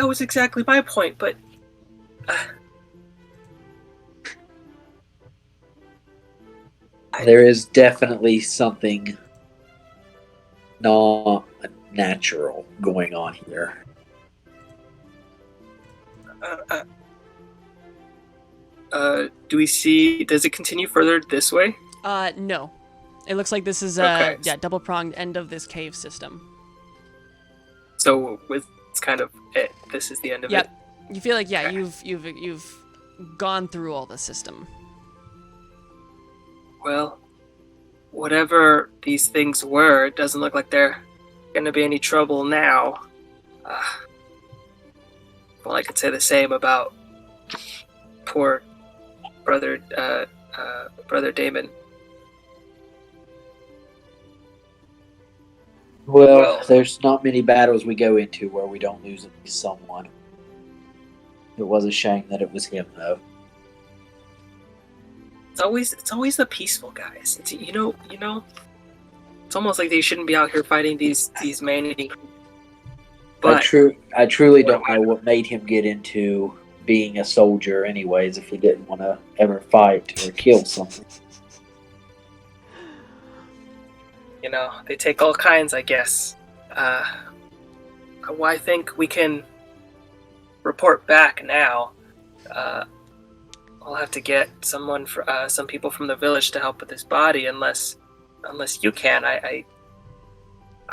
was exactly my point, but There is definitely something not natural going on here. Do we see? Does it continue further this way? No. It looks like this is Okay. double-pronged end of this cave system. So it's kind of it. This is the end of Yep. it. You feel like Okay. you've gone through all the system. Well, whatever these things were, it doesn't look like they're gonna be any trouble now. Well, I could say the same about poor brother Damon. Well, there's not many battles we go into where we don't lose at least someone. It was a shame that it was him, though. It's always the peaceful guys. It's, you know. It's almost like they shouldn't be out here fighting these man-eating. But I truly What don't do I know what made him get into being a soldier, anyways. If he didn't want to ever fight or kill someone. you know, they take all kinds, I guess. Well, I think we can report back now. I'll have to get some people from the village to help with his body, unless you can. I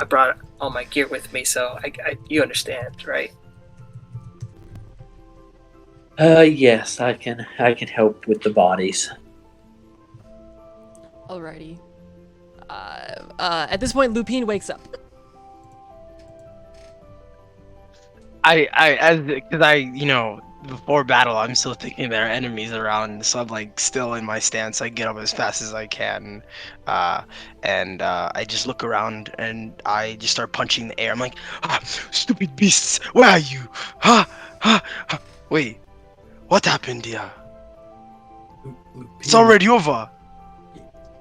brought all my gear with me, so you understand, right? Yes, I can help with the bodies. Alrighty. At this point, Lupine wakes up. Before battle, I'm still thinking there are enemies around, so I'm like still in my stance. I get up as fast as I can, and I just look around and I just start punching the air. I'm like, stupid beasts, where are you? Wait, what happened here? It's already over.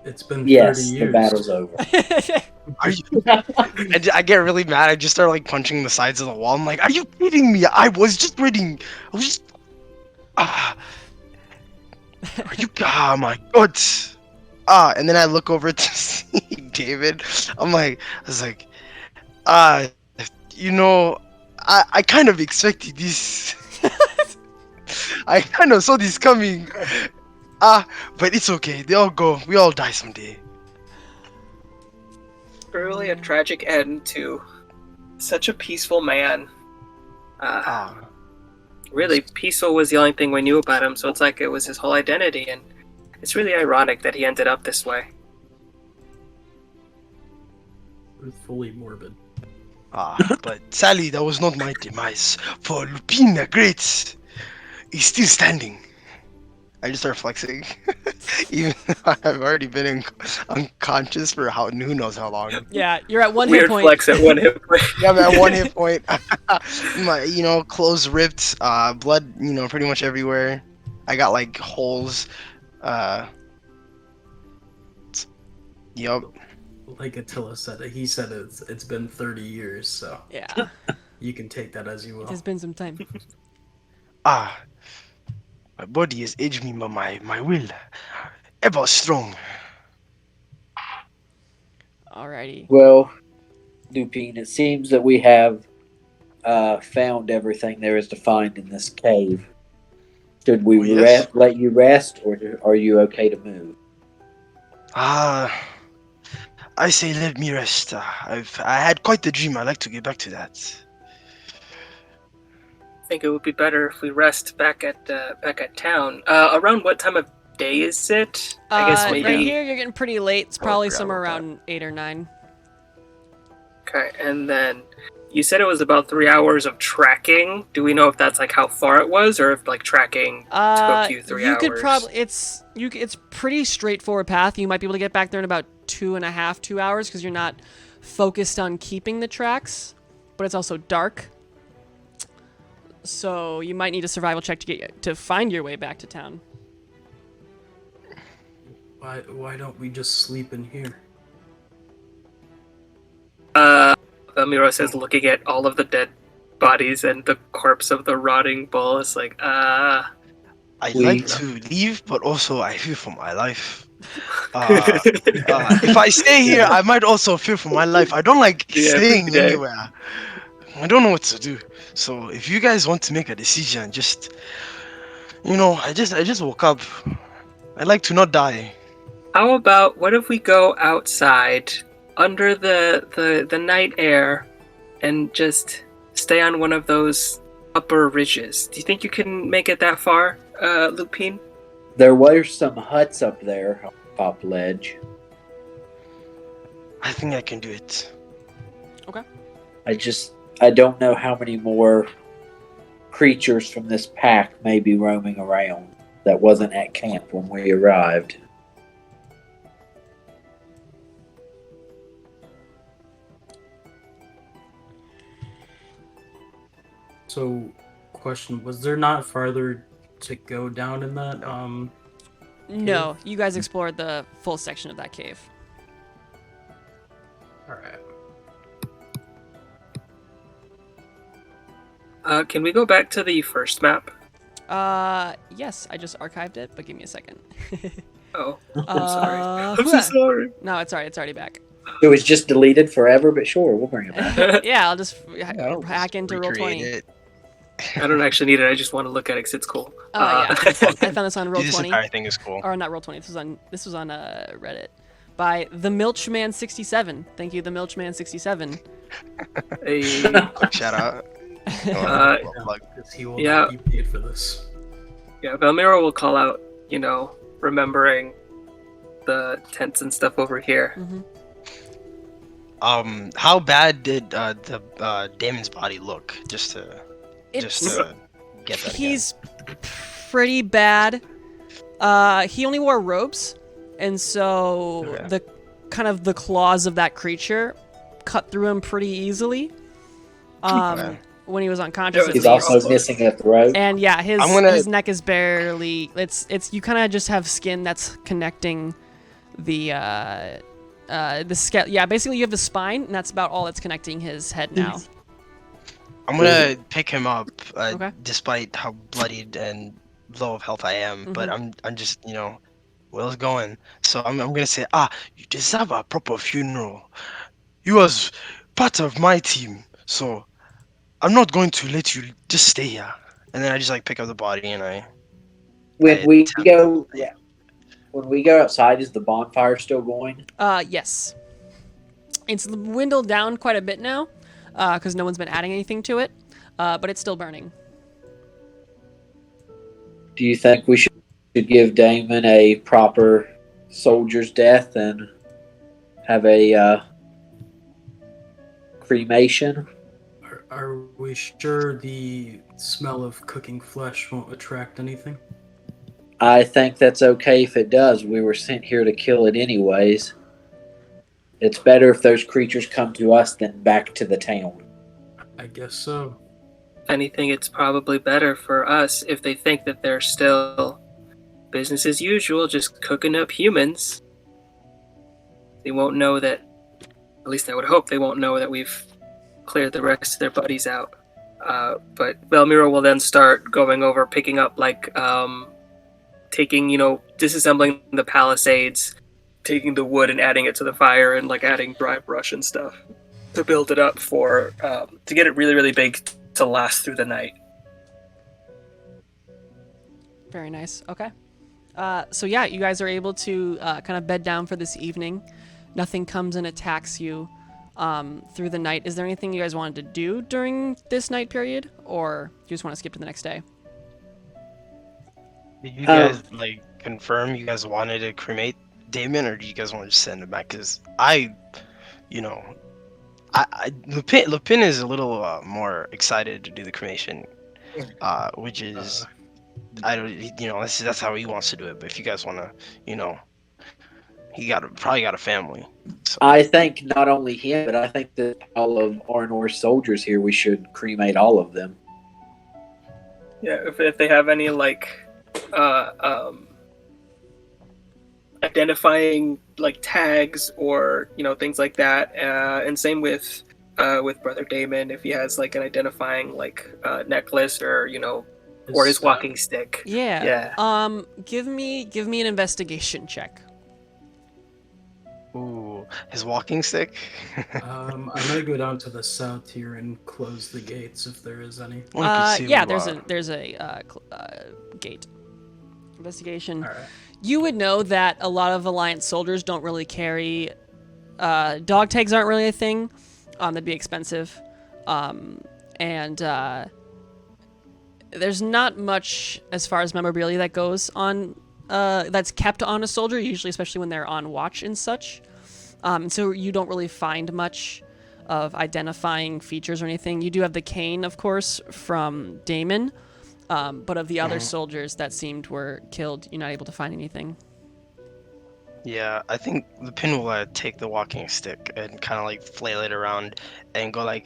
It's been Yes, 30 the years. battle's over. Are you? I get really mad. I just start like punching the sides of the wall. I'm like, are you kidding me? I was just reading. I was just. Are you? Oh my god. And then I look over to see David. I was like, I kind of expected this. I kind of saw this coming. But it's okay. They all go. We all die someday. Truly a tragic end to such a peaceful man. Really, peaceful was the only thing we knew about him, so it's like it was his whole identity, and it's really ironic that he ended up this way. Fully morbid. But sadly, that was not my demise. For Lupin the Great is still standing. I just start flexing. Even though I've already been unconscious for who knows how long. Yeah, you're at one Weird hit point. flex at 1 hit point. Yeah, I'm at 1 hit point. My, clothes ripped, blood, pretty much everywhere. I got like holes. Yup. Like Attila said, he said it's been 30 years, so Yeah, you can take that as you will. it has been some time. My body has aged me, but my will ever strong. Alrighty. Well, Lupine, it seems that we have found everything there is to find in this cave. Should we Yes. let you rest, or are you okay to move? I say let me rest. I had quite the dream. I'd like to get back to that. I think it would be better if we rest back at town. Around what time of day is it? I guess maybe. Right here, you're getting pretty late. It's probably forgot somewhere about around 8 or 9. Okay, and then you said it was about 3 hours of tracking. Do we know if that's like how far it was, or if like tracking took you 3 hours? You could probably it's pretty straightforward path. You might be able to get back there in about 2 hours because you're not focused on keeping the tracks, but it's also dark. So you might need a survival check to find your way back to town. Why don't we just sleep in here? Miro says, looking at all of the dead bodies and the corpse of the rotting bull. It's like, I like to leave, but also I fear for my life. If I stay here, I might also fear for my life. I don't like staying anywhere. I don't know what to do. So if you guys want to make a decision, just I just woke up. I'd like to not die. How about, what if we go outside under the night air and just stay on one of those upper ridges? Do you think you can make it that far, Lupine? There were some huts up there on the top ledge. I think I can do it. Okay. I don't know how many more creatures from this pack may be roaming around that wasn't at camp when we arrived. So, question, was there not farther to go down in that, No, you guys explored the full section of that cave. Alright. Can we go back to the first map? Yes, I just archived it, but give me a second. Oh, I'm sorry. I'm so Hua. sorry. No, it's alright. It's already back. It was just deleted forever, but sure, we'll bring it back. Yeah, I'll just Yeah, hack into roll recreate 20. it. I don't actually need it. I just want to look at it because it's cool. Oh yeah, I found this on roll Dude, this 20. entire thing is cool. Or not roll 20. This was on Reddit by the Milchman 67. Thank you, the Milchman 67. A, Quick shout out. Plug. Because he will Yeah. not be paid for this. yeah, Valmiro will call out, remembering the tents and stuff over here. Hmm. How bad did the Damon's body look? Just to get that. He's pretty bad. He only wore robes, and so Okay. the claws of that creature cut through him pretty easily. Okay. When he was unconscious. at He's least. also missing a throat. And yeah, I'm gonna- his neck is barely. It's you kind of just have skin that's connecting the scale. Yeah, basically you have the spine, and that's about all that's connecting his head now. I'm gonna pick him up, Okay. despite how bloodied and low of health I am. But I'm just Will's going. So I'm gonna say, you deserve a proper funeral. You was part of my team, so I'm not going to let you just stay here. And then I just pick up the body and I When we attempt- go, when we go outside, is the bonfire still going? Yes. It's dwindled down quite a bit now, because no one's been adding anything to it, but it's still burning. Do you think we should give Damon a proper soldier's death and have a cremation? Are we sure the smell of cooking flesh won't attract anything? I think that's okay if it does. We were sent here to kill it anyways. It's better if those creatures come to us than back to the town. I guess so. If anything, it's probably better for us if they think that they're still business as usual, just cooking up humans. They won't know that, at least I would hope they won't know that we've cleared the rest of their buddies out. But Valmiro will then start going over, picking up, taking, disassembling the palisades, taking the wood and adding it to the fire, and adding dry brush and stuff to build it up for, to get it really, really big to last through the night. Very nice. Okay. So yeah, you guys are able to kind of bed down for this evening. Nothing comes and attacks you through the night. Is there anything you guys wanted to do during this night period, or do you just want to skip to the next day? Did you guys confirm you guys wanted to cremate Damon, or do you guys want to just send him back? Because Lupin is a little more excited to do the cremation, which is I don't that's how he wants to do it. But if you guys want to, he probably got a family. So. I think not only him, but I think that all of Arnor's soldiers here, we should cremate all of them. Yeah, if they have any identifying tags or things like that, and same with Brother Damon, if he has an identifying necklace or or his walking stick. Yeah. Yeah. Give me an investigation check. Ooh, his walking stick. I'm gonna go down to the south here and close the gates if there is any. Yeah, there's a gate. Investigation. All right. You would know that a lot of Alliance soldiers don't really carry dog tags. Aren't really a thing. That'd be expensive, and there's not much as far as memorabilia that goes on that's kept on a soldier. Usually, especially when they're on watch and such. So you don't really find much of identifying features or anything. You do have the cane, of course, from Damon. But of the other soldiers that were killed, you're not able to find anything. Yeah, I think Lupin will take the walking stick and kind of flail it around and go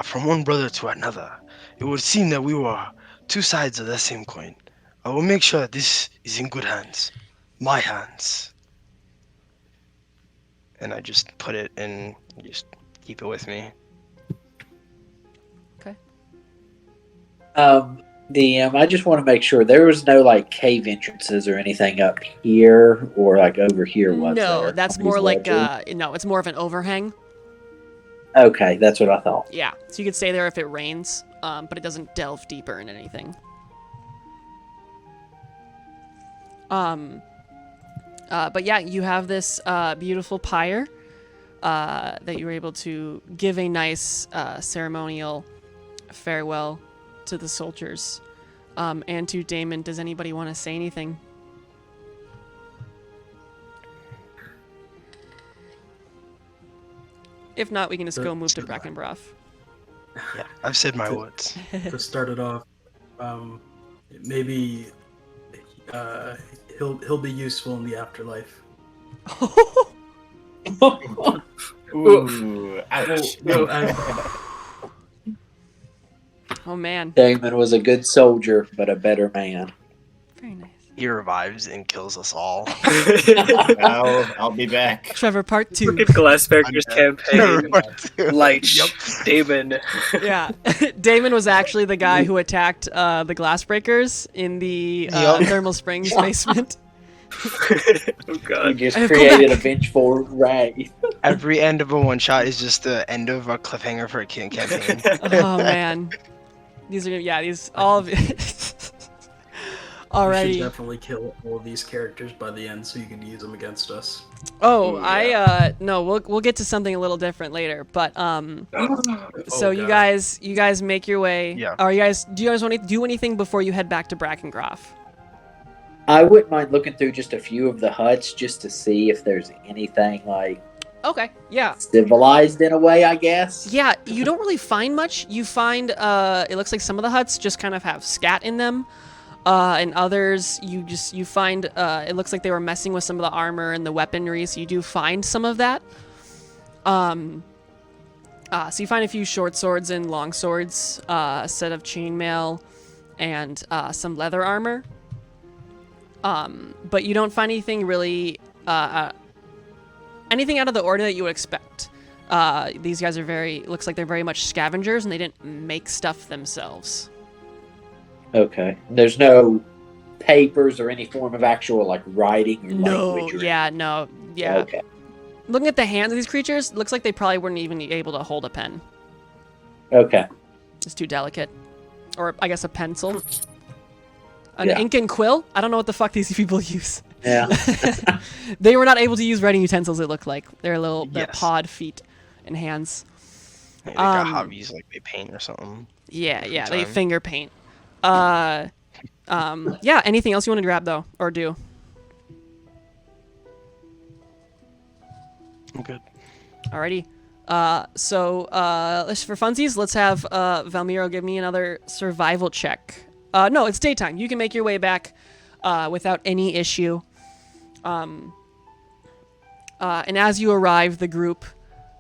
from one brother to another. It would seem that we were two sides of the same coin. I will make sure that this is in good hands. My hands. And I just put it in, just keep it with me. Okay. DM, I just want to make sure there was no like cave entrances or anything up here or like over here, was No, there? that's on more these like ledges? no, it's more of an overhang. Okay, that's what I thought. Yeah, so you could stay there if it rains, but it doesn't delve deeper in anything. But yeah, you have this beautiful pyre that you were able to give a nice ceremonial farewell to the soldiers and to Damon. Does anybody want to say anything? If not, we can just go move to Brakengraf. Yeah, I've said my words. To start it off, maybe he'll be useful in the afterlife. Ooh, ouch. Oh man, Damon was a good soldier, but a better man. very nice. He revives and kills us all. I'll be back. Trevor, part 2. Freaking Glassbreaker's campaign. Yep. Light. Damon. Yeah, Damon was actually the guy who attacked the Glassbreakers in the Yup. Thermal Springs basement. Oh He god. just I have come created a back. vengeful Ray. Every end of a one shot is just the end of a cliffhanger for a campaign. Oh man, these all of We should alrighty. definitely kill all of these characters by the end, so you can use them against us. Oh, Ooh, yeah. no, we'll get to something a little different later, but so Oh, you God. guys make your way. Yeah. Do you guys want to do anything before you head back to Brakengraf? I wouldn't mind looking through just a few of the huts just to see if there's anything like Okay, yeah. civilized in a way, I guess. Yeah, you don't really find much. You find it looks like some of the huts just kind of have scat in them. And others you find it looks like they were messing with some of the armor and the weaponry, so you do find some of that. So you find a few short swords and long swords, a set of chainmail, and some leather armor. But you don't find anything really anything out of the ordinary that you would expect. These guys are looks like they're very much scavengers, and they didn't make stuff themselves. Okay. There's no papers or any form of actual like writing or No, language. yeah. Okay. Looking at the hands of these creatures, looks like they probably wouldn't even be able to hold a pen. Okay. It's too delicate. Or, I guess, a pencil. An Yeah. ink and quill? I don't know what the fuck these people use. Yeah. They were not able to use writing utensils, it looked like. They're Yes. pod feet and hands. They got Um, hobbies like they paint or something. Yeah, they Time. finger paint. Yeah, anything else you want to grab, though? Or do? I'm good. Alrighty. Let's for funsies, let's have Valmiro give me another survival check. No, it's daytime. You can make your way back without any issue. And as you arrive, the group,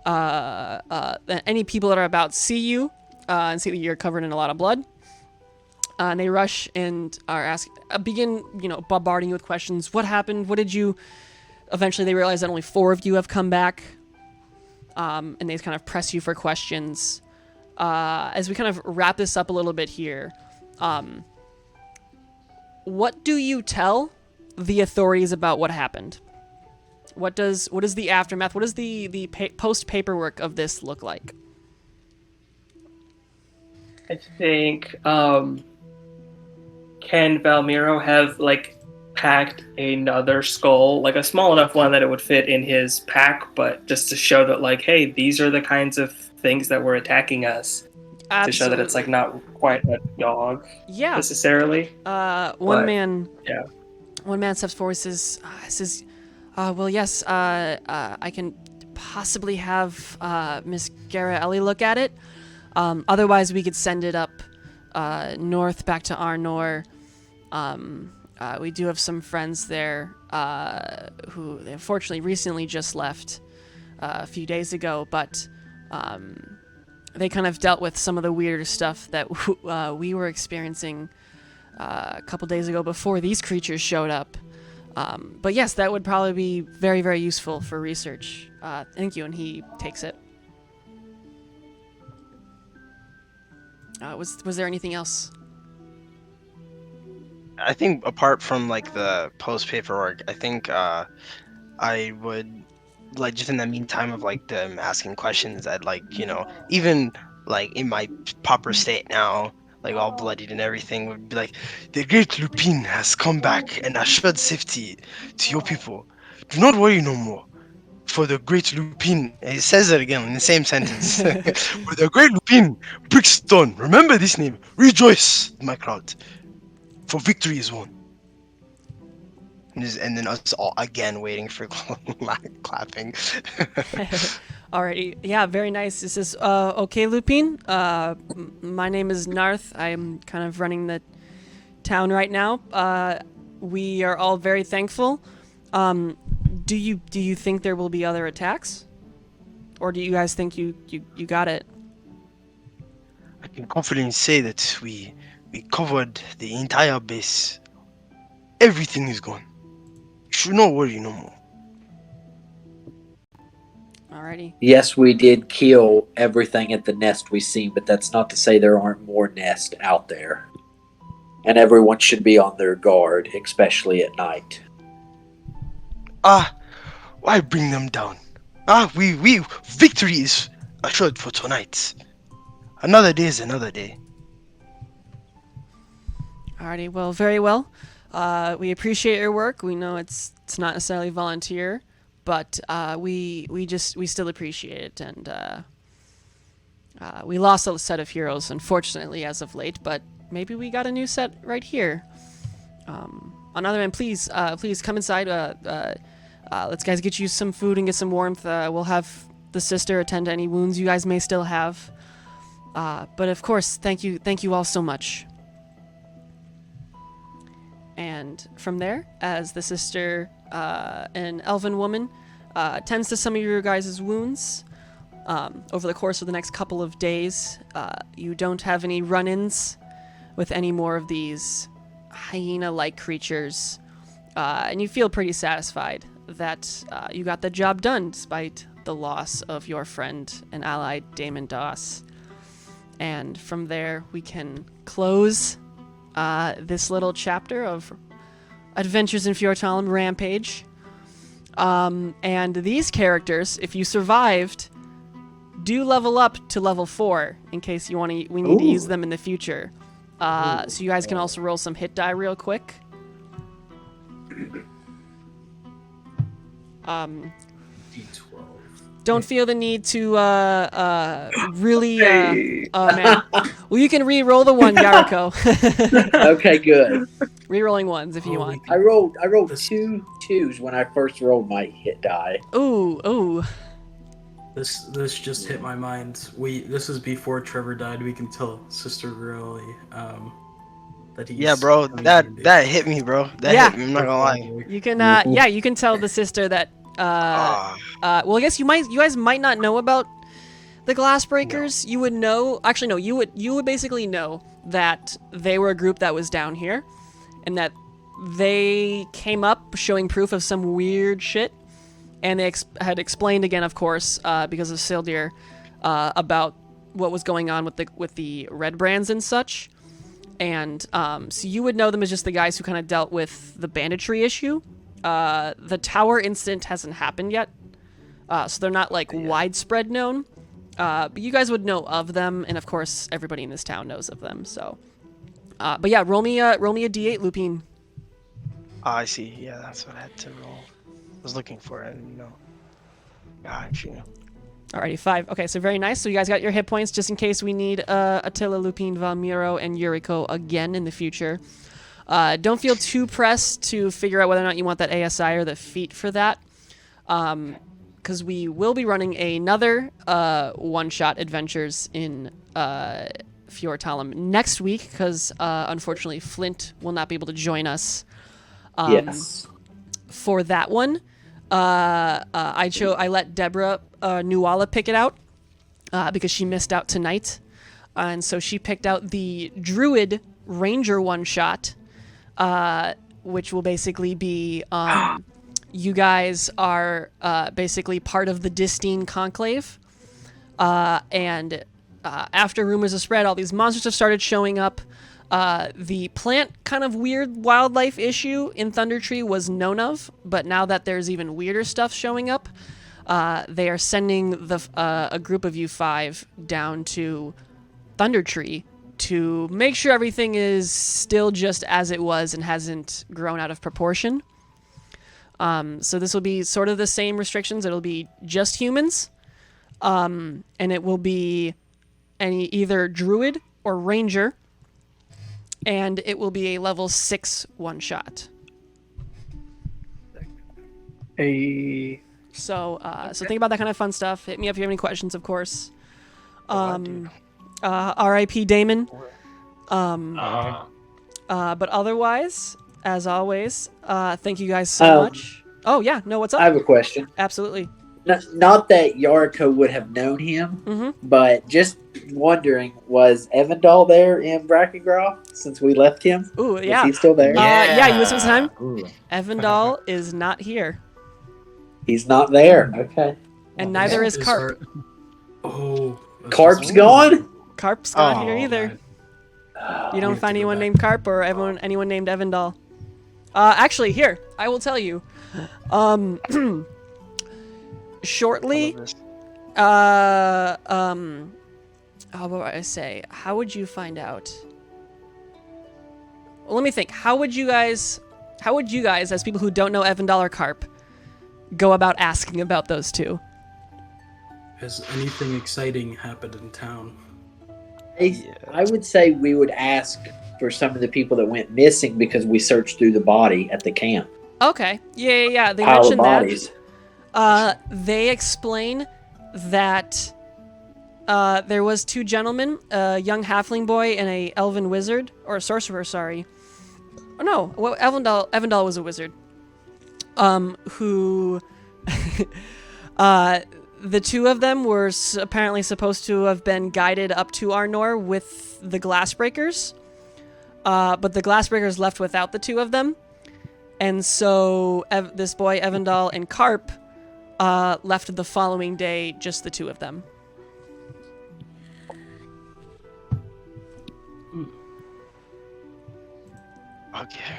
any people that are about see you and see that you're covered in a lot of blood. And they rush and begin, bombarding you with questions. What happened? What did you? Eventually, they realize that only 4 of you have come back. And they kind of press you for questions. As we kind of wrap this up a little bit here, what do you tell the authorities about what happened? What is the aftermath? What does the post paperwork of this look like? I think, can Valmiro have, packed another skull, a small enough one that it would fit in his pack, but just to show that, hey, these are the kinds of things that were attacking us. Absolutely. To show that it's, not quite a dog, necessarily. One man steps forward and says, well, yes, I can possibly have Miss Garra-Ellie look at it. Otherwise, we could send it up north back to Arnor. We do have some friends there who unfortunately recently just left a few days ago, but they kind of dealt with some of the weirder stuff that we were experiencing a couple days ago before these creatures showed up. But yes, that would probably be very, very useful for research. Thank you, and he takes it. Was there anything else? I think apart from like the post paperwork, I think I would like just in the meantime of like them asking questions, I'd like even like in my proper state now, like all bloodied and everything, would be like, the great Lupin has come back and assured safety to your people. Do not worry no more. For the great Lupin, and it says it again in the same sentence. For the great Lupin, Brickstone, remember this name. Rejoice, my crowd, for victory is won. And then us all again waiting for clapping. Alrighty, yeah, very nice. This is okay, Lupin. My name is Narth. I am kind of running the town right now. We are all very thankful. Do you think there will be other attacks, or do you guys think you got it? I can confidently say that we covered the entire base. Everything is gone. You should not worry no more. Alrighty. Yes, we did kill everything at the nest we seen, but that's not to say there aren't more nests out there. And everyone should be on their guard, especially at night. Why bring them down? We victory is assured for tonight. Another day is another day. Alrighty, well, very well. We appreciate your work. We know it's not necessarily volunteer, but we still appreciate it, and we lost a set of heroes, unfortunately, as of late. But maybe we got a new set right here. Another man, please come inside. Let's guys get you some food and get some warmth. We'll have the sister attend to any wounds you guys may still have. But of course, thank you all so much. And from there, as the sister, an elven woman, tends to some of your guys' wounds, over the course of the next couple of days, you don't have any run-ins with any more of these hyena-like creatures, and you feel pretty satisfied that you got the job done despite the loss of your friend and ally, Damon Doss. And from there, we can close this little chapter of Adventures in Fior-Tahlam Rampage. And these characters, if you survived, do level up to level 4 in case we need to use them in the future. So you guys can also roll some hit die real quick. D12. Don't feel the need to really. Oh man. Well, you can re-roll the one, Yariko. Okay, good. Re-rolling ones if you want. I rolled 2 2s when I first rolled my hit die. Ooh. This just hit my mind. This is before Trevor died. We can tell Sister really that he's. Yeah, bro, that hit me, bro. That hit me. I'm not gonna lie. You can you can tell the sister that well, I guess you guys might not know about the Glassbreakers. No. You would know. Actually, no. You would basically know that they were a group that was down here, and that they came up showing proof of some weird shit, and they had explained again, of course, because of Sildir, about what was going on with the red brands and such. And so you would know them as just the guys who kind of dealt with the banditry issue. The tower incident hasn't happened yet, so they're not like widespread known. But you guys would know of them, and of course everybody in this town knows of them. So, but yeah, roll me a d8, Lupin. I see. Yeah, that's what I had to roll. I was looking for it, and Got you. Alrighty, 5. Okay, so very nice. So you guys got your hit points just in case we need Attila, Lupin, Valmiro, and Yuriko again in the future. Don't feel too pressed to figure out whether or not you want that ASI or the feat for that. Because we will be running another one-shot adventures in Fior-Tahlam next week, because unfortunately Flint will not be able to join us Yes. for that one. I let Deborah Nuala pick it out because she missed out tonight. And so she picked out the Druid Ranger one-shot, which will basically be you guys are basically part of the Distine Conclave. And after rumors have spread, all these monsters have started showing up. The plant kind of weird wildlife issue in Thunder Tree was known of, but now that there's even weirder stuff showing up, they are sending a group of you 5 down to Thunder Tree to make sure everything is still just as it was and hasn't grown out of proportion. So this will be sort of the same restrictions. It'll be just humans, and it will be either druid or ranger, and it will be a level 6 one-shot. So think about that kind of fun stuff. Hit me up if you have any questions, of course. R.I.P. Damon. But otherwise, as always, thank you guys so much. Oh yeah, no, what's up? I have a question. Absolutely. Not that Yarko would have known him, but just wondering, was Evandal there in Brakengraf since we left him? Ooh, yeah. Is he still there? Yeah, you spent some time. Ooh. Evandal is not here, He's not there. Okay. and neither is Carp. Oh. Carp's gone? Carp's not Oh, here either. man. You don't have find to go anyone back. named Carp or anyone named Evandal. Actually, here, I will tell you. Shortly, what would I say? How would you find out? Well, let me think. How would you guys, as people who don't know Evandal or Carp, go about asking about those two? Has anything exciting happened in town? I would say we would ask for some of the people that went missing because we searched through the body at the camp. Okay. Yeah. They Pile of mentioned that. bodies. They explain that there was 2 gentlemen, a young halfling boy and a elven wizard, or a sorcerer, sorry. Oh no, well, Evandal was a wizard. Who the 2 of them were apparently supposed to have been guided up to Arnor with the Glassbreakers, but the Glassbreakers left without the 2 of them, and so this boy Evandal and Carp left the following day, just the 2 of them. Okay.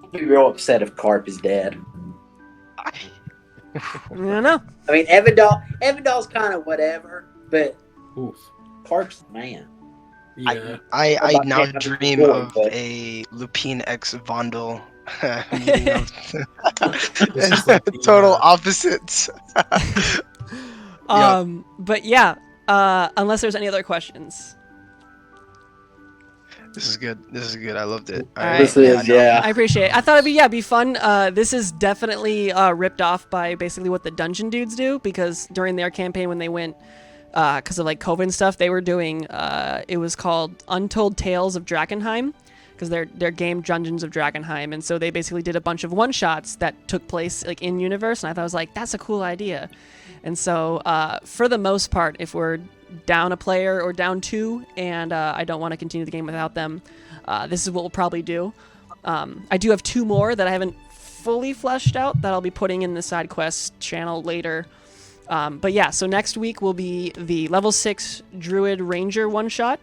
I'd be real upset if Carp is dead. I don't know. I mean, Evandal's kind of whatever, but Oof. Carp's the man. Yeah. I about now him having dream a of but- a Lupine X Vondel meeting of This is like the, total opposites. But yeah, unless there's any other questions. This is good. I loved it. Alright. This is, yeah. I appreciate it. I thought it'd be fun. This is definitely ripped off by basically what the dungeon dudes do, because during their campaign when they went, because of like COVID and stuff, they were doing, it was called Untold Tales of Drakenheim, because their game Dungeons of Drakenheim, and so they basically did a bunch of one-shots that took place like in universe, and I thought it was like, that's a cool idea. And so for the most part, if we're down a player or down 2 and I don't want to continue the game without them, this is what we'll probably do. I do have 2 more that I haven't fully fleshed out that I'll be putting in the side quest channel later. But yeah, so next week will be the level 6 Druid Ranger one-shot.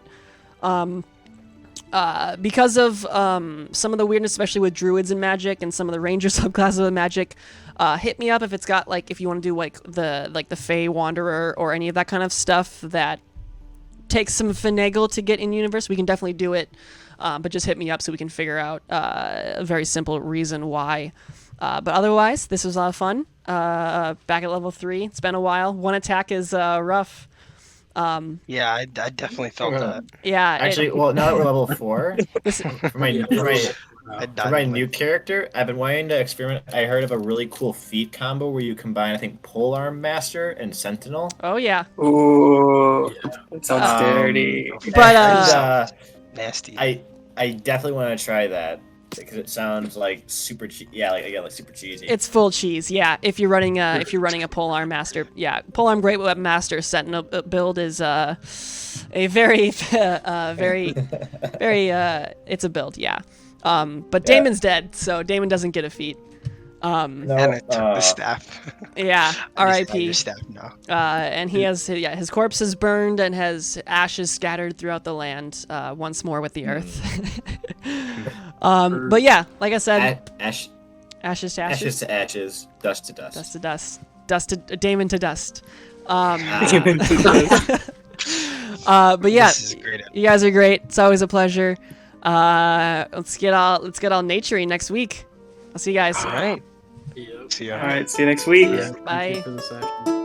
Because of some of the weirdness, especially with druids and magic and some of the ranger subclasses of magic, hit me up if it's got like, if you want to do like the Fey Wanderer or any of that kind of stuff that takes some finagle to get in universe. We can definitely do it, but just hit me up so we can figure out a very simple reason why. But otherwise, this was a lot of fun. Back at level 3, it's been a while. 1 attack is rough. Yeah, I definitely felt that. Yeah, Actually, well, now that we're level 4, for my I for died my in new character, I've been wanting to experiment. I heard of a really cool feat combo where you combine, I think, Polearm Master and Sentinel. oh yeah. Ooh, that sounds dirty. But And, nasty. I definitely want to try that because it sounds like super cheesy. Yeah, like super cheesy. it's full cheese, yeah. If you're running a polearm master, yeah, polearm great weapon master sentinel build is a very very it's a build, yeah. But Damon's dead, so Damon doesn't get a feat. No, And I took the staff. Yeah, I just have R.I.P. your staff now. And he has, his corpse is burned and has ashes scattered throughout the land, once more with the earth. But yeah, like I said, Ashes ashes to ashes, to ashes, dust to dust. dust to dust, dust to Damon to dust. Demon to dust. But yeah, This is a great you guys are great. It's always a pleasure. Let's get all naturey next week. I'll see you guys. All right. Yep. See ya. All right, see you next week. Thank you Bye. for the session.